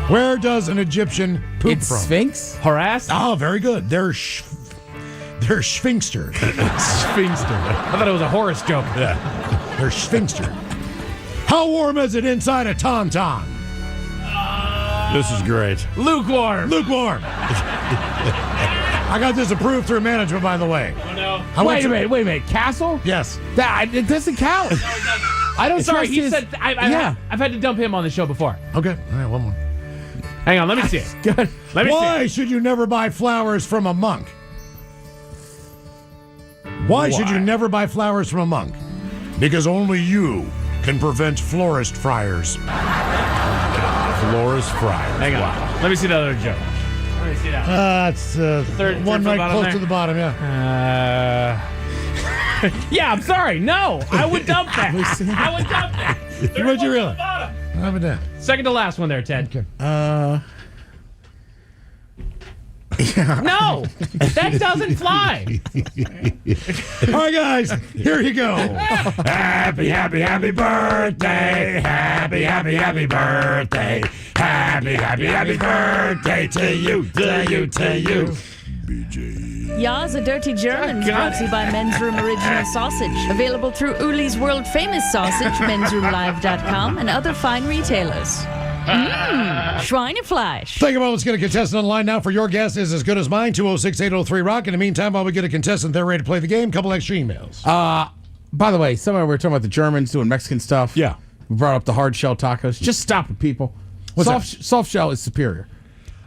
Where does an Egyptian poop from? Sphinx? Harassed? Oh, very good. They're sphinxter. Sphinxter. I thought it was a Horace joke. Yeah. They're sphinxter. How warm is it inside a tauntaun? This is great. Lukewarm. Lukewarm. I got this approved through management, by the way. Oh, no. Wait a minute. Castle? Yes. It doesn't count. I don't Sorry, trust he his- said I've had to dump him on the show before. Okay. All right, one more. Hang on, let me see it. Good. Let me see Why it. should you never buy flowers from a monk? Why should you never buy flowers from a monk? Because only you can prevent florist friars. Florist friars. Hang on. Wow. Let me see the other joke. Let me see that. It's Third one from right bottom close there. to the bottom, yeah. Yeah, I'm sorry. No, I would dump that. I would dump that. Would you really? How about that? Second to last one there, Ted. Okay. No, that doesn't fly. All right, guys, here you go. Happy, happy, happy birthday. Happy, happy, happy birthday. Happy, happy, happy birthday to you, to you, to you. Ya's a Dirty German brought to you by Men's Room Original Sausage. Available through Uli's world famous sausage, mensroomlive.com, and other fine retailers. Schweinefleisch. Think about what's going to contestant online now for your guess is as good as mine. 206-803-ROCK. In the meantime, while we get a contestant, they're ready to play the game. Couple extra emails. By the way, somewhere we were talking about the Germans doing Mexican stuff. Yeah. We brought up the hard shell tacos. Just stop it, people. Soft shell is superior.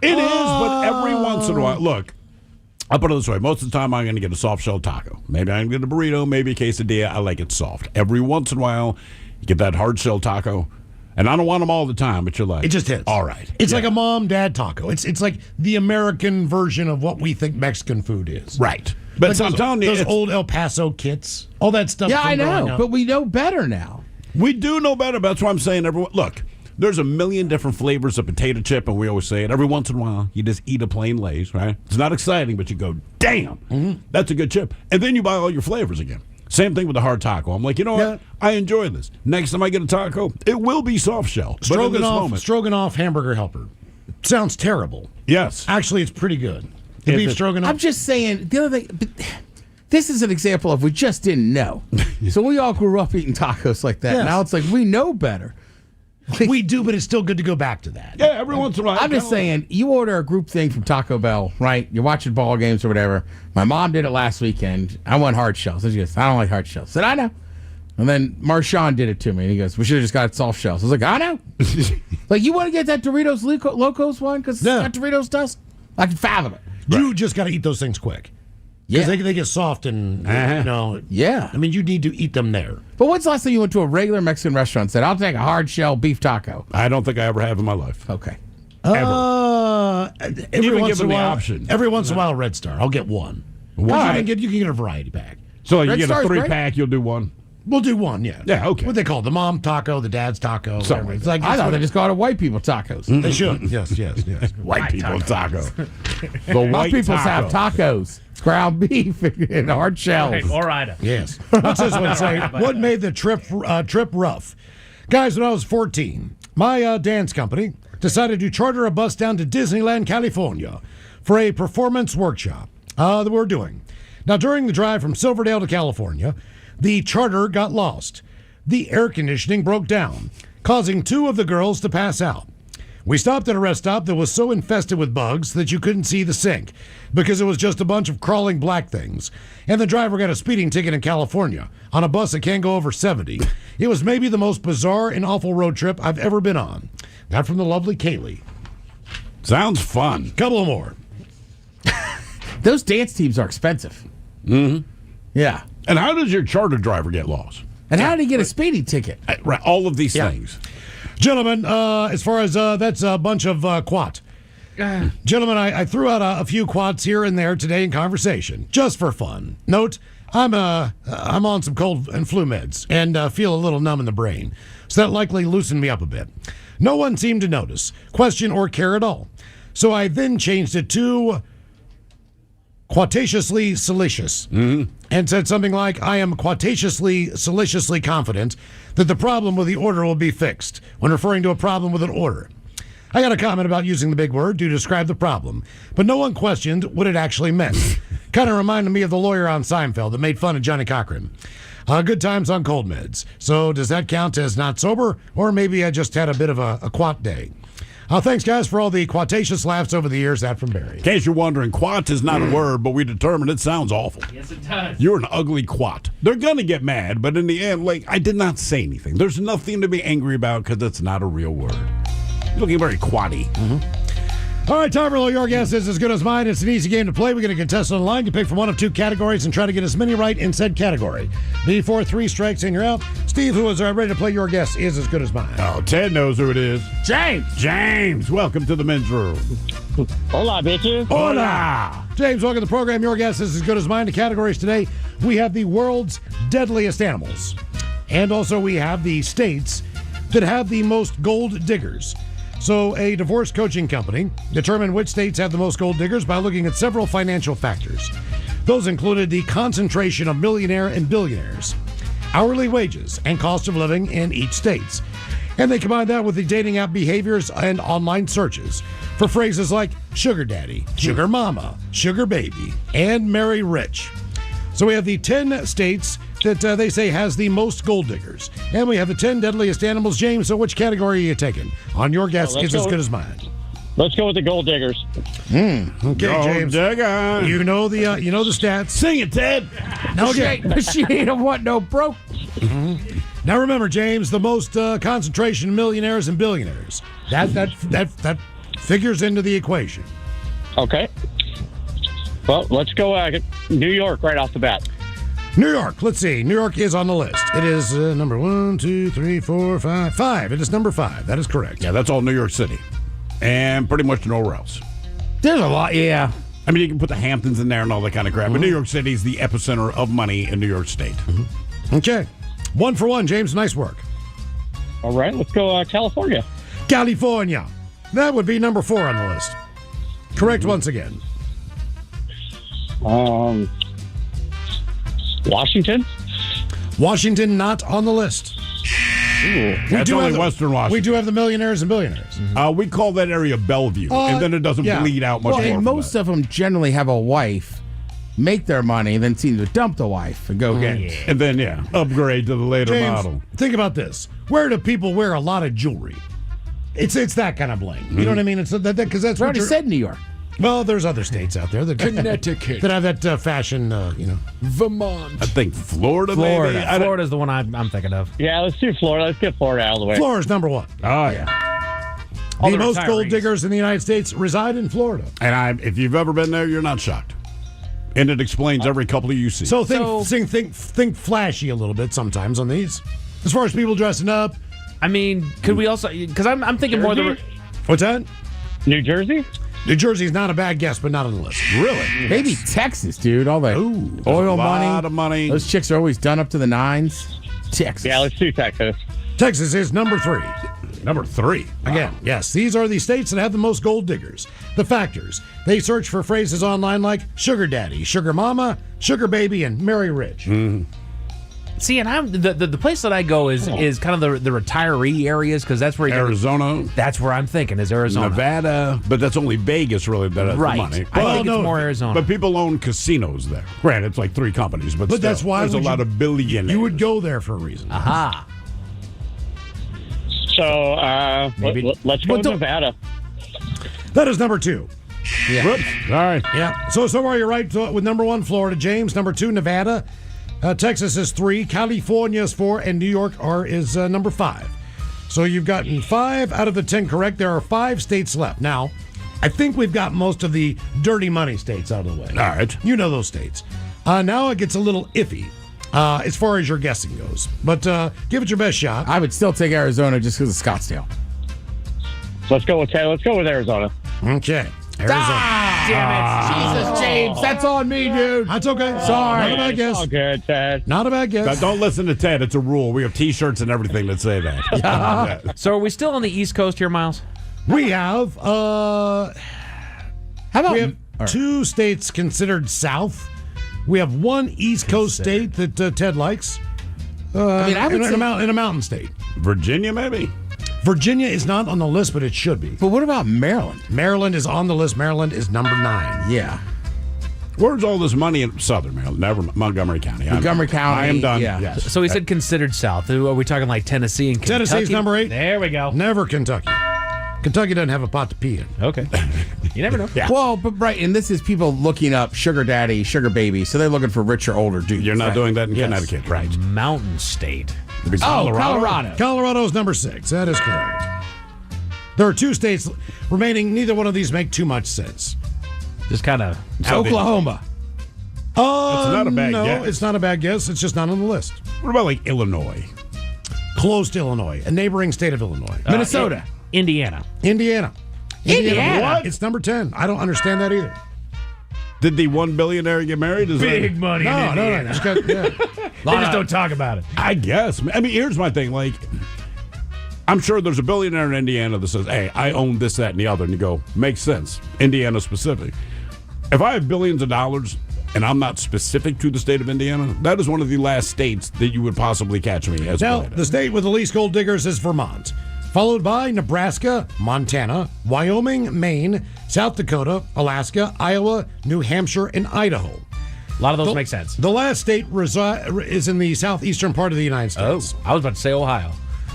It is, but every once in a while, look, I'll put it this way. Most of the time, I'm going to get a soft shell taco. Maybe I'm going to get a burrito, maybe a quesadilla. I like it soft. Every once in a while, you get that hard shell taco. And I don't want them all the time, but you're like, It just hits. All right. It's like a mom-dad taco. It's like the American version of what we think Mexican food is. Right. But Like I'm telling you, those it's- old El Paso kits, all that stuff. Yeah, from I growing know, up. but we know better now. We do know better, but that's why I'm saying, everyone, look, there's a million different flavors of potato chip, and we always say it. Every once in a while, you just eat a plain Lay's, right? It's not exciting, but you go, damn, that's a good chip. And then you buy all your flavors again. Same thing with the hard taco. I'm like, you know what? I enjoy this. Next time I get a taco, it will be soft shell. But in this moment, Stroganoff hamburger helper. sounds terrible. Yes. Actually, it's pretty good. The beef stroganoff. I'm just saying, the other thing, but this is an example of we just didn't know. So we all grew up eating tacos like that. Yes. Now it's like we know better. We do, but it's still good to go back to that. Yeah, every once in a while. I'm just saying, you order a group thing from Taco Bell, right? You're watching ball games or whatever. My mom did it last weekend. I want hard shells. And she goes, I don't like hard shells. I said, I know. And then Marshawn did it to me, and he goes, we should have just got soft shells. I was like, I know. Like, you want to get that Doritos Locos one because it's got Doritos dust? I can fathom it. You just got to eat those things quick. Yeah. Because they get soft and, Yeah. I mean, you need to eat them there. But when's the last time you went to a regular Mexican restaurant and said, I'll take a hard shell beef taco? I don't think I ever have in my life. Okay. Every Even once in given a the while, option. Every once in a while, Red Star. I'll get one. All You right. can get a variety pack. So like, you Red get Star's a great. 3-pack, you'll do one. We'll do one, yeah. Yeah, okay. What they call it, the mom taco, the dad's taco. Something whatever. like It's like I it's thought what- they just called it white people tacos. They should. Yes. White people taco. The White white people taco. have tacos, ground beef, and hard shells. Right, or Ida. Yes. What's this one say? What made the trip rough? Guys, when I was 14, my dance company decided to charter a bus down to Disneyland, California for a performance workshop that we're doing. Now, during the drive from Silverdale to California, the charter got lost. The air conditioning broke down, causing 2 of the girls to pass out. We stopped at a rest stop that was so infested with bugs that you couldn't see the sink because it was just a bunch of crawling black things. And the driver got a speeding ticket in California on a bus that can't go over 70. It was maybe the most bizarre and awful road trip I've ever been on. That from the lovely Kaylee. Sounds fun. Couple more. Those dance teams are expensive. Mm-hmm. Yeah. And how does your charter driver get lost? And how did he get a speeding ticket? Right, all of these things. Gentlemen, as far as that's a bunch of quat. Gentlemen, I threw out a few quats here and there today in conversation, just for fun. Note, I'm on some cold and flu meds and feel a little numb in the brain, so that likely loosened me up a bit. No one seemed to notice, question, or care at all. So I then changed it to quataciously salacious and said something like, I am quataciously salaciously confident that the problem with the order will be fixed when referring to a problem with an order. I got a comment about using the big word to describe the problem, but no one questioned what it actually meant. Kind of reminded me of the lawyer on Seinfeld that made fun of Johnny Cochran. Good times on cold meds. So does that count as not sober, or maybe I just had a bit of a quat day? Thanks, guys, for all the quatacious laughs over the years. That from Barry. In case you're wondering, quat is not a word, but we determined it sounds awful. Yes, it does. You're an ugly quat. They're going to get mad, but in the end, like, I did not say anything. There's nothing to be angry about because it's not a real word. You're looking very quatty. All right, time for your guess is as good as mine. It's an easy game to play. We get a contestant online. You pick from one of 2 categories and try to get as many right in said category. Before 3 strikes and you're out. Steve, who is ready to play your guess is as good as mine. Oh, Ted knows who it is. James! James, welcome to the men's room. Hola, bitches. Hola! James, welcome to the program. Your guess is as good as mine. The categories today, we have the world's deadliest animals. And also we have the states that have the most gold diggers. So a divorce coaching company determined which states have the most gold diggers by looking at several financial factors. Those included the concentration of millionaire and billionaires, hourly wages, and cost of living in each state. And they combined that with the dating app behaviors and online searches for phrases like sugar daddy, sugar mama, sugar baby, and marry rich. So we have the 10 states that they say has the most gold diggers. And we have the 10 deadliest animals. James, so which category are you taking? On your guess is as good as mine. Let's go with the gold diggers. Okay, Gold James. digger. You know the stats. Sing it, Ted. Now again. She ain't want no broke. Now remember, James, the most concentration of millionaires and billionaires. That figures into the equation. Okay. Well, let's go New York right off the bat. New York. Let's see. New York is on the list. It is number 1, 2, 3, 4, 5. 5. It is number 5. That is correct. Yeah, that's all New York City. And pretty much nowhere else. There's a lot, yeah. I mean, you can put the Hamptons in there and all that kind of crap, but New York City is the epicenter of money in New York State. Okay. 1 for 1, James. Nice work. All right, let's go California. California. That would be number 4 on the list. Correct once again. Washington? Washington not on the list. That's only Western Washington. We do have the millionaires and billionaires. We call that area Bellevue, and then it doesn't bleed out much Well, more. and most of them generally have a wife, make their money, and then seem to dump the wife and go get it. And then, upgrade to the later James, model. think about this. Where do people wear a lot of jewelry? It's that kind of bling. You know what I mean? It's that because that's We what already said New York. Well, there's other states out there that Connecticut. that have that fashion. Vermont. I think Florida. Maybe. Florida's the one I'm thinking of. Yeah, let's do Florida. Let's get Florida out of the way. Florida's number one. Oh yeah. All The the most gold retirees. diggers in the United States reside in Florida. And if you've ever been there, you're not shocked. And it explains every couple of you see. So think flashy a little bit sometimes on these. As far as people dressing up. I mean, could we also? Because I'm thinking more the. What's that? New Jersey? New Jersey's not a bad guess, but not on the list. Really? Maybe Texas, dude. All that oil money. A lot of money. Those chicks are always done up to the nines. Texas. Yeah, let's do Texas. Texas is number 3. Number 3. Again, yes, these are the states that have the most gold diggers. The factors. They search for phrases online like sugar daddy, sugar mama, sugar baby, and marry rich. Mm-hmm. See, and I'm the place that I go is kind of the retiree areas because that's where Arizona. That's where I'm thinking is Arizona, Nevada, but that's only Vegas really that has the Right. money. I think it's more Arizona. But people own casinos there. Granted, it's like 3 companies, but still, that's why there's a lot of billionaires. You would go there for a reason. Aha. So let's go But to don't- Nevada. That is number 2. Yeah. Whoops. All right. Yeah. So far you're right with number 1, Florida. James, number 2, Nevada. Texas is 3. California is 4. And New York is number 5. So you've gotten 5 out of the 10 correct. There are 5 states left. Now, I think we've got most of the dirty money states out of the way. All right. You know those states. Now it gets a little iffy as far as your guessing goes. But give it your best shot. I would still take Arizona just because of Scottsdale. Let's go with Arizona. Okay. Arizona. Damn it. Jesus, James. That's on me, dude. That's okay. Sorry. Not a bad guess. All good, Ted. Not a bad Now, guess. don't listen to Ted. It's a rule. We have T-shirts and everything that say that. So are we still on the East Coast here, Miles? We have How about we have 2 states considered south. We have 1 East Coast state that Ted likes. I would say- in a mountain state. Virginia, maybe. Virginia is not on the list, but it should be. But what about Maryland? Maryland is on the list. Maryland is number 9. Yeah. Where's all this money in Southern Maryland? Never mind. Montgomery County. Montgomery County, I am done. yeah. Yes. So he said considered South. Are we talking like Tennessee and Kentucky? Tennessee's number 8. There we go. Never Kentucky. Kentucky doesn't have a pot to pee in. Okay. You never know. Well, but right, and this is people looking up sugar daddy, sugar baby, so they're looking for richer, older dudes. You're not right? doing that in Yes. Connecticut, right? Mountain State. Colorado. Colorado's number 6. That is correct. There are 2 states remaining. Neither one of these make too much sense. Just kind of. Oklahoma. That's not a bad no, guess. it's not a bad guess. It's just not on the list. What about like Illinois? Close to Illinois, a neighboring state of Illinois. Minnesota. Indiana. Indiana. Indiana? It's number 10. I don't understand that either. Did the one billionaire get married? Is Big money. No, in no, Indiana. no. Just got, yeah. They just don't talk about it. I guess. I mean, here's my thing. Like, I'm sure there's a billionaire in Indiana that says, hey, I own this, that, and the other. And you go, makes sense. Indiana specific. If I have billions of dollars and I'm not specific to the state of Indiana, that is one of the last states that you would possibly catch me as a Now, billionaire. the state with the least gold diggers is Vermont, followed by Nebraska, Montana, Wyoming, Maine, South Dakota, Alaska, Iowa, New Hampshire, and Idaho. A lot of those make sense. The last state is in the southeastern part of the United States. I was about to say Ohio.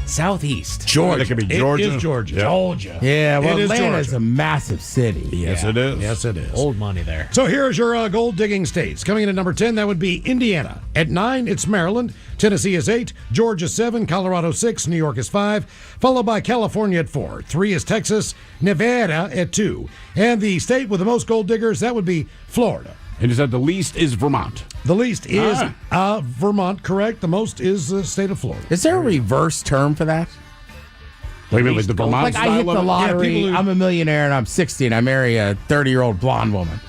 Southeast. Georgia. It could be Georgia. It is Georgia. Yeah. Georgia. Yeah, well, It is Atlanta's Georgia. a massive city. Yes, it is. Yes, it is. Old money there. So here's your gold digging states. Coming in at number 10, that would be Indiana. At 9, it's Maryland. Tennessee is 8. Georgia 7. Colorado 6. New York is 5. Followed by California at 4. 3 is Texas. Nevada at 2. And the state with the most gold diggers, that would be Florida. And you said the least is Vermont. The least is Vermont, correct. The most is the state of Florida. Is there a reverse term for that? Wait a minute, like the Vermont Like I style hit the of it? lottery, people who- I'm a millionaire, and I'm 60, and I marry a 30-year-old blonde woman.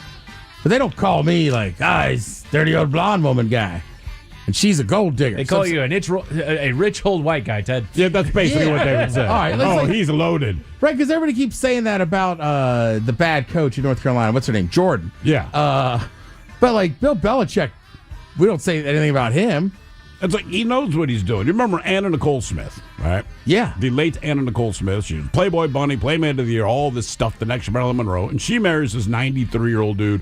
But they don't call me like, he's 30-year-old blonde woman guy. And she's a gold digger. They call you a rich old white guy, Ted. Yeah, that's basically what they would say. All right, let's he's loaded. Right, because everybody keeps saying that about the bad coach in North Carolina. What's her name? Jordan. Yeah. But like Bill Belichick, we don't say anything about him. It's like he knows what he's doing. You remember Anna Nicole Smith, right? Yeah. The late Anna Nicole Smith. She was Playboy Bunny, Playmate of the Year, all this stuff, the next Marilyn Monroe. And she marries this 93-year-old dude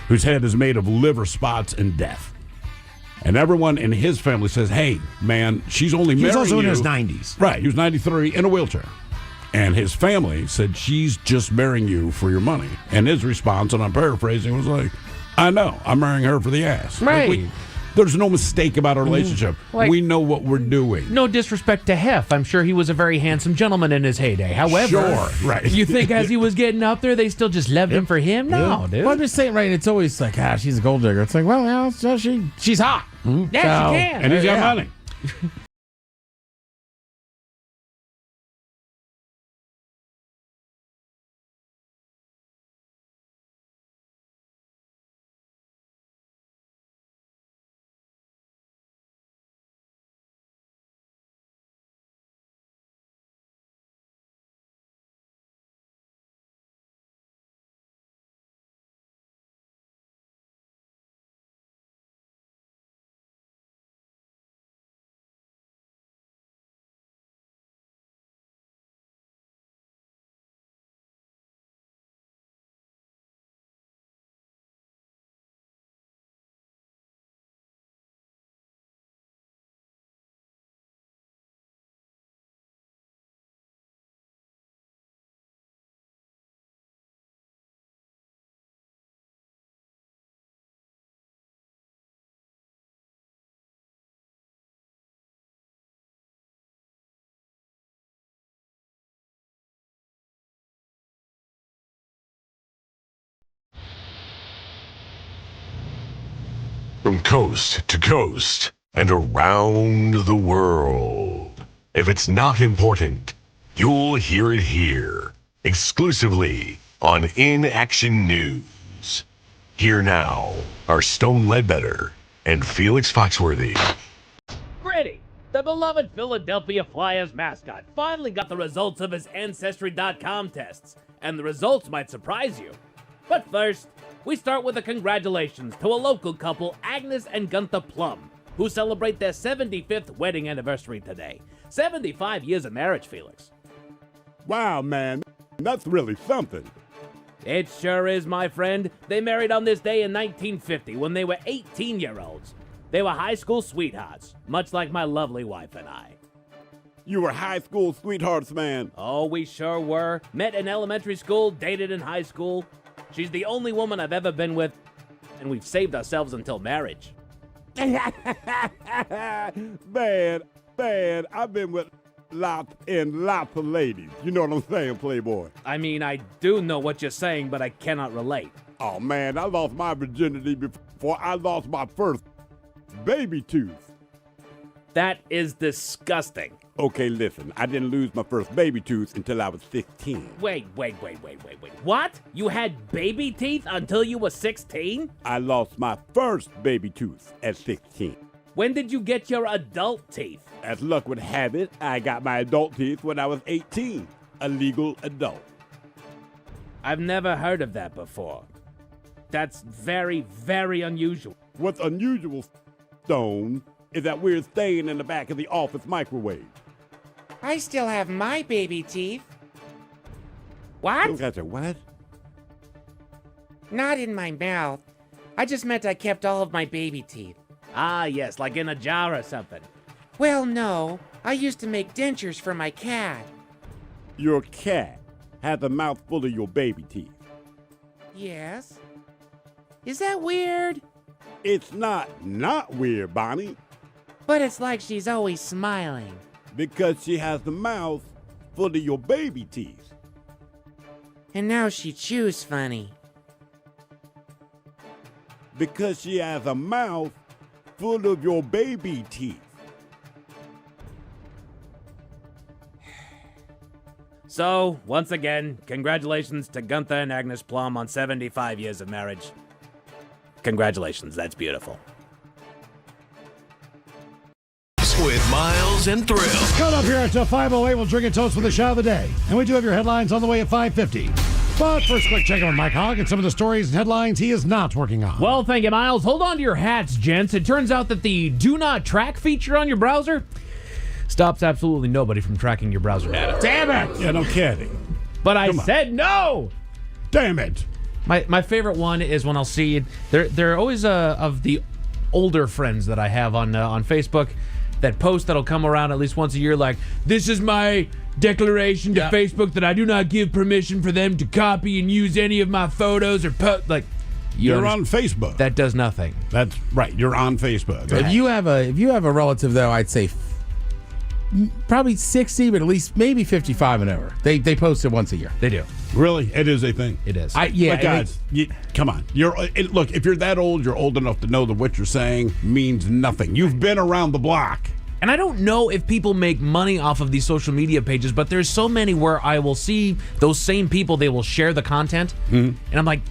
whose head is made of liver spots and death. And everyone in his family says, hey, man, she's only marrying you. He was also in his 90s. Right. He was 93 in a wheelchair. And his family said, she's just marrying you for your money. And his response, and I'm paraphrasing, was like, I know. I'm marrying her for the ass. Right. There's no mistake about our relationship. Like- we know what we're doing. No disrespect to Hef. I'm sure he was a very handsome gentleman in his heyday. However, Sure, right. You think as he was getting up there, they still just loved him for him? No, dude. Well, I'm just saying, right? It's always like, she's a gold digger. It's like, well, yeah, so she's hot. Yeah, she can. And he's got money. From coast to coast and around the world. If it's not important, you'll hear it here, exclusively on In Action News. Here now are Stone Ledbetter and Felix Foxworthy. Gritty, the beloved Philadelphia Flyers mascot, finally got the results of his Ancestry.com tests, and the results might surprise you. But first, we start with a congratulations to a local couple, Agnes and Gunther Plum, who celebrate their 75th wedding anniversary today. 75 years of marriage, Felix. Wow, man. That's really something. It sure is, my friend. They married on this day in 1950 when they were 18-year-olds. They were high school sweethearts, much like my lovely wife and I. You were high school sweethearts, man. Oh, we sure were. Met in elementary school, dated in high school. She's the only woman I've ever been with, and we've saved ourselves until marriage. Man, I've been with lots and lots of ladies. You know what I'm saying, Playboy? I mean, I do know what you're saying, but I cannot relate. Oh, man, I lost my virginity before I lost my first baby tooth. That is disgusting. Okay, listen, I didn't lose my first baby tooth until I was 16. Wait. What? You had baby teeth until you were 16? I lost my first baby tooth at 16. When did you get your adult teeth? As luck would have it, I got my adult teeth when I was 18, a legal adult. I've never heard of that before. That's very, very unusual. What's unusual, Stone, is that we're staying in the back of the office microwave. I still have my baby teeth. What? What? Not in my mouth. I just meant I kept all of my baby teeth. Ah, yes, like in a jar or something. Well, no. I used to make dentures for my cat. Your cat has a mouth full of your baby teeth. Yes. Is that weird? It's not weird, Bonnie. But it's like she's always smiling. Because she has the mouth full of your baby teeth. And now she chews funny. Because she has a mouth full of your baby teeth. So, once again, congratulations to Gunther and Agnes Plum on 75 years of marriage. Congratulations, that's beautiful. With Miles and Thrill. Coming up here at 5:08, we'll drink a toast for the shot of the day. And we do have your headlines on the way at 5:50. But first, quick check on Mike Hogg and some of the stories and headlines he is not working on. Well, thank you, Miles. Hold on to your hats, gents. It turns out that the Do Not Track feature on your browser stops absolutely nobody from tracking your browser data. Damn it! Yeah, no kidding. But I said no! Damn it! My favorite one is when I'll see they're always of the older friends that I have on Facebook that post that'll come around at least once a year like, this is my declaration to Facebook that I do not give permission for them to copy and use any of my photos or like. You're on Facebook. That does nothing. That's right. You're on Facebook. If you have a relative though, I'd say probably 60, but at least maybe 55 and over. They post it once a year. They do. Really? It is a thing. It is. But guys, come on. Look, if you're that old, you're old enough to know that what you're saying means nothing. You've been around the block. And I don't know if people make money off of these social media pages, but there's so many where I will see those same people, they will share the content. And I'm like,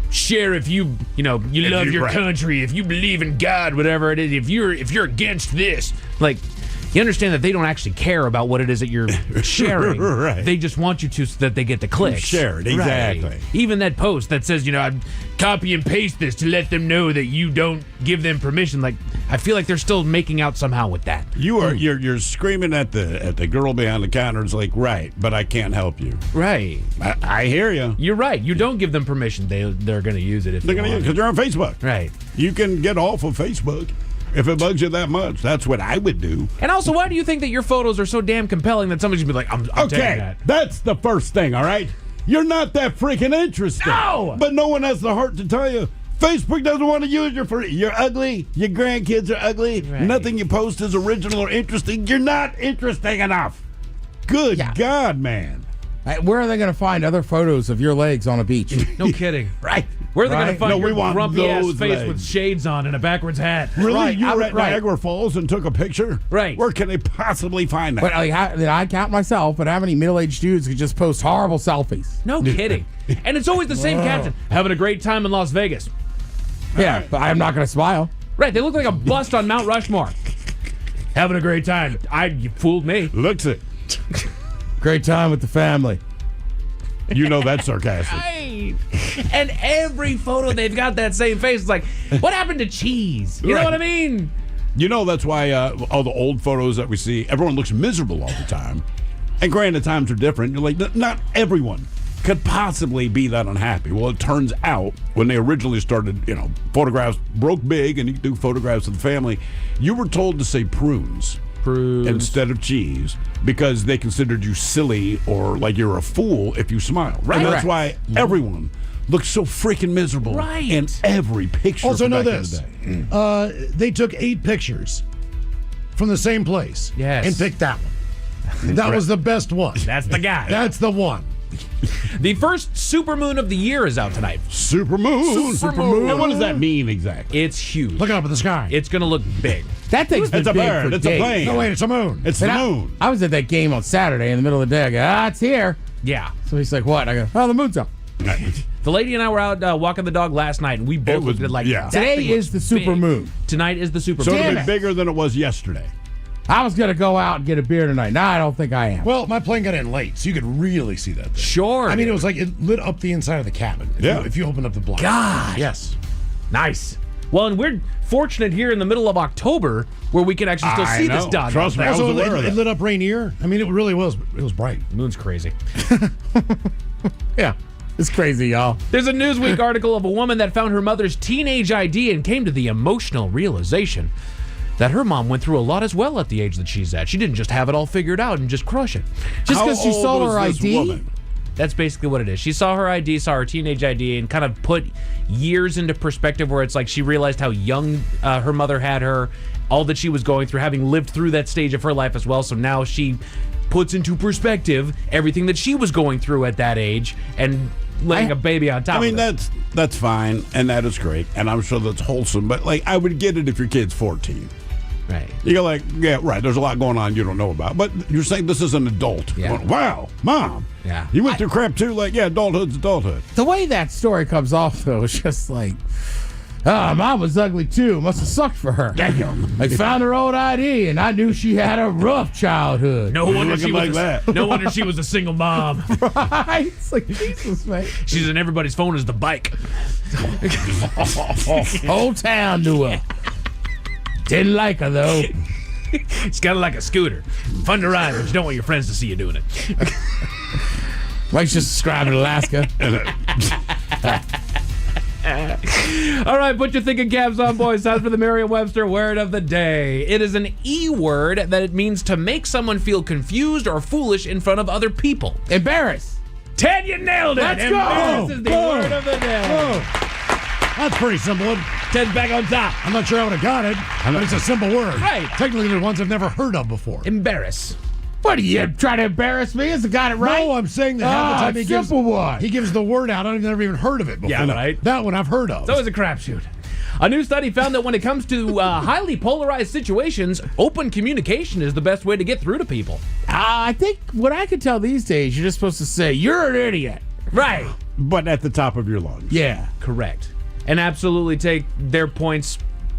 share if you love your country, if you believe in God, whatever it is, if you're against this. Like, you understand that they don't actually care about what it is that you're sharing. Right. They just want you to so that they get the clicks. Share it, exactly. Right. Even that post that says, I copy and paste this to let them know that you don't give them permission. Like, I feel like they're still making out somehow with that. You're screaming at the girl behind the counter. It's like, right, but I can't help you. Right. I hear you. You're right. You don't give them permission. They're going to use it if they're going to use it because they're on Facebook. Right. You can get off of Facebook. If it bugs you that much, that's what I would do. And also, why do you think that your photos are so damn compelling that somebody's going to be like, I'm taking that? That's the first thing, all right? You're not that freaking interesting. No! But no one has the heart to tell you, Facebook doesn't want to use you for it. You're ugly. Your grandkids are ugly. Right. Nothing you post is original or interesting. You're not interesting enough. Good God, man. Where are they going to find other photos of your legs on a beach? No kidding. Right. Where are they going to find we your want grumpy-ass those face legs. with shades on and a backwards hat? Really? Right. You were at Right. Niagara Falls and took a picture? Right. Where can they possibly find that? But I count myself, but how many middle-aged dudes could just post horrible selfies? No kidding. And it's always the same caption. Having a great time in Las Vegas. Yeah, but I'm not going to smile. Right. They look like a bust on Mount Rushmore. Having a great time. You fooled me. Looks it. Great time with the family. You know that's sarcastic. Right. And every photo they've got that same face. It's like, what happened to cheese? You know what I mean? You know that's why all the old photos that we see, everyone looks miserable all the time. And granted, times are different. You're like, not everyone could possibly be that unhappy. Well, it turns out when they originally started, photographs broke big and you could do photographs of the family, you were told to say prunes instead of cheese because they considered you silly or like you're a fool if you smile. Right. And that's why everyone looks so freaking miserable in every picture. Also, from know back in this. the day. They took 8 pictures from the same place and picked that one. That was the best one. That's the guy. That's the one. The first supermoon of the year is out tonight. Supermoon. And what does that mean exactly? It's huge. Look up at the sky. It's going to look big. That thing's been It's a big bird. for It's a days. plane. No, wait, it's a moon. It's the moon. I was at that game on Saturday in the middle of the day. I go, it's here. Yeah. So he's like, what? I go, oh, the moon's up. The lady and I were out walking the dog last night, and we both looked at it like, that Today thing is the looks super big. moon. Tonight is the super So moon. it'll be bigger than it was yesterday. I was going to go out and get a beer tonight. No, I don't think I am. Well, my plane got in late, so you could really see that thing. Sure. I mean, it was like it lit up the inside of the cabin. If you opened up the blind. God. Yes. Nice. Well, and we're fortunate here in the middle of October where we can actually still see this dog. Trust me, I was Also, aware of it that. lit up Rainier. I mean, it really was. It was bright. The moon's crazy. Yeah. It's crazy, y'all. There's a Newsweek article of a woman that found her mother's teenage ID and came to the emotional realization that her mom went through a lot as well at the age that she's at. She didn't just have it all figured out and just crush it. Just because she saw her ID? Woman? That's basically what it is. She saw her ID, saw her teenage ID, and kind of put years into perspective where it's like she realized how young her mother had her, all that she was going through, having lived through that stage of her life as well. So now she puts into perspective everything that she was going through at that age and letting a baby on top I mean, of it. that's fine, and that is great, and I'm sure that's wholesome, but, like, I would get it if your kid's 14. Right. You're like, yeah, right, there's a lot going on you don't know about. But you're saying this is an adult. Yeah. Going, wow, Mom. Yeah. You went through crap, too? Like, yeah, adulthood's adulthood. The way that story comes off, though, is just like, Mom was ugly too. Must have sucked for her. Damn. I found her old ID, and I knew she had a rough childhood. No wonder she was like that. No wonder she was a single mom. Right? It's like, Jesus, man. She's in everybody's phone as the bike. Whole town knew her. Didn't like her, though. It's kind of like a scooter. Fun to ride, but you don't want your friends to see you doing it. Mike's just describing Alaska. All right, put your thinking caps on, boys. Time for the Merriam-Webster word of the day. It is an E word that it means to make someone feel confused or foolish in front of other people. Embarrass. Ted, you nailed it. Let's go. Embarrass is the word of the day. That's pretty simple. Ted's back on top. I'm not sure I would have got it, but it's a simple word. Right. Technically, they're ones I've never heard of before. Embarrass. What are you trying to embarrass me? Has it got it right? No, I'm saying that half the time he gives the word out. I've never even heard of it before. Yeah, right. That one I've heard of. It's always a crapshoot. A new study found that when it comes to highly polarized situations, open communication is the best way to get through to people. I think what I can tell these days, you're just supposed to say, you're an idiot. Right. But at the top of your lungs. Yeah. Correct. And absolutely take their points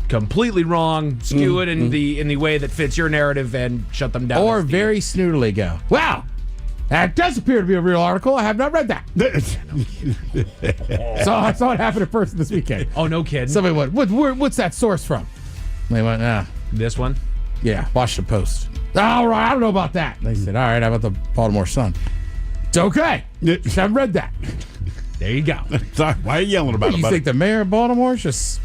completely wrong, skew it in the way that fits your narrative, and shut them down. Or very snootily go, wow, that does appear to be a real article. I have not read that. So I saw it happen at first this weekend. Oh, no kidding. Somebody went, what's that source from? They went, this one? Yeah, Washington Post. All right, I don't know about that. They said, all right, how about the Baltimore Sun? It's okay. Just haven't read that. There you go. Sorry, why are you yelling about it? You think the mayor of Baltimore is just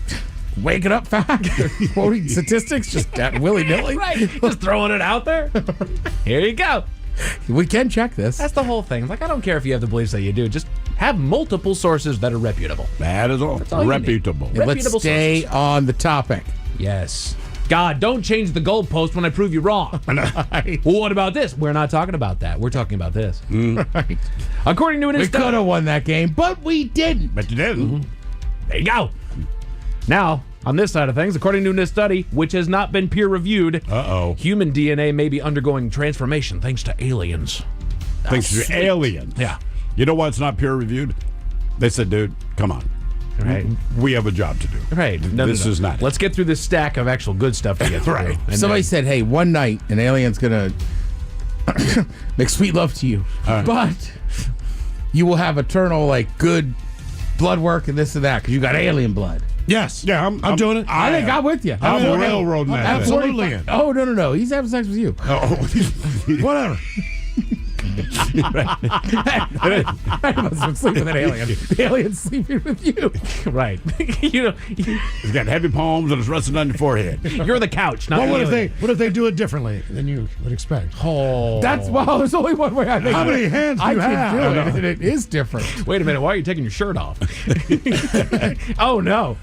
waking up fact, quoting statistics, just willy-nilly? Right, just throwing it out there. Here you go. We can check this. That's the whole thing. Like, I don't care if you have the beliefs that you do. Just have multiple sources that are reputable. That is all. all Reputable. And let's stay on the topic. Yes. God, don't change the goalpost when I prove you wrong. Well, what about this? We're not talking about that. We're talking about this. Right. According to an We could have won that game, but we didn't. But you didn't. There you go. Now, on this side of things, according to a new study, which has not been peer-reviewed, human DNA may be undergoing transformation thanks to aliens. Thanks to aliens. Yeah. You know why it's not peer-reviewed? They said, dude, come on. Right. We have a job to do. Right. This is not. Let's get through this stack of actual good stuff to get through. Right. And Somebody said, hey, one night an alien's going to make sweet love to you, but you will have eternal, like, good blood work and this and that because you got alien blood. Yes. Yeah, I'm doing it. I think I'm with you. I'm a railroad man. Absolutely in. Oh, no. He's having sex with you. Whatever. I must have been sleeping with an alien. The alien's sleeping with you. Right. You know, He's got heavy palms and it's resting on your forehead. you're the couch, not Well, the alien. what if they do it differently than you would expect? Oh. That's, well, there's only one way I think. How many hands do you I have? can do it, and it is different. Wait a minute. Why are you taking your shirt off? Oh, no.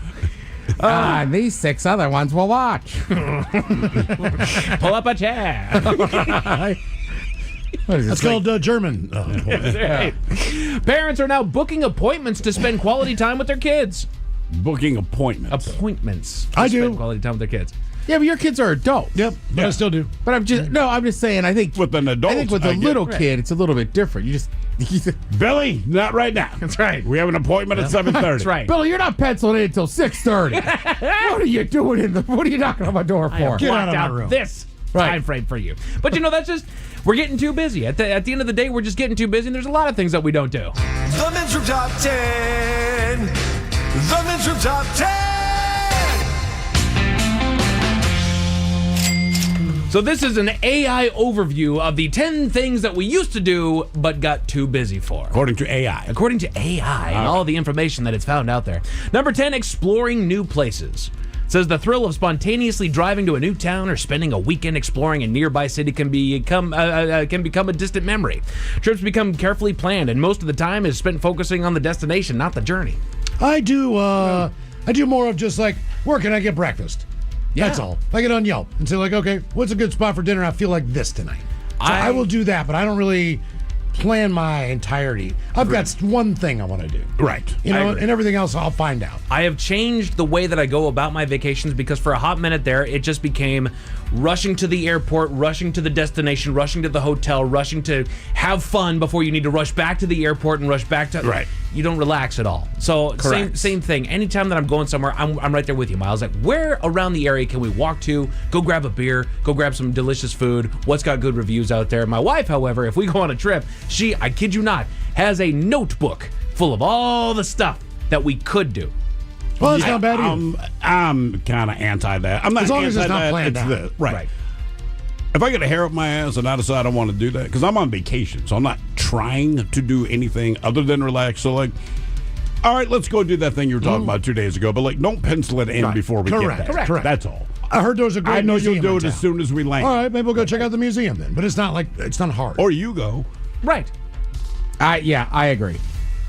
And these 6 other ones will watch. Pull up a chair. That's called German. Right. Parents are now booking appointments to spend quality time with their kids. Booking appointments. Appointments. To I do. spend quality time with their kids. Yeah, but your kids are adults. Yep, but I still do. But I'm just saying, I think With an adult. I think with a little kid, it's a little bit different. You just Billy, not right now. That's right. We have an appointment at 7:30. That's right. Billy, you're not penciled in until 6:30. What are you doing what are you knocking on my door I have for? Get out blocked of my out room. this Right. time frame for you. But that's just, we're getting too busy. At the end of the day, we're just getting too busy, and there's a lot of things that we don't do. The Men's Room Top 10. The Men's Room Top 10. So this is an AI overview of the 10 things that we used to do but got too busy for. According to AI. According to AI and all the information that it's found out there. Number 10, exploring new places. It says the thrill of spontaneously driving to a new town or spending a weekend exploring a nearby city can become a distant memory. Trips become carefully planned, and most of the time is spent focusing on the destination, not the journey. I do more of just like, where can I get breakfast? Yeah. That's all. I get on Yelp and say like, okay, what's a good spot for dinner? I feel like this tonight. So I will do that, but I don't really plan my entirety. I've got one thing I want to do. Right. You I know, agree. and everything else I'll find out. I have changed the way that I go about my vacations because for a hot minute there, it just became rushing to the airport, rushing to the destination, rushing to the hotel, rushing to have fun before you need to rush back to the airport and rush back to... Right. you don't relax at all. So same thing. Anytime that I'm going somewhere, I'm right there with you, Miles. Like, where around the area can we walk to, go grab a beer, go grab some delicious food? What's got good reviews out there? My wife, however, if we go on a trip, she, I kid you not, has a notebook full of all the stuff that we could do. Well, it's not bad either. I'm kind of anti that. I'm not as long as it's not anti-that, planned out. this. Right. If I get a hair up my ass and I decide I want to do that, because I'm on vacation, so I'm not trying to do anything other than relax. So, like, all right, let's go do that thing you were talking about 2 days ago, but, like, don't pencil it in before we get there. Correct. That's all. I heard there was a great I know museum you'll do in it as town. soon as we land. All right, maybe we'll go check out the museum then. But it's not hard. Or you go. Right. Yeah, I agree.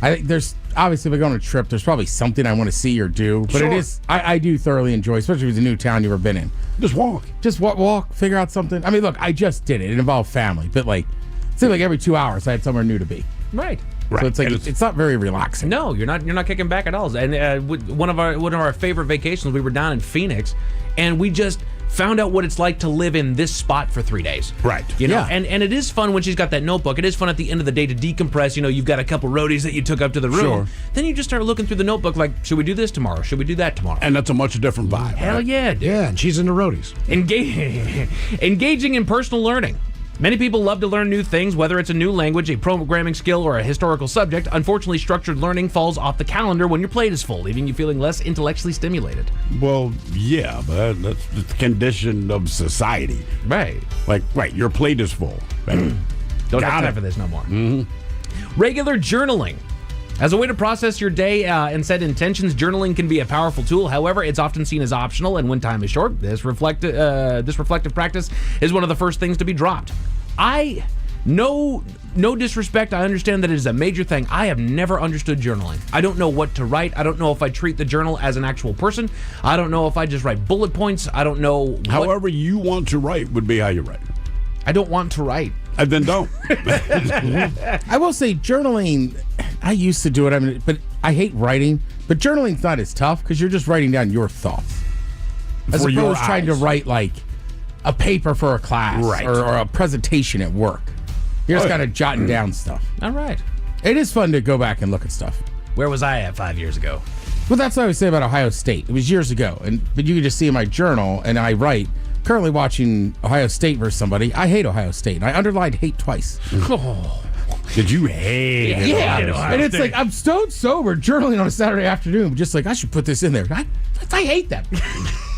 I think there's obviously if I go on a trip, there's probably something I want to see or do. But it is I do thoroughly enjoy, especially if it's a new town you've never been in. Just walk. Just walk, figure out something. I mean, look, I just did it. It involved family, but like it seemed like every 2 hours I had somewhere new to be. Right. So it's like it's not very relaxing. No, you're not kicking back at all. And one of our favorite vacations, we were down in Phoenix, and we just found out what it's like to live in this spot for 3 days. Right. You know, and it is fun when she's got that notebook. It is fun at the end of the day to decompress. You know, you've got a couple roadies that you took up to the room. Sure. Then you just start looking through the notebook like, should we do this tomorrow? Should we do that tomorrow? And that's a much different vibe. Hell yeah, dude. Yeah, and she's into roadies. Engaging in personal learning. Many people love to learn new things, whether it's a new language, a programming skill, or a historical subject. Unfortunately, structured learning falls off the calendar when your plate is full, leaving you feeling less intellectually stimulated. Well, yeah, but that's the condition of society. Right. Like, your plate is full. Don't have time for this no more. Mm-hmm. Regular journaling. As a way to process your day and set intentions, journaling can be a powerful tool. However, it's often seen as optional, and when time is short, this reflective practice is one of the first things to be dropped. No disrespect, I understand that it is a major thing. I have never understood journaling. I don't know what to write. I don't know if I treat the journal as an actual person. I don't know if I just write bullet points. I don't know. However you want to write would be how you write. I don't want to write. And then don't. I will say journaling, I used to do it, but I hate writing. But journaling's not as tough because you're just writing down your thoughts. As For your opposed to trying to eyes. write like a paper for a class Right. or a presentation at work. You're just kind of jotting down stuff. All right. It is fun to go back and look at stuff. Where was I at 5 years ago? Well, that's what I would say about Ohio State. It was years ago, but you could just see in my journal, and I write, currently watching Ohio State versus somebody. I hate Ohio State, and I underlined hate twice. Did you hate it? Yeah, Ohio and it's State? like I'm stone sober, journaling on a Saturday afternoon, just like I should put this in there. I hate them.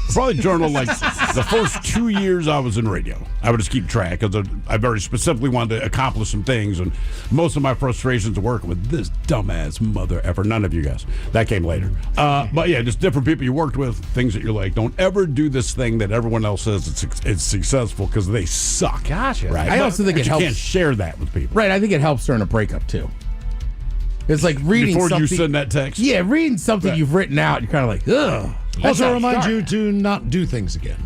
Probably journal like the first 2 years I was in radio. I would just keep track because I very specifically wanted to accomplish some things, and most of my frustrations are working with this dumbass mother effer. None of you guys. That came later. But yeah, just different people you worked with, things that you're like, don't ever do this thing that everyone else says it's successful because they suck. Gotcha. Right? I also think But it you helps. can't share that with people. Right, I think it helps during a breakup too. It's like reading Before something. you send that text? Yeah, reading something Right. you've written out. You're kind of like, ugh. That's Also not remind sharp. you to not do things again.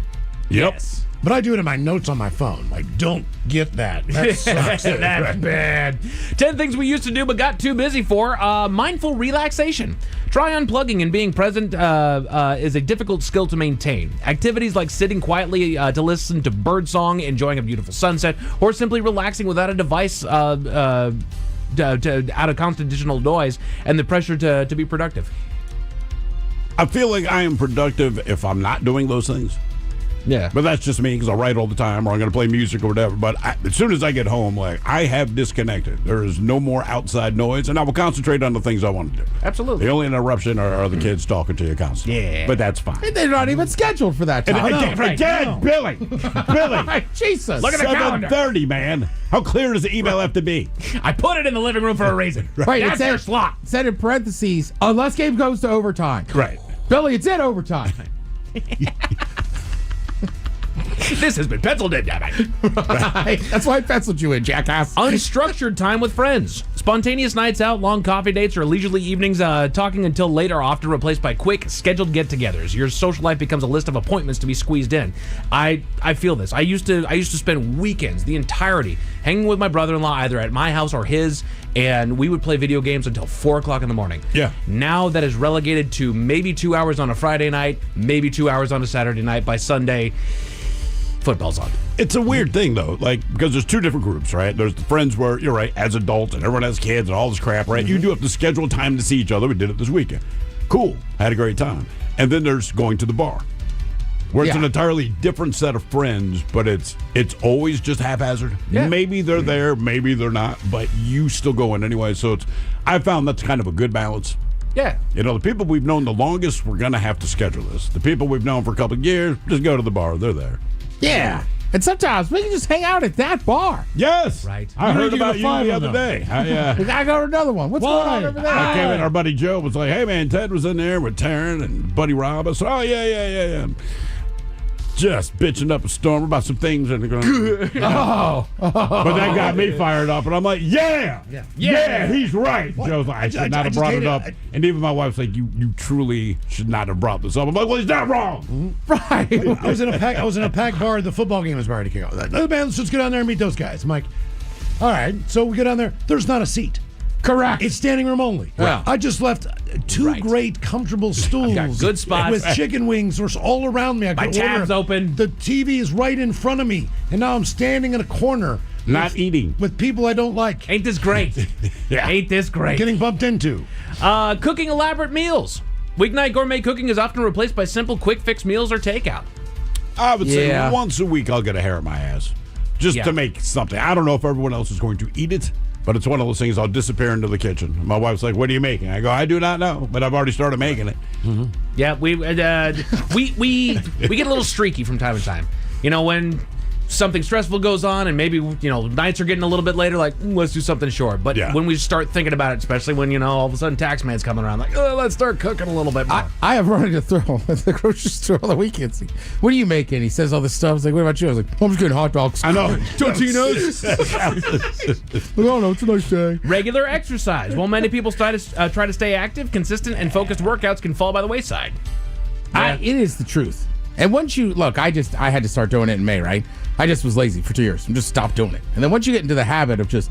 Yep. Yes. But I do it in my notes on my phone. Like, don't get that. That sucks. That's bad. 10 things we used to do but got too busy for. Mindful relaxation. Try unplugging and being present is a difficult skill to maintain. Activities like sitting quietly to listen to birdsong, enjoying a beautiful sunset, or simply relaxing without a device out of constant digital noise and the pressure to be productive. I feel like I am productive if I'm not doing those things. Yeah. But that's just me because I write all the time or I'm going to play music or whatever. But as soon as I get home, like I have disconnected. There is no more outside noise, and I will concentrate on the things I want to do. Absolutely. The only interruption are the kids talking to you constantly. Yeah. But that's fine. And they're not even scheduled for that time. Again, Billy. Billy. Jesus. Look at the calendar. 7:30, man. How clear does the email have to be? I put it in the living room for a reason. Right, That's your slot. It said in parentheses, unless game goes to overtime. Right. Billy, it's in overtime. This has been penciled in, damn it. Right. That's why I penciled you in, jackass. Unstructured time with friends. Spontaneous nights out, long coffee dates, or leisurely evenings talking until late are often replaced by quick, scheduled get-togethers. Your social life becomes a list of appointments to be squeezed in. I feel this. I used to spend weekends, the entirety, hanging with my brother-in-law either at my house or his, and we would play video games until 4 o'clock in the morning. Yeah. Now that is relegated to maybe 2 hours on a Friday night, maybe 2 hours on a Saturday night. By Sunday, football's on. It's a weird thing, though, like, because there's two different groups, right? There's the friends where, you're right, as adults, and everyone has kids and all this crap, right? You do have to schedule time to see each other. We did it this weekend. Cool. Had a great time. And then there's going to the bar, where it's an entirely different set of friends, but it's always just haphazard. Yeah. Maybe they're there, maybe they're not, but you still go in anyway. So I found that's kind of a good balance. Yeah. You know, the people we've known the longest, we're going to have to schedule this. The people we've known for a couple of years, just go to the bar. They're there. Yeah. And sometimes we can just hang out at that bar. Yes. Right. I heard You about get you five the of other them. day. I I go to another one. What's going on over there? I came in, our buddy Joe was like, hey, man, Ted was in there with Taryn and Buddy Rob. I said, oh, yeah. Just bitching up a storm about some things. And going, but that got me fired up. And I'm like, yeah, he's right. Joe's like, I should not have brought it up. And even my wife's like, you truly should not have brought this up. I'm like, well, he's not wrong. Right. I was in a packed bar. The football game was about to kick off. Like, man, let's just go down there and meet those guys. I'm like, all right. So we go down there. There's not a seat. Correct. It's standing room only. Yeah. I just left two great, comfortable stools. got good spots. with chicken wings all around me. I My could tab's order. open. The TV is right in front of me, and now I'm standing in a corner, Not eating. with people I don't like. Ain't this great? Ain't this great? Getting bumped into. Cooking elaborate meals. Weeknight gourmet cooking is often replaced by simple, quick fix meals or takeout. I would say Yeah. once a week I'll get a hair in my ass just to make something. I don't know if everyone else is going to eat it, but it's one of those things. I'll disappear into the kitchen. My wife's like, what are you making? I go, I do not know, but I've already started making it. Yeah, we get a little streaky from time to time. You know, when something stressful goes on and maybe, nights are getting a little bit later, like, let's do something short. But when we start thinking about it, especially when, all of a sudden Taxman's coming around, like, let's start cooking a little bit more. I have run into throw at the grocery store on the weekends. What are you making? He says all this stuff. I was like, what about you? I was like, I'm just getting hot dogs. I know. Totino's. No, it's a nice day. Regular exercise. While many people try to stay active, consistent and focused workouts can fall by the wayside. It is the truth. And once you look, I had to start doing it in May, right? I just was lazy for 2 years and just stopped doing it. And then once you get into the habit of just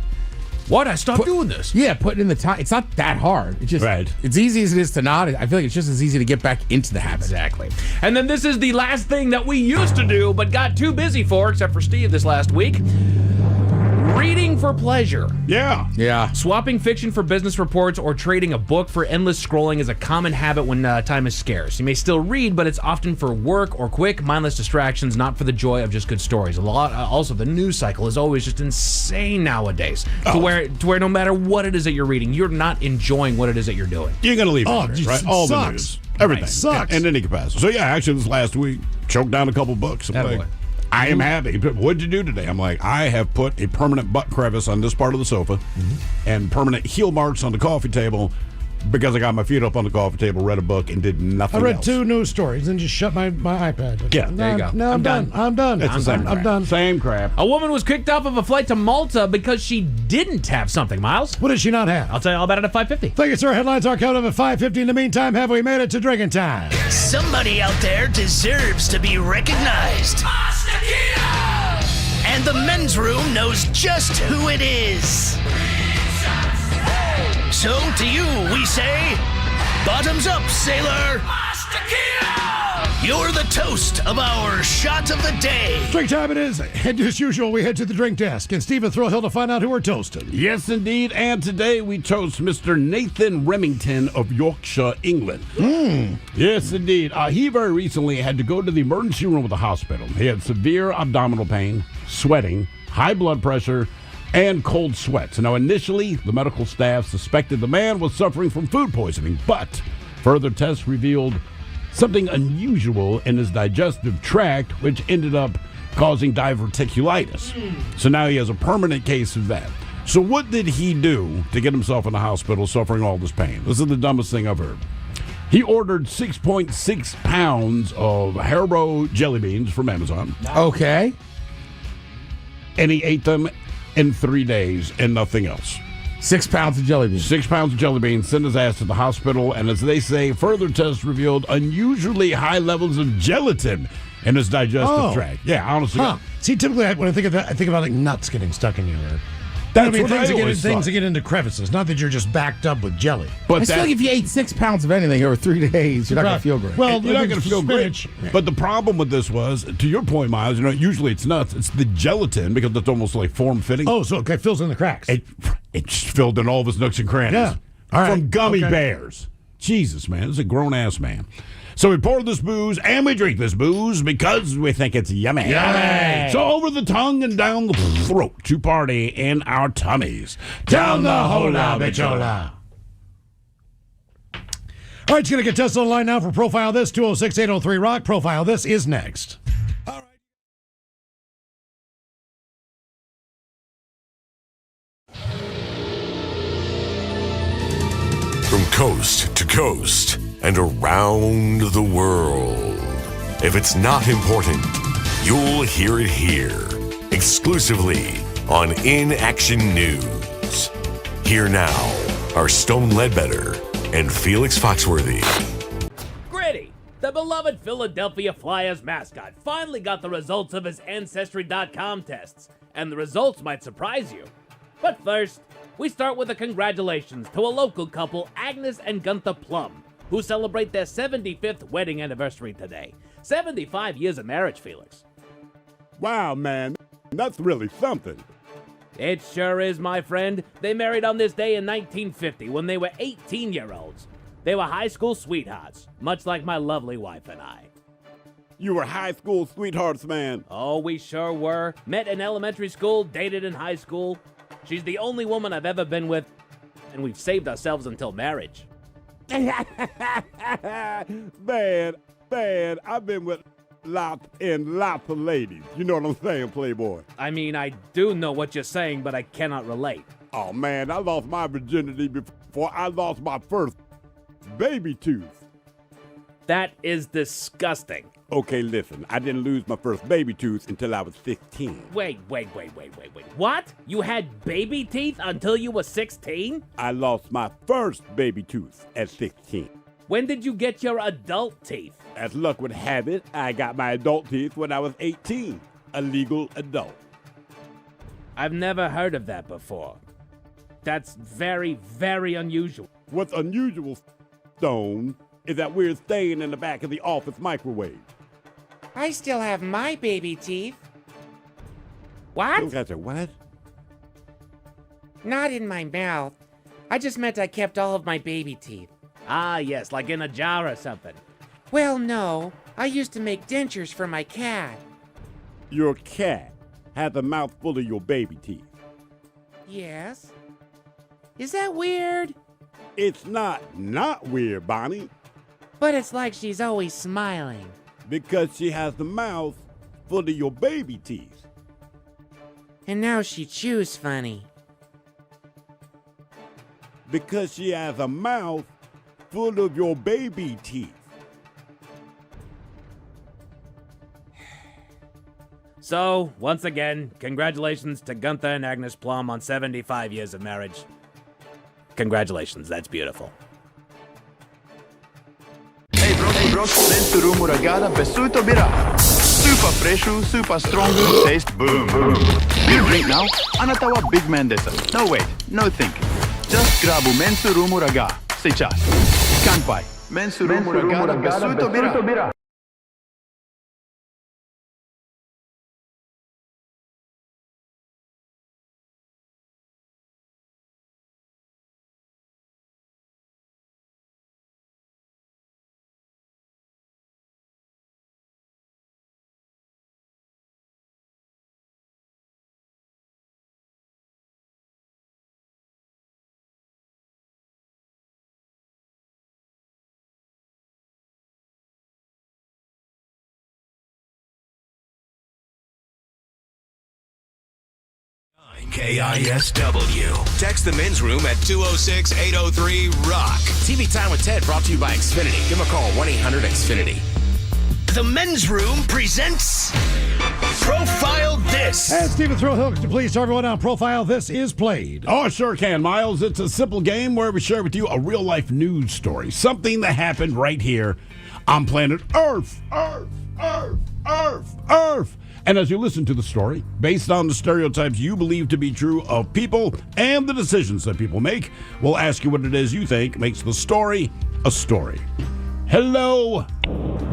I stopped doing this. Yeah, putting in the time. It's not that hard. It's just it's easy as it is to not. I feel like it's just as easy to get back into the habit. Exactly. And then this is the last thing that we used to do but got too busy for, except for Steve this last week. Reading for pleasure. Yeah. Swapping fiction for business reports or trading a book for endless scrolling is a common habit when time is scarce. You may still read, but it's often for work or quick, mindless distractions, not for the joy of just good stories. Also, the news cycle is always just insane nowadays, to where no matter what it is that you're reading, you're not enjoying what it is that you're doing. You're going to leave Oh, it, geez, right? it All sucks. the news. Everything. Right, sucks. In any capacity. So, actually, this last week, choked down a couple books. I'm Attaboy. like, I am happy. But what'd you do today? I'm like, I have put a permanent butt crevice on this part of the sofa and permanent heel marks on the coffee table because I got my feet up on the coffee table, read a book, and did nothing I read else. 2 news stories and just shut my iPad. Yeah, there you go. No, I'm done. I'm done. It's the same crap. I'm done. Same crap. A woman was kicked off of a flight to Malta because she didn't have something, Miles. What did she not have? I'll tell you all about it at 5:50. Thank you, sir. Headlines are coming up at 5:50. In the meantime, have we made it to drinking time? Somebody out there deserves to be recognized. And the men's room knows just who it is. So to you, we say, bottoms up, sailor. You're the toast of our shot of the day. Drink time it is. And as usual, we head to the drink desk. And Stephen Thrillhill to find out who we're toasting. Yes, indeed. And today we toast Mr. Nathan Remington of Yorkshire, England. Yes, indeed. He very recently had to go to the emergency room of the hospital. He had severe abdominal pain, sweating, high blood pressure, and cold sweats. Now, initially, the medical staff suspected the man was suffering from food poisoning, but further tests revealed something unusual in his digestive tract, which ended up causing diverticulitis. So now he has a permanent case of that. So what did he do to get himself in the hospital suffering all this pain? This is the dumbest thing I've heard. He ordered 6.6 pounds of Haribo jelly beans from Amazon. Okay. And he ate them in 3 days and nothing else. 6 pounds of jelly beans. 6 pounds of jelly beans, sent his ass to the hospital, and as they say, further tests revealed unusually high levels of gelatin in his digestive tract. Yeah, honestly. See, typically when I think of that, I think about like nuts getting stuck in you. That's I mean, what I always things thought. that get into crevices. Not that you're just backed up with jelly. I feel like if you ate 6 pounds of anything over 3 days, you're not going to feel great. Well, You're not going to feel spinach. great. But the problem with this was, to your point, Miles, usually it's nuts. It's the gelatin because it's almost like form-fitting. Oh, so it fills in the cracks. It's filled in all of his nooks and crannies. Yeah. All right. From gummy Okay. bears. Jesus, man. This is a grown-ass man. So we pour this booze and we drink this booze because we think it's yummy. Yummy. So over the tongue and down the throat to party in our tummies. Down the hola, bichola. All right, you're going to get tested online now for Profile This, 206-803-ROCK. Profile This is next. From coast to coast and around the world. If it's not important, you'll hear it here. Exclusively on In Action News. Here now are Stone Ledbetter and Felix Foxworthy. Gritty, the beloved Philadelphia Flyers mascot, finally got the results of his Ancestry.com tests, and the results might surprise you. But first, we start with a congratulations to a local couple, Agnes and Gunther Plum, who celebrate their 75th wedding anniversary today. 75 years of marriage, Felix. Wow, man. That's really something. It sure is, my friend. They married on this day in 1950 when they were 18-year-olds. They were high school sweethearts, much like my lovely wife and I. You were high school sweethearts, man. Oh, we sure were. Met in elementary school, dated in high school. She's the only woman I've ever been with, and we've saved ourselves until marriage. Man, I've been with lots and lots of ladies. You know what I'm saying, Playboy? I mean, I do know what you're saying, but I cannot relate. Oh, man, I lost my virginity before I lost my first baby tooth. That is disgusting. Okay, listen, I didn't lose my first baby tooth until I was 16. Wait. What? You had baby teeth until you were 16? I lost my first baby tooth at 16. When did you get your adult teeth? As luck would have it, I got my adult teeth when I was 18, a legal adult. I've never heard of that before. That's very, very unusual. What's unusual, Stone, is that we're staying in the back of the office microwave. I still have my baby teeth. What? You guys are what? Not in my mouth. I just meant I kept all of my baby teeth. Ah, yes, like in a jar or something. Well, no. I used to make dentures for my cat. Your cat has a mouth full of your baby teeth. Yes. Is that weird? It's not weird, Bonnie. But it's like she's always smiling. Because she has the mouth full of your baby teeth. And now she chews funny. Because she has a mouth full of your baby teeth. So, once again, congratulations to Gunther and Agnes Plum on 75 years of marriage. Congratulations, that's beautiful. Hey, bros, dentro rumoragada besuto bira. Super freshu, super strongu, taste boom. You drink now, anata wa big man desa. No wait, no think. Just grabu mensu rumuraga. Say chas. Kanpai. Mensu rumuragada besuto bira. KISW. Text the men's room at 206-803-ROCK. TV Time with Ted brought to you by Xfinity. Give them a call, 1-800-XFINITY. The men's room presents Profile This. And Stephen Throwhill, could you please tell everyone on Profile This is played? Oh, I sure can, Miles. It's a simple game where we share with you a real-life news story. Something that happened right here on planet Earth. And as you listen to the story, based on the stereotypes you believe to be true of people and the decisions that people make, we'll ask you what it is you think makes the story a story. Hello,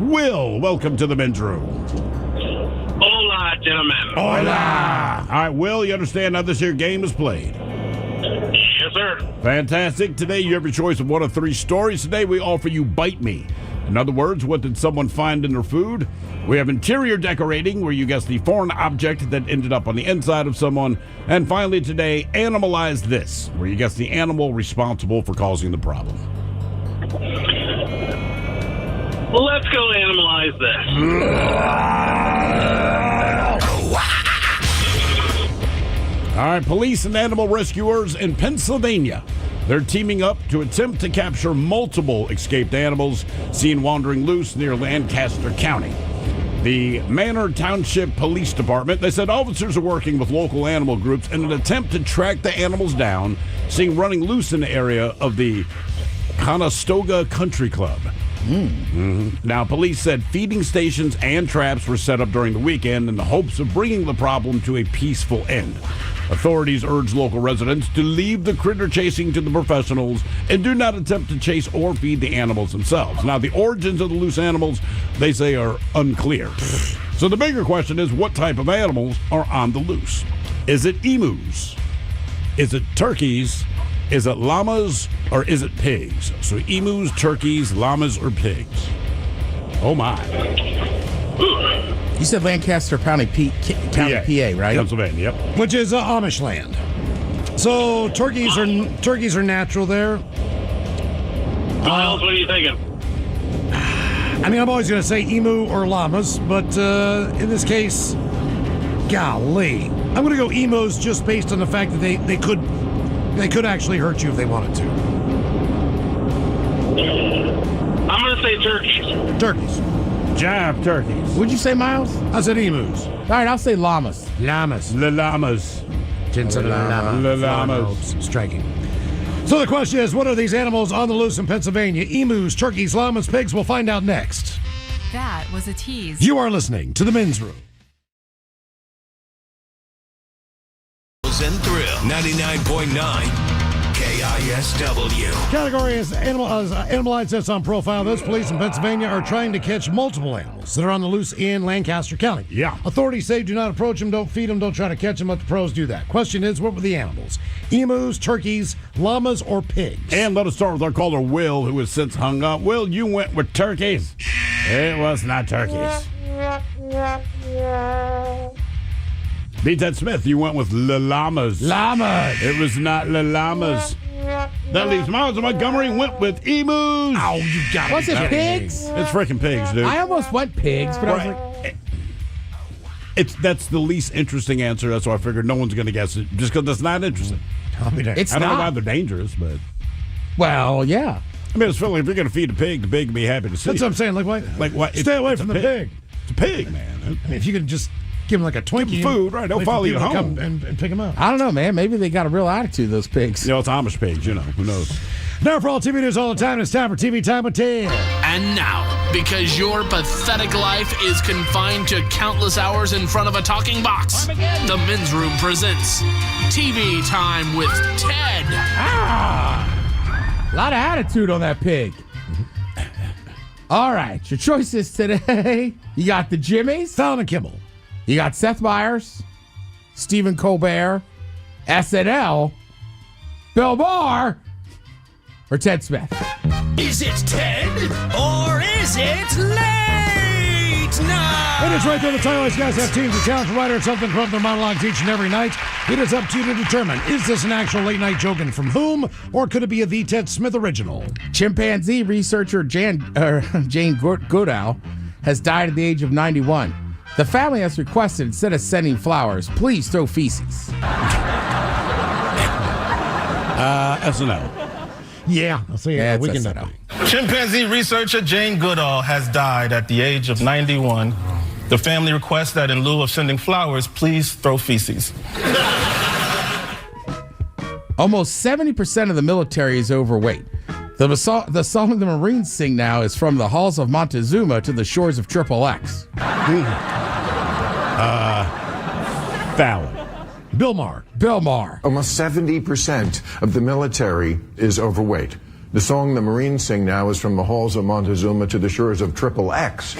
Will. Welcome to the men's room. Hola, gentlemen. Hola. All right, Will, you understand how this here game is played? Yes, sir. Fantastic. Today, you have your choice of one of three stories. Today, we offer you Bite Me. In other words, what did someone find in their food? We have interior decorating, where you guess the foreign object that ended up on the inside of someone. And finally today, Animalize This, where you guess the animal responsible for causing the problem. Well, let's go Animalize this. All right, police and animal rescuers in Pennsylvania. They're teaming up to attempt to capture multiple escaped animals seen wandering loose near Lancaster County. The Manor Township Police Department, they said officers are working with local animal groups in an attempt to track the animals down, seen running loose in the area of the Conestoga Country Club. Now, police said feeding stations and traps were set up during the weekend in the hopes of bringing the problem to a peaceful end. Authorities urge local residents to leave the critter chasing to the professionals and do not attempt to chase or feed the animals themselves. Now, the origins of the loose animals, they say, are unclear. So the bigger question is, what type of animals are on the loose? Is it emus? Is it turkeys? Is it llamas? Or is it pigs? So emus, turkeys, llamas, or pigs? Oh, my. You said Lancaster County, PA, right? Pennsylvania, yep. Which is Amish land. So turkeys are natural there. Miles, what are you thinking? I mean, I'm always going to say emu or llamas, but in this case, golly, I'm going to go emus just based on the fact that they could actually hurt you if they wanted to. I'm going to say turkeys. Turkeys. Job, turkeys. What'd you say, Miles? I said emus. All right, I'll say llamas. Llamas. The llamas. The llamas. Striking. So the question is, what are these animals on the loose in Pennsylvania? Emus, turkeys, llamas, pigs? We'll find out next. That was a tease. You are listening to The Men's Room. And Thrill 99.9 KISW. Category is Animalize This on profile. Those police in Pennsylvania are trying to catch multiple animals that are on the loose in Lancaster County. Yeah. Authorities say do not approach them, don't feed them, don't try to catch them, let the pros do that. Question is, what were the animals? Emus, turkeys, llamas, or pigs? And let us start with our caller, Will, who has since hung up. Will, you went with turkeys. It was not turkeys. B. Ted Smith, you went with llamas. Llamas. It was not llamas. That leaves Miles Montgomery went with emus. Oh, you got Was it pigs? It's freaking pigs, dude. I almost went pigs, but I was like... That's the least interesting answer. That's why I figured no one's going to guess it, just because it's not interesting. I mean, It's I don't know not. why they're dangerous, but... Well, yeah. I mean, it's feeling if you're going to feed a pig can be happy to see That's it. what I'm saying. Like, why? Like what? Stay away from the pig. It's a pig, man. I mean, if you could just give them like a Twinkie. Give 'em food, right, they'll wait for follow you people to home. come and pick them up. I don't know, man. Maybe they got a real attitude, those pigs. You know, it's Amish pigs, who knows? Now for all TV news all the time, it's time for TV Time with Ted. And now, because your pathetic life is confined to countless hours in front of a talking box, the Men's Room presents TV Time with Ted. A lot of attitude on that pig. All right, your choices today. You got the Jimmys. Fallon and Kimmel. You got Seth Meyers, Stephen Colbert, SNL, Bill Maher, or Ted Smith. Is it Ted or is it late night? It is right there. The title. These guys have teams. The challenge writer and something from their monologues each and every night. It is up to you to determine, is this an actual late night joke and from whom, or could it be a The Ted Smith original? Chimpanzee researcher Jane Goodall has died at the age of 91. The family has requested, instead of sending flowers, please throw feces. SNL. Yeah, I'll see. Yeah, we it's can SNL. Chimpanzee researcher Jane Goodall has died at the age of 91. The family requests that in lieu of sending flowers, please throw feces. Almost 70% of the military is overweight. The song the Marines sing now is from the halls of Montezuma to the shores of Triple X. Fallon. Bill Maher. Bill Maher. Almost 70% of the military is overweight. The song the Marines sing now is from the halls of Montezuma to the shores of Triple X.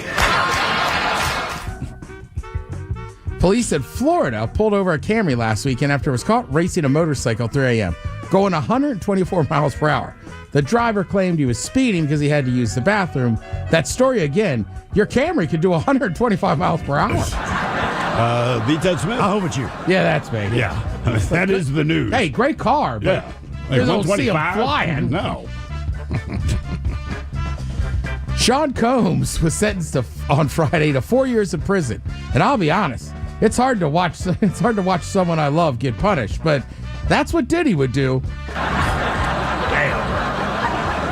Police in Florida pulled over a Camry last weekend after it was caught racing a motorcycle at 3 a.m., going 124 miles per hour. The driver claimed he was speeding because he had to use the bathroom. That story again, your Camry could do 125 miles per hour. The Ted Smith. I'll with you. Yeah, that's me. Yeah. That is the news. Hey, great car, but Yeah. you don't see him 125? flying. No. Sean Combs was sentenced on Friday to 4 years in prison. And I'll be honest, it's hard to watch someone I love get punished, but that's what Diddy would do.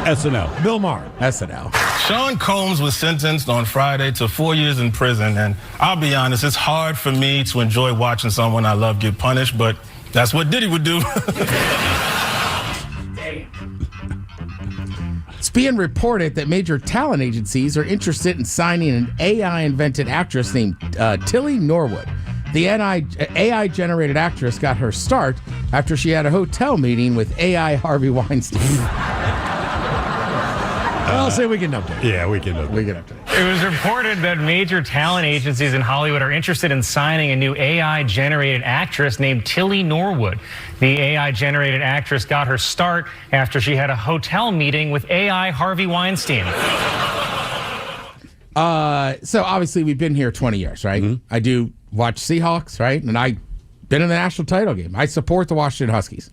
SNL. Bill Maher. SNL. Sean Combs was sentenced on Friday to 4 years in prison, and I'll be honest, it's hard for me to enjoy watching someone I love get punished, but that's what Diddy would do. It's being reported that major talent agencies are interested in signing an AI-invented actress named Tilly Norwood. The AI-generated actress got her start after she had a hotel meeting with AI Harvey Weinstein. I'll say we can update. Yeah, we can update. It was reported that major talent agencies in Hollywood are interested in signing a new AI-generated actress named Tilly Norwood. The AI-generated actress got her start after she had a hotel meeting with AI Harvey Weinstein. So obviously we've been here 20 years, right? Mm-hmm. I do watch Seahawks, right? And I've been in the national title game. I support the Washington Huskies.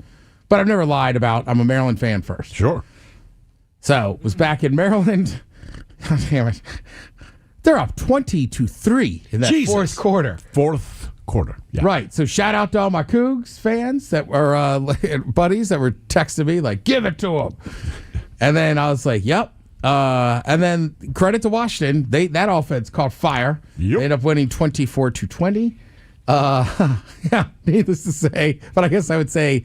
But I've never lied about I'm a Maryland fan first. Sure. So, was back in Maryland. God damn it. They're up 20-3 in that fourth quarter. Fourth quarter. Yeah. Right. So, shout out to all my Cougs fans that were buddies that were texting me, like, give it to them. And then I was like, yep. And then credit to Washington. That offense caught fire. Yep. They ended up winning 24-20. Yeah, needless to say. But I guess I would say,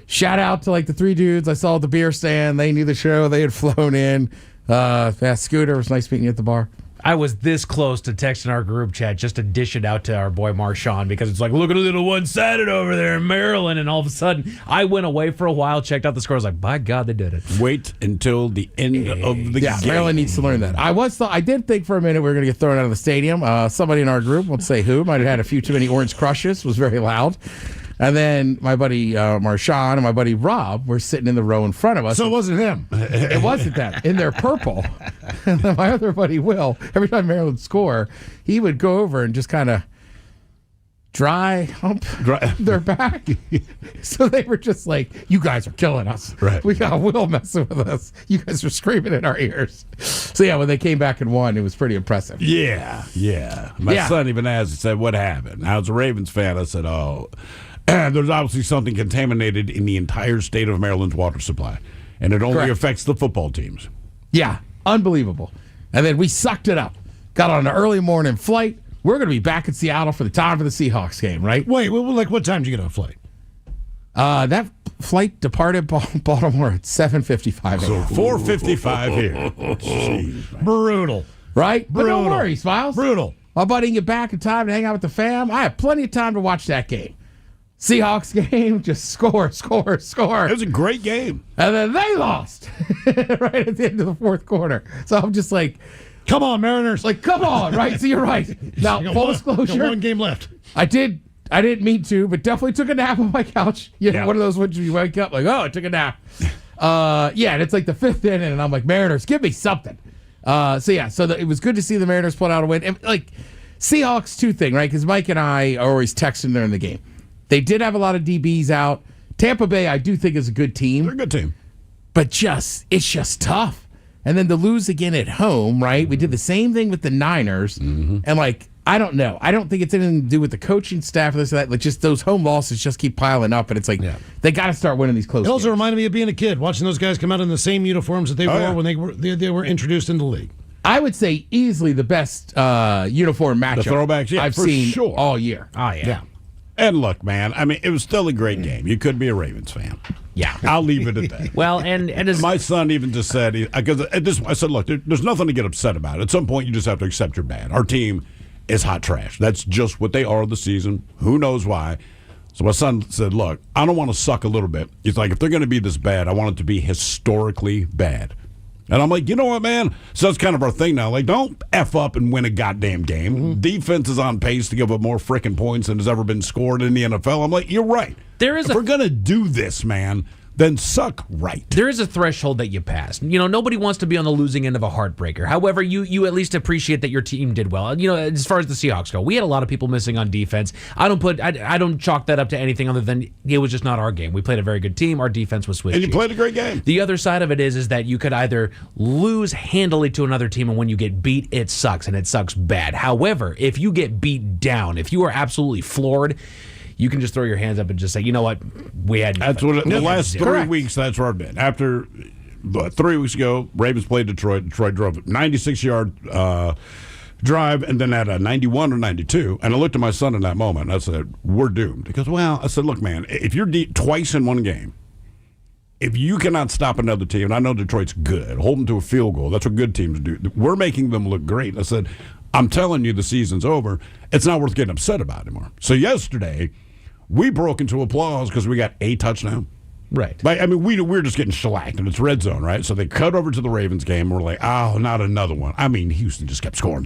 shout out to like the three dudes I saw at the beer stand. They knew the show. They had flown in. Scooter, it was nice meeting you at the bar. I was this close to texting our group chat just to dish it out to our boy Marshawn because it's like, look at a little one-sided over there in Maryland. And all of a sudden, I went away for a while, checked out the score. I was like, by God, they did it. Wait until the end of the game. Maryland needs to learn that. I did think for a minute we were going to get thrown out of the stadium. Somebody in our group, won't say who, might have had a few too many orange crushes, was very loud. And then my buddy Marshawn and my buddy Rob were sitting in the row in front of us. So it wasn't him. It wasn't them. In their purple. And then my other buddy Will, every time Maryland would score, he would go over and just kind of dry hump their back. So they were just like, you guys are killing us. Right. We got Will messing with us. You guys are screaming in our ears. So yeah, when they came back and won, it was pretty impressive. Yeah. My son even asked, he said, what happened? I was a Ravens fan. I said, there's obviously something contaminated in the entire state of Maryland's water supply, and it only affects the football teams. Yeah, unbelievable. And then we sucked it up. Got on an early morning flight. We're going to be back in Seattle for the time of the Seahawks game, right? Wait, like what time did you get on a flight? That flight departed Baltimore at 7:55. So 4:55 here. Jeez, brutal, right? But Brutal. don't worry, Smiles. Brutal. My buddy can get back in time to hang out with the fam. I have plenty of time to watch that game. Seahawks game, just score. It was a great game. And then they lost right at the end of the fourth quarter. So I'm just like, come on, Mariners. Like, come on, right? So you're right. Now, full disclosure. One game left. I didn't mean to, but definitely took a nap on my couch. You know, one of those ones you wake up like, oh, I took a nap. And it's like the fifth inning, and I'm like, Mariners, give me something. It was good to see the Mariners pull out a win. And, like, Seahawks, two thing, right? Because Mike and I are always texting during the game. They did have a lot of DBs out. Tampa Bay, I do think, is a good team. They're a good team. But it's just tough. And then to lose again at home, right? We did the same thing with the Niners. Mm-hmm. And, like, I don't know. I don't think it's anything to do with the coaching staff or this or that. Like, just those home losses just keep piling up. And it's like, they got to start winning these close games. It also reminded me of being a kid, watching those guys come out in the same uniforms that they wore when they were introduced in the league. I would say easily the best uniform matchup the throwbacks, I've seen all year. Oh, yeah. And look, man, I mean, it was still a great game. You could be a Ravens fan. Yeah. I'll leave it at that. Well, and as my son even just said, because I said, look, there's nothing to get upset about. At some point, you just have to accept you're bad. Our team is hot trash. That's just what they are this season. Who knows why? So my son said, look, I don't want to suck a little bit. He's like, if they're going to be this bad, I want it to be historically bad. And I'm like, you know what, man? So that's kind of our thing now. Like, don't F up and win a goddamn game. Mm-hmm. Defense is on pace to give up more freaking points than has ever been scored in the NFL. I'm like, you're right. If we're going to do this, man, then suck right. There is a threshold that you pass. You know, nobody wants to be on the losing end of a heartbreaker. However, you at least appreciate that your team did well. You know, as far as the Seahawks go, we had a lot of people missing on defense. I don't chalk that up to anything other than it was just not our game. We played a very good team. Our defense was Swiss And you cheese. played a great game. The other side of it is that you could either lose handily to another team, and when you get beat, it sucks, and it sucks bad. However, if you get beat down, if you are absolutely floored, you can just throw your hands up and just say, you know what, we had. That's what the last 3 Correct. weeks. That's where I've been. After 3 weeks ago, Ravens played Detroit. Detroit drove a 96-yard drive, and then had a 91 or 92. And I looked at my son in that moment, and I said, "We're doomed." He goes, "Well," I said, "Look, man, if you're twice in one game, if you cannot stop another team, and I know Detroit's good, hold them to a field goal. That's what good teams do. We're making them look great." And I said, "I'm telling you, the season's over. It's not worth getting upset about anymore." So yesterday, we broke into applause because we got a touchdown. Right. Like, I mean, we're just getting shellacked, and it's red zone, right? So they cut over to the Ravens game, and we're like, oh, not another one. I mean, Houston just kept scoring.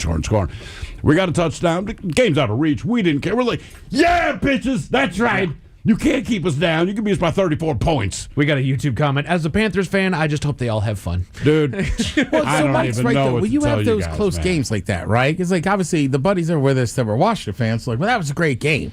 We got a touchdown. The game's out of reach. We didn't care. We're like, yeah, bitches, that's right. You can't keep us down. You can beat us by 34 points. We got a YouTube comment. As a Panthers fan, I just hope they all have fun. Dude, Well, I so don't Mike's even right, know though. what When to you tell have you those guys, close man. games like that, right? Because, like, obviously, the buddies that are with us that were Washington fans, like, well, that was a great game.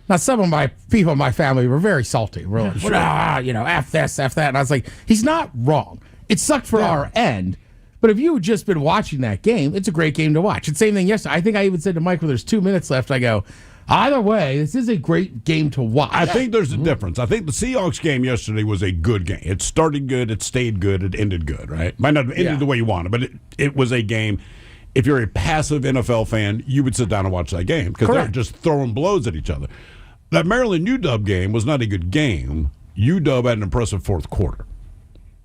Now, some of my people in my family were very salty. We're like, F this, F that. And I was like, he's not wrong. It sucked for our end. But if you had just been watching that game, it's a great game to watch. It's the same thing yesterday. I think I even said to Mike, when there's 2 minutes left, I go, either way, this is a great game to watch. I think there's a difference. I think the Seahawks game yesterday was a good game. It started good, it stayed good, it ended good, right? Might not have ended the way you wanted, but it was a game. If you're a passive NFL fan, you would sit down and watch that game because they're just throwing blows at each other. That Maryland UW game was not a good game. UW had an impressive fourth quarter.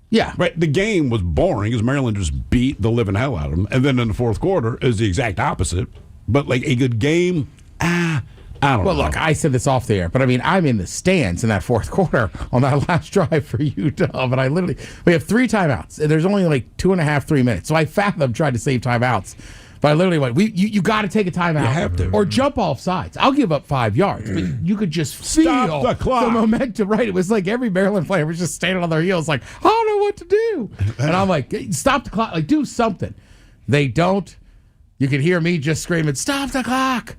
Yeah. Right. The game was boring as Maryland just beat the living hell out of them. And then in the fourth quarter is the exact opposite. But like a good game, I don't know. Well, look, I said this off the air, but I mean, I'm in the stands in that fourth quarter on that last drive for UW, and we have 3 timeouts, and there's only like 2.5, 3 minutes. So I fathomed tried to save timeouts, but I literally went, you got to take a timeout. You have to. Or jump off sides. I'll give up 5 yards, but you could just feel the clock. momentum, right? It was like every Maryland player was just standing on their heels like, I don't know what to do. And I'm like, stop the clock, like do something. They don't. You can hear me just screaming, stop the clock.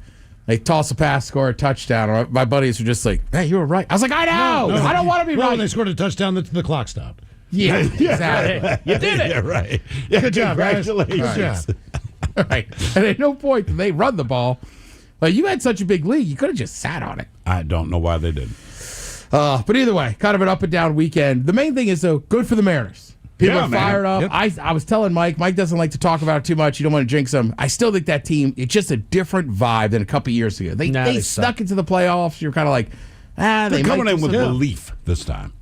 They toss a pass, score a touchdown. My buddies were just like, hey, you were right. I was like, I know. I don't want to be right. When they scored a touchdown, the clock stopped. Yeah, exactly. You did it. Yeah, right. Yeah, Good job, guys. congratulations. Good job. Right. And at no point did they run the ball. Like, you had such a big lead, you could have just sat on it. I don't know why they didn't. But either way, kind of an up and down weekend. The main thing is, though, good for the Mariners. People are fired up. Yep. I was telling Mike doesn't like to talk about it too much. You don't want to jinx them. I still think that team, it's just a different vibe than a couple years ago. They snuck into the playoffs. You're kind of like, They're they coming might in do with something. belief this time.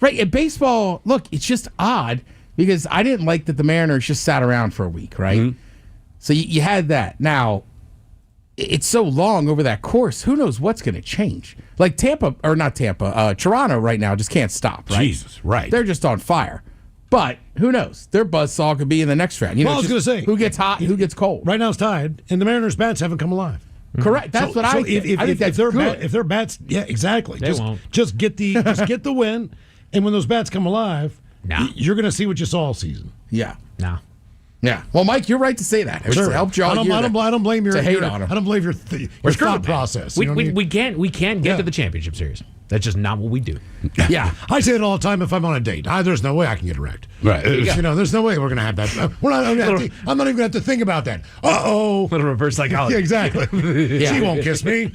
Right. In baseball, look, it's just odd because I didn't like that the Mariners just sat around for a week, right? Mm-hmm. So you had that. Now, it's so long over that course. Who knows what's going to change? Like Toronto right now just can't stop, right? Jesus, right. They're just on fire. But who knows? Their buzzsaw could be in the next round. You know, I was going to say, who gets hot, who gets cold. Right now it's tied, and the Mariners' bats haven't come alive. Correct. That's what I think. I think that's good. If their bats, yeah, exactly. They won't. Just get the win, and when those bats come alive, you're going to see what you saw all season. Yeah. No. Yeah. Well, Mike, you're right to say that. It helped you all year I don't blame your to hate your- on 'em. I don't blame your thought process. You know what I mean? We can't get to the championship series. That's just not what we do. Yeah. I say it all the time if I'm on a date. There's no way I can get erect. Right. There's no way we're going to have that. I'm not even going to have to think about that. Uh-oh. Little reverse psychology. Yeah, exactly. Yeah. She won't kiss me.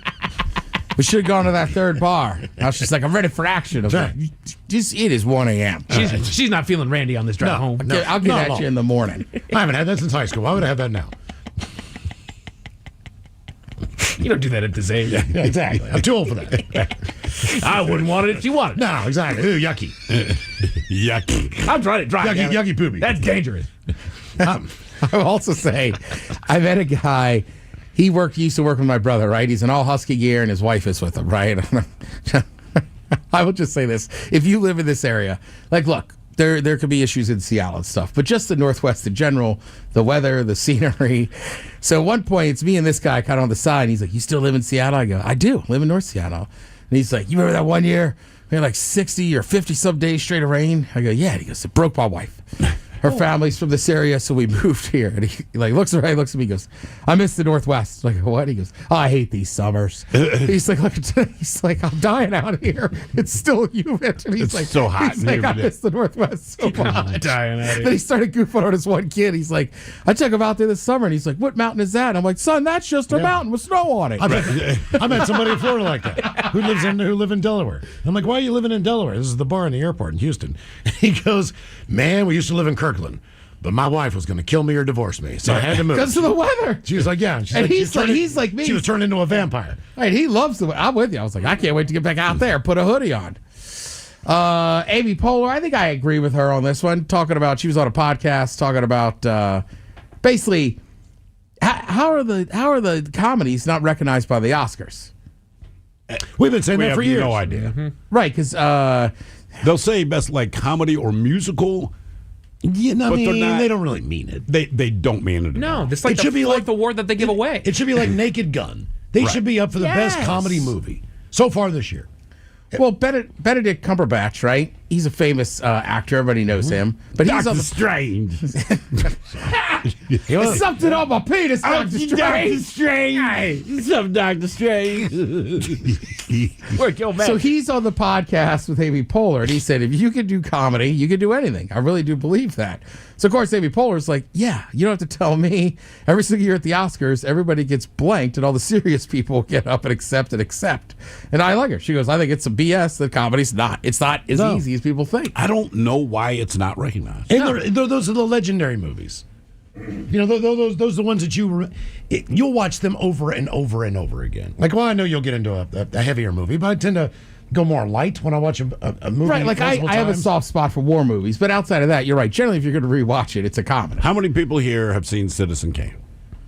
We should have gone to that third bar. I was just like, I'm ready for action. It is 1 a.m. She's not feeling Randy on this drive home. I'll get at you in the morning. I haven't had that since high school. Why would I have that now? You don't do that at this age. Yeah, exactly. I'm too old for that. I wouldn't want it if you wanted it. No, exactly. Ooh, yucky. Yucky. I'm trying to drive. Yucky poopy. That's dangerous. I will also say, I met a guy. He used to work with my brother, right? He's in all husky gear, and his wife is with him, right? I will just say this: if you live in this area, like, look, there could be issues in Seattle and stuff, but just the Northwest in general, the weather, the scenery. So at one point, it's me and this guy kind of on the side. And he's like, "You still live in Seattle?" I go, "I do. Live in North Seattle." And he's like, "You remember that one year we had like 60 or 50 some days straight of rain?" I go, "Yeah." And he goes, "It broke my wife. Her family's from this area, so we moved here." And he like looks around, looks at me, goes, "I miss the Northwest." Like, what? He goes, "Oh, I hate these summers." He's like, "Look, he's like, I'm dying out here. It's still humid." And he's It's like, so hot He's and like, "I humid." miss the Northwest so much." Dying out of Then he started goofing on his one kid. He's like, "I took him out there this summer," and he's like, "What mountain is that?" And I'm like, "Son, that's just a mountain with snow on it." I met somebody in Florida like that who live in Delaware. I'm like, "Why are you living in Delaware?" This is the bar in the airport in Houston. He goes, "Man, we used to live in Kirkland, but my wife was going to kill me or divorce me, so I had to move." Because of the weather. She was like, "Yeah." She's And like, he's like me. She was turned into a vampire. Right, he loves the weather. I'm with you. I was like, I can't wait to get back out there, put a hoodie on. Amy Poehler, I think I agree with her on this one. Talking about, she was on a podcast talking about basically how are the comedies not recognized by the Oscars? We've been saying We that for have years. no idea. Right, because They'll say best like comedy or musical. Yeah, no, I But they're mean, not- they don't really mean it. They don't mean it. at all. No, this is like It the should be fourth like- award that they give away. It should be like Naked Gun. They Right. should be up for the best Yes. comedy movie so far this year. well, Benedict Cumberbatch, right? He's a famous actor. Everybody knows him. But he's Doctor on the Strange. There's something on my penis, Doctor Strange. Strange. Some Doctor Strange. Work your So he's on the podcast with Amy Poehler, and he said, if you can do comedy, you can do anything. I really do believe that. So, of course, Amy Poehler's like, yeah, you don't have to tell me. Every single year at the Oscars, everybody gets blanked, and all the serious people get up and accept. And I like her. She goes, I think it's some BS that comedy's not. It's not as No. easy as people think. I don't know why it's not recognized. And those are the legendary movies. You know, those are the ones that you'll watch them over and over and over again. Like, well, I know you'll get into a heavier movie, but I tend to go more light when I watch a movie. Right, like I have a soft spot for war movies, but outside of that, you're right. Generally, if you're going to rewatch it, it's a comedy. How many people here have seen Citizen Kane?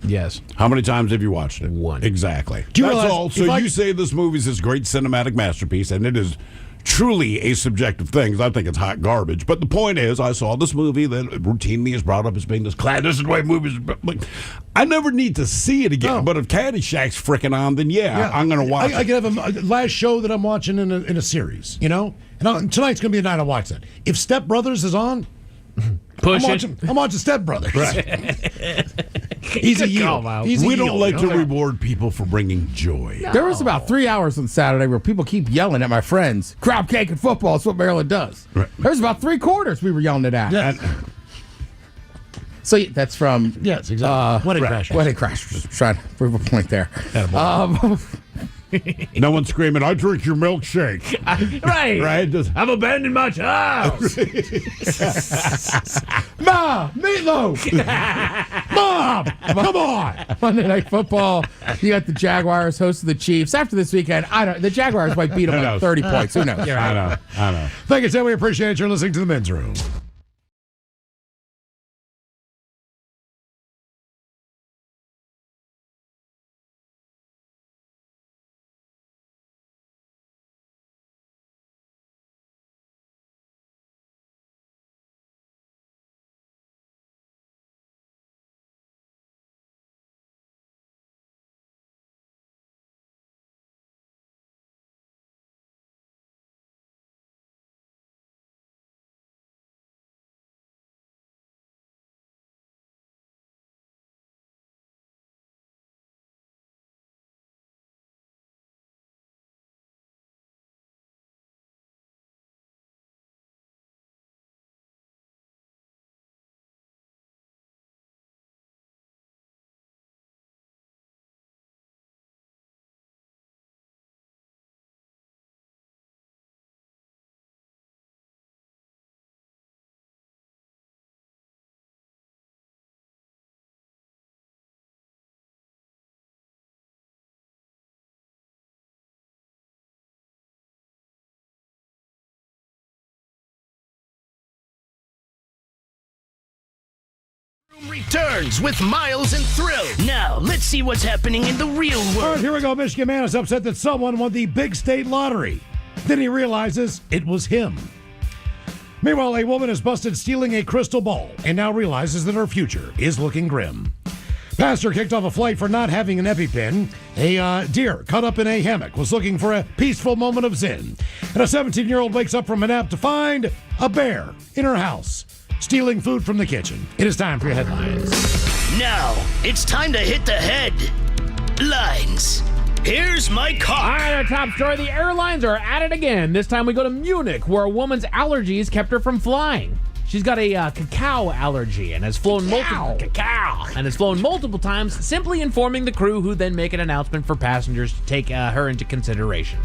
Yes. How many times have you watched it? One. Exactly. Do you That's realize all. if So I- you say this movie is this great cinematic masterpiece, and it is truly a subjective thing. 'Cause I think it's hot garbage. But the point is, I saw this movie that routinely is brought up as being this class. This is the way movies. Like, I never need to see it again. No. But if Caddyshack's freaking on, then I'm going to watch I it. could have a last show that I'm watching in a series, you know? And tonight's going to be a night I watch that. If Step Brothers is on, Push I'm watching Step Brothers. He's a Good call, yield. Miles. He's a We don't yield, like you to know? reward people for bringing joy. There was about 3 hours on Saturday where people keep yelling at my friends. Crab cake and football is what Maryland does. Right. There was about 3/4 we were yelling it at. Yeah. So that's from Yes, exactly. Wedding Crashers. Wedding Crashers. Trying to prove a point there. No one's screaming, I drink your milkshake. Right. Right? Just, I've abandoned my child. Ma, meatloaf. Mom, come on. Monday Night Football. You got the Jaguars hosting the Chiefs. After this weekend, the Jaguars might beat them Who by knows? 30 points. Who knows? I know. Thank you, Tim. We appreciate you listening to The Men's Room. Returns with Miles and Thrill. Now, let's see what's happening in the real All world. right, here we go. Michigan man is upset that someone won the big state lottery. Then he realizes it was him. Meanwhile, a woman is busted stealing a crystal ball and now realizes that her future is looking grim. Pastor kicked off a flight for not having an EpiPen. A deer caught up in a hammock was looking for a peaceful moment of zen. And a 17-year-old wakes up from a nap to find a bear in her house, stealing food from the kitchen. It is time for your headlines. Now, it's time to hit the headlines. Here's my car. All right, our top story. The airlines are at it again. This time we go to Munich, where a woman's allergies kept her from flying. She's got a cacao allergy and has flown multiple times, simply informing the crew, who then make an announcement for passengers to take her into consideration.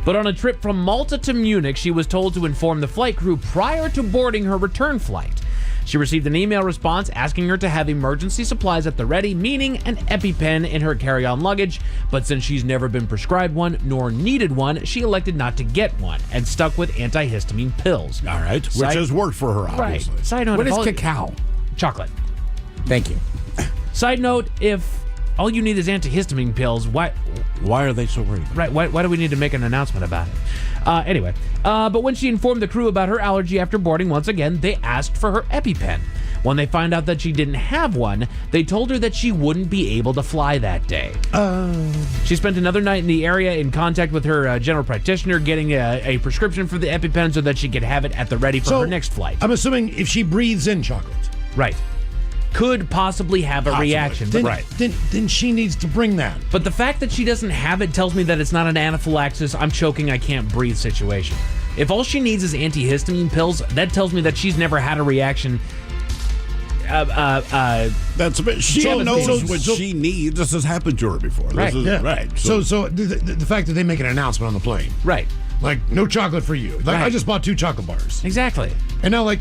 But on a trip from Malta to Munich, she was told to inform the flight crew prior to boarding her return flight. She received an email response asking her to have emergency supplies at the ready, meaning an EpiPen in her carry-on luggage. But since she's never been prescribed one nor needed one, she elected not to get one and stuck with antihistamine pills. All right, which has worked for her, obviously. Right. Side note, What if is all- cacao? Chocolate. Thank you. Side note, if all you need is antihistamine pills, why are they so worried? Right, why do we need to make an announcement about it? Anyway, but when she informed the crew about her allergy after boarding, once again, they asked for her EpiPen. When they found out that she didn't have one, they told her that she wouldn't be able to fly that day. She spent another night in the area in contact with her general practitioner, getting a prescription for the EpiPen so that she could have it at the ready for her next flight. I'm assuming if she breathes in chocolate. Right. Could possibly have a reaction. Then, Right. Then she needs to bring that. But the fact that she doesn't have it tells me that it's not an anaphylaxis, I'm choking, I can't breathe situation. If all she needs is antihistamine pills, that tells me that she's never had a reaction. That's a bit. She knows what she needs. This has happened to her before. Right. This is, Yeah. Right. So the fact that they make an announcement on the plane. Right. Like, no chocolate for you. Like, Right. I just bought 2 chocolate bars. Exactly. And now, like,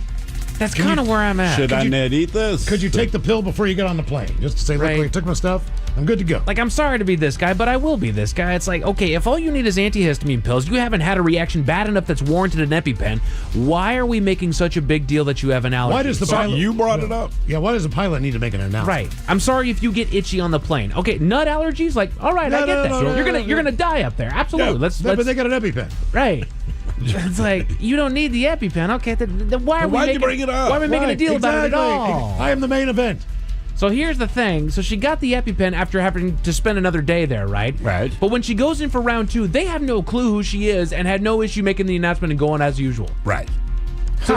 that's kind of where I'm at. Should I not eat this? Could you take the pill before you get on the plane? Just to say, look, Right. I took my stuff. I'm good to go. Like, I'm sorry to be this guy, but I will be this guy. It's like, okay, if all you need is antihistamine pills, you haven't had a reaction bad enough that's warranted an EpiPen, why are we making such a big deal that you have an allergy? Why does the pilot? You brought it up. Yeah. Why does the pilot need to make an announcement? Right. I'm sorry if you get itchy on the plane. Okay, nut allergies, like, all right, I get that. You're gonna die up there. Absolutely. Let's But they got an EpiPen. Right. It's like, you don't need the EpiPen. Okay, then why are we Why'd you making, bring it up? Why are we making a Right, deal about it at exactly. all? I am the main event. So here's the thing. So she got the EpiPen after having to spend another day there, right? Right. But when she goes in for round 2, they have no clue who she is and had no issue making the announcement and going as usual. Right. So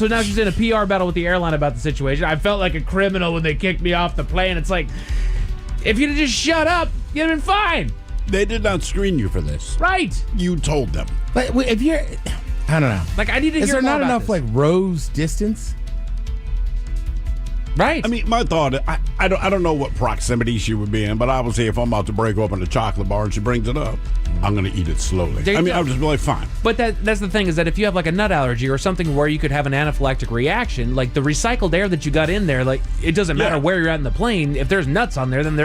now she's in a PR battle with the airline about the situation. I felt like a criminal when they kicked me off the plane. It's like, if you'd have just shut up, you'd have been fine. They did not screen you for this. Right. You told them. But if you're, I don't know. Like, I need to Is hear there more not about enough this. like rows distance? Right. I mean, my thought, I don't know what proximity she would be in, but obviously if I'm about to break open a chocolate bar and she brings it up, I'm going to eat it slowly. There you I mean, go. I'm just really fine. But that's the thing, is that if you have like a nut allergy or something where you could have an anaphylactic reaction, like the recycled air that you got in there, like it doesn't matter where you're at in the plane. If there's nuts on there, then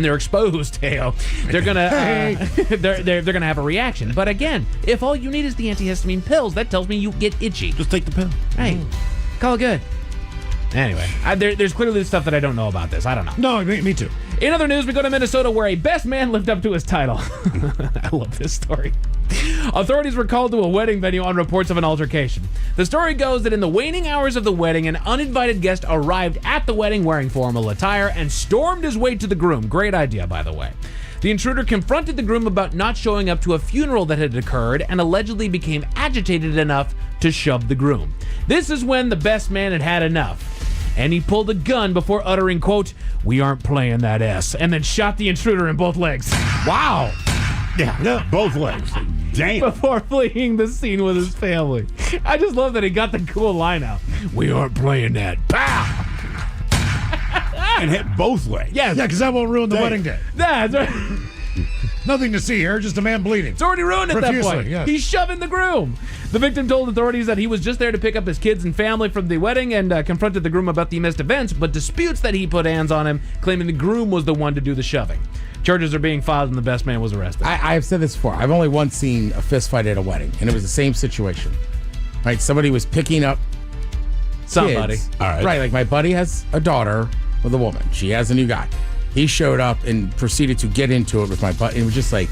they're exposed. They're gonna they're gonna have a reaction. But again, if all you need is the antihistamine pills, that tells me you get itchy. Just take the pill. Right. Call it good. Anyway, there's clearly stuff that I don't know about this. I don't know. No, me too. In other news, we go to Minnesota, where a best man lived up to his title. I love this story. Authorities were called to a wedding venue on reports of an altercation. The story goes that in the waning hours of the wedding, an uninvited guest arrived at the wedding wearing formal attire and stormed his way to the groom. Great idea, by the way. The intruder confronted the groom about not showing up to a funeral that had occurred and allegedly became agitated enough to shove the groom. This is when the best man had had enough. And he pulled a gun before uttering, quote, "We aren't playing that S," and then shot the intruder in both legs. Wow. Yeah, both legs. Damn. Before fleeing the scene with his family. I just love that he got the cool line out. "We aren't playing that." Pow! And hit both legs. Yes. Yeah, because that won't ruin the Dang. wedding day. That's right. Nothing to see here, just a man bleeding. It's already ruined at that Profusely, point. yes. He's shoving the groom. The victim told authorities that he was just there to pick up his kids and family from the wedding and confronted the groom about the missed events, but disputes that he put hands on him, claiming the groom was the one to do the shoving. Charges are being filed and the best man was arrested. I have said this before. I've only once seen a fist fight at a wedding, and it was the same situation. Right? Somebody was picking up Somebody. kids. All right. Right, like my buddy has a daughter, with a woman. She has a new guy. He showed up and proceeded to get into it with my butt. It was just like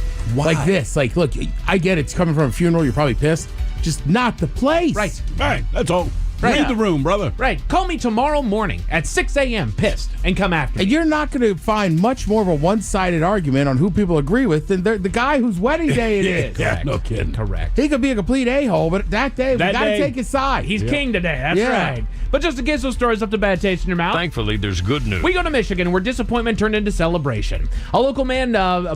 this. Like, look, I get it. It's coming from a funeral. You're probably pissed. Just not the place. Right. Right. That's all. Right. Read the room, brother. Right. Call me tomorrow morning at 6 a.m. pissed and come after me. And you're not going to find much more of a one-sided argument on who people agree with than the guy whose wedding day it is. Yeah, no kidding. Correct. He could be a complete a-hole, but that day, we got to take his side. He's king today. That's right. But just in case those stories left a bad taste in your mouth, thankfully, there's good news. we go to Michigan, where disappointment turned into celebration. A local man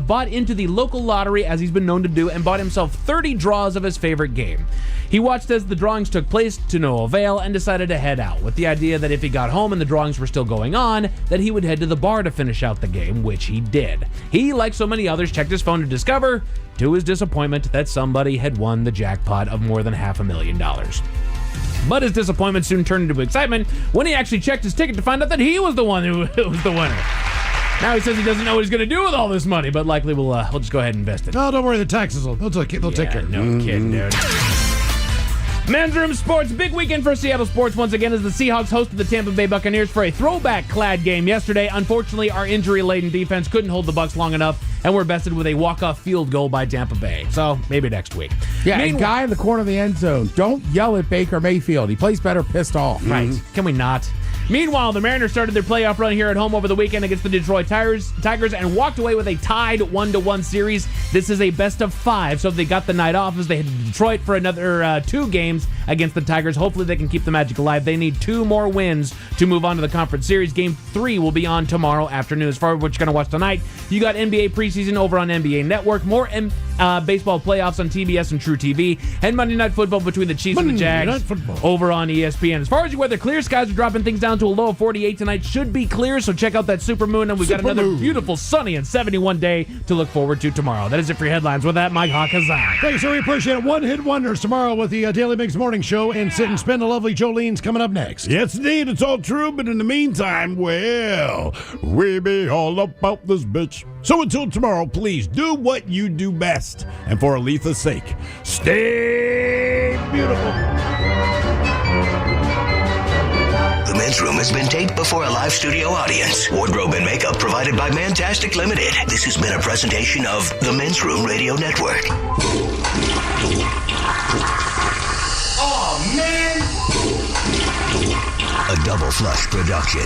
bought into the local lottery, as he's been known to do, and bought himself 30 draws of his favorite game. He watched as the drawings took place to no avail and decided to head out, with the idea that if he got home and the drawings were still going on, that he would head to the bar to finish out the game, which he did. He, like so many others, checked his phone to discover, to his disappointment, that somebody had won the jackpot of more than $500,000. But his disappointment soon turned into excitement when he actually checked his ticket to find out that he was the one who was the winner. Now he says he doesn't know what he's going to do with all this money, but likely we'll just go ahead and invest it. No, don't worry. The taxes they'll take care. No kidding, dude. Men's Room Sports, big weekend for Seattle sports once again as the Seahawks hosted the Tampa Bay Buccaneers for a throwback-clad game yesterday. Unfortunately, our injury-laden defense couldn't hold the Bucs long enough and were bested with a walk-off field goal by Tampa Bay. So, maybe next week. Yeah, and guy in the corner of the end zone. Don't yell at Baker Mayfield. He plays better pissed off. Right. Can we not? Meanwhile, the Mariners started their playoff run here at home over the weekend against the Detroit Tigers and walked away with a tied 1-1 series. This is a best of 5, so they got the night off as they head to Detroit for another 2 games against the Tigers. Hopefully they can keep the magic alive. They need 2 more wins to move on to the conference series. Game 3 will be on tomorrow afternoon. As far as what you're going to watch tonight, you got NBA preseason over on NBA Network, more baseball playoffs on TBS and True TV, and Monday Night Football between the Chiefs and the Jags over on ESPN. As far as your weather, clear skies are dropping things down to a low of 48 tonight. Should be clear, so check out that supermoon, and we've got another beautiful sunny and 71 day to look forward to tomorrow. That is it for your headlines. With that, Mike Hawkazan. Thanks, sir. We appreciate it. One-hit wonders tomorrow with the Daily Mix Morning Show, and Sit and Spin the lovely Jolene's coming up next. Yes, indeed. It's all true, but in the meantime, well, we be all about this bitch. So until tomorrow, please do what you do best. And for Aletha's sake, stay beautiful. The Men's Room has been taped before a live studio audience. Wardrobe and makeup provided by Mantastic Limited. This has been a presentation of the Men's Room Radio Network. Oh, man! A Double Flush production.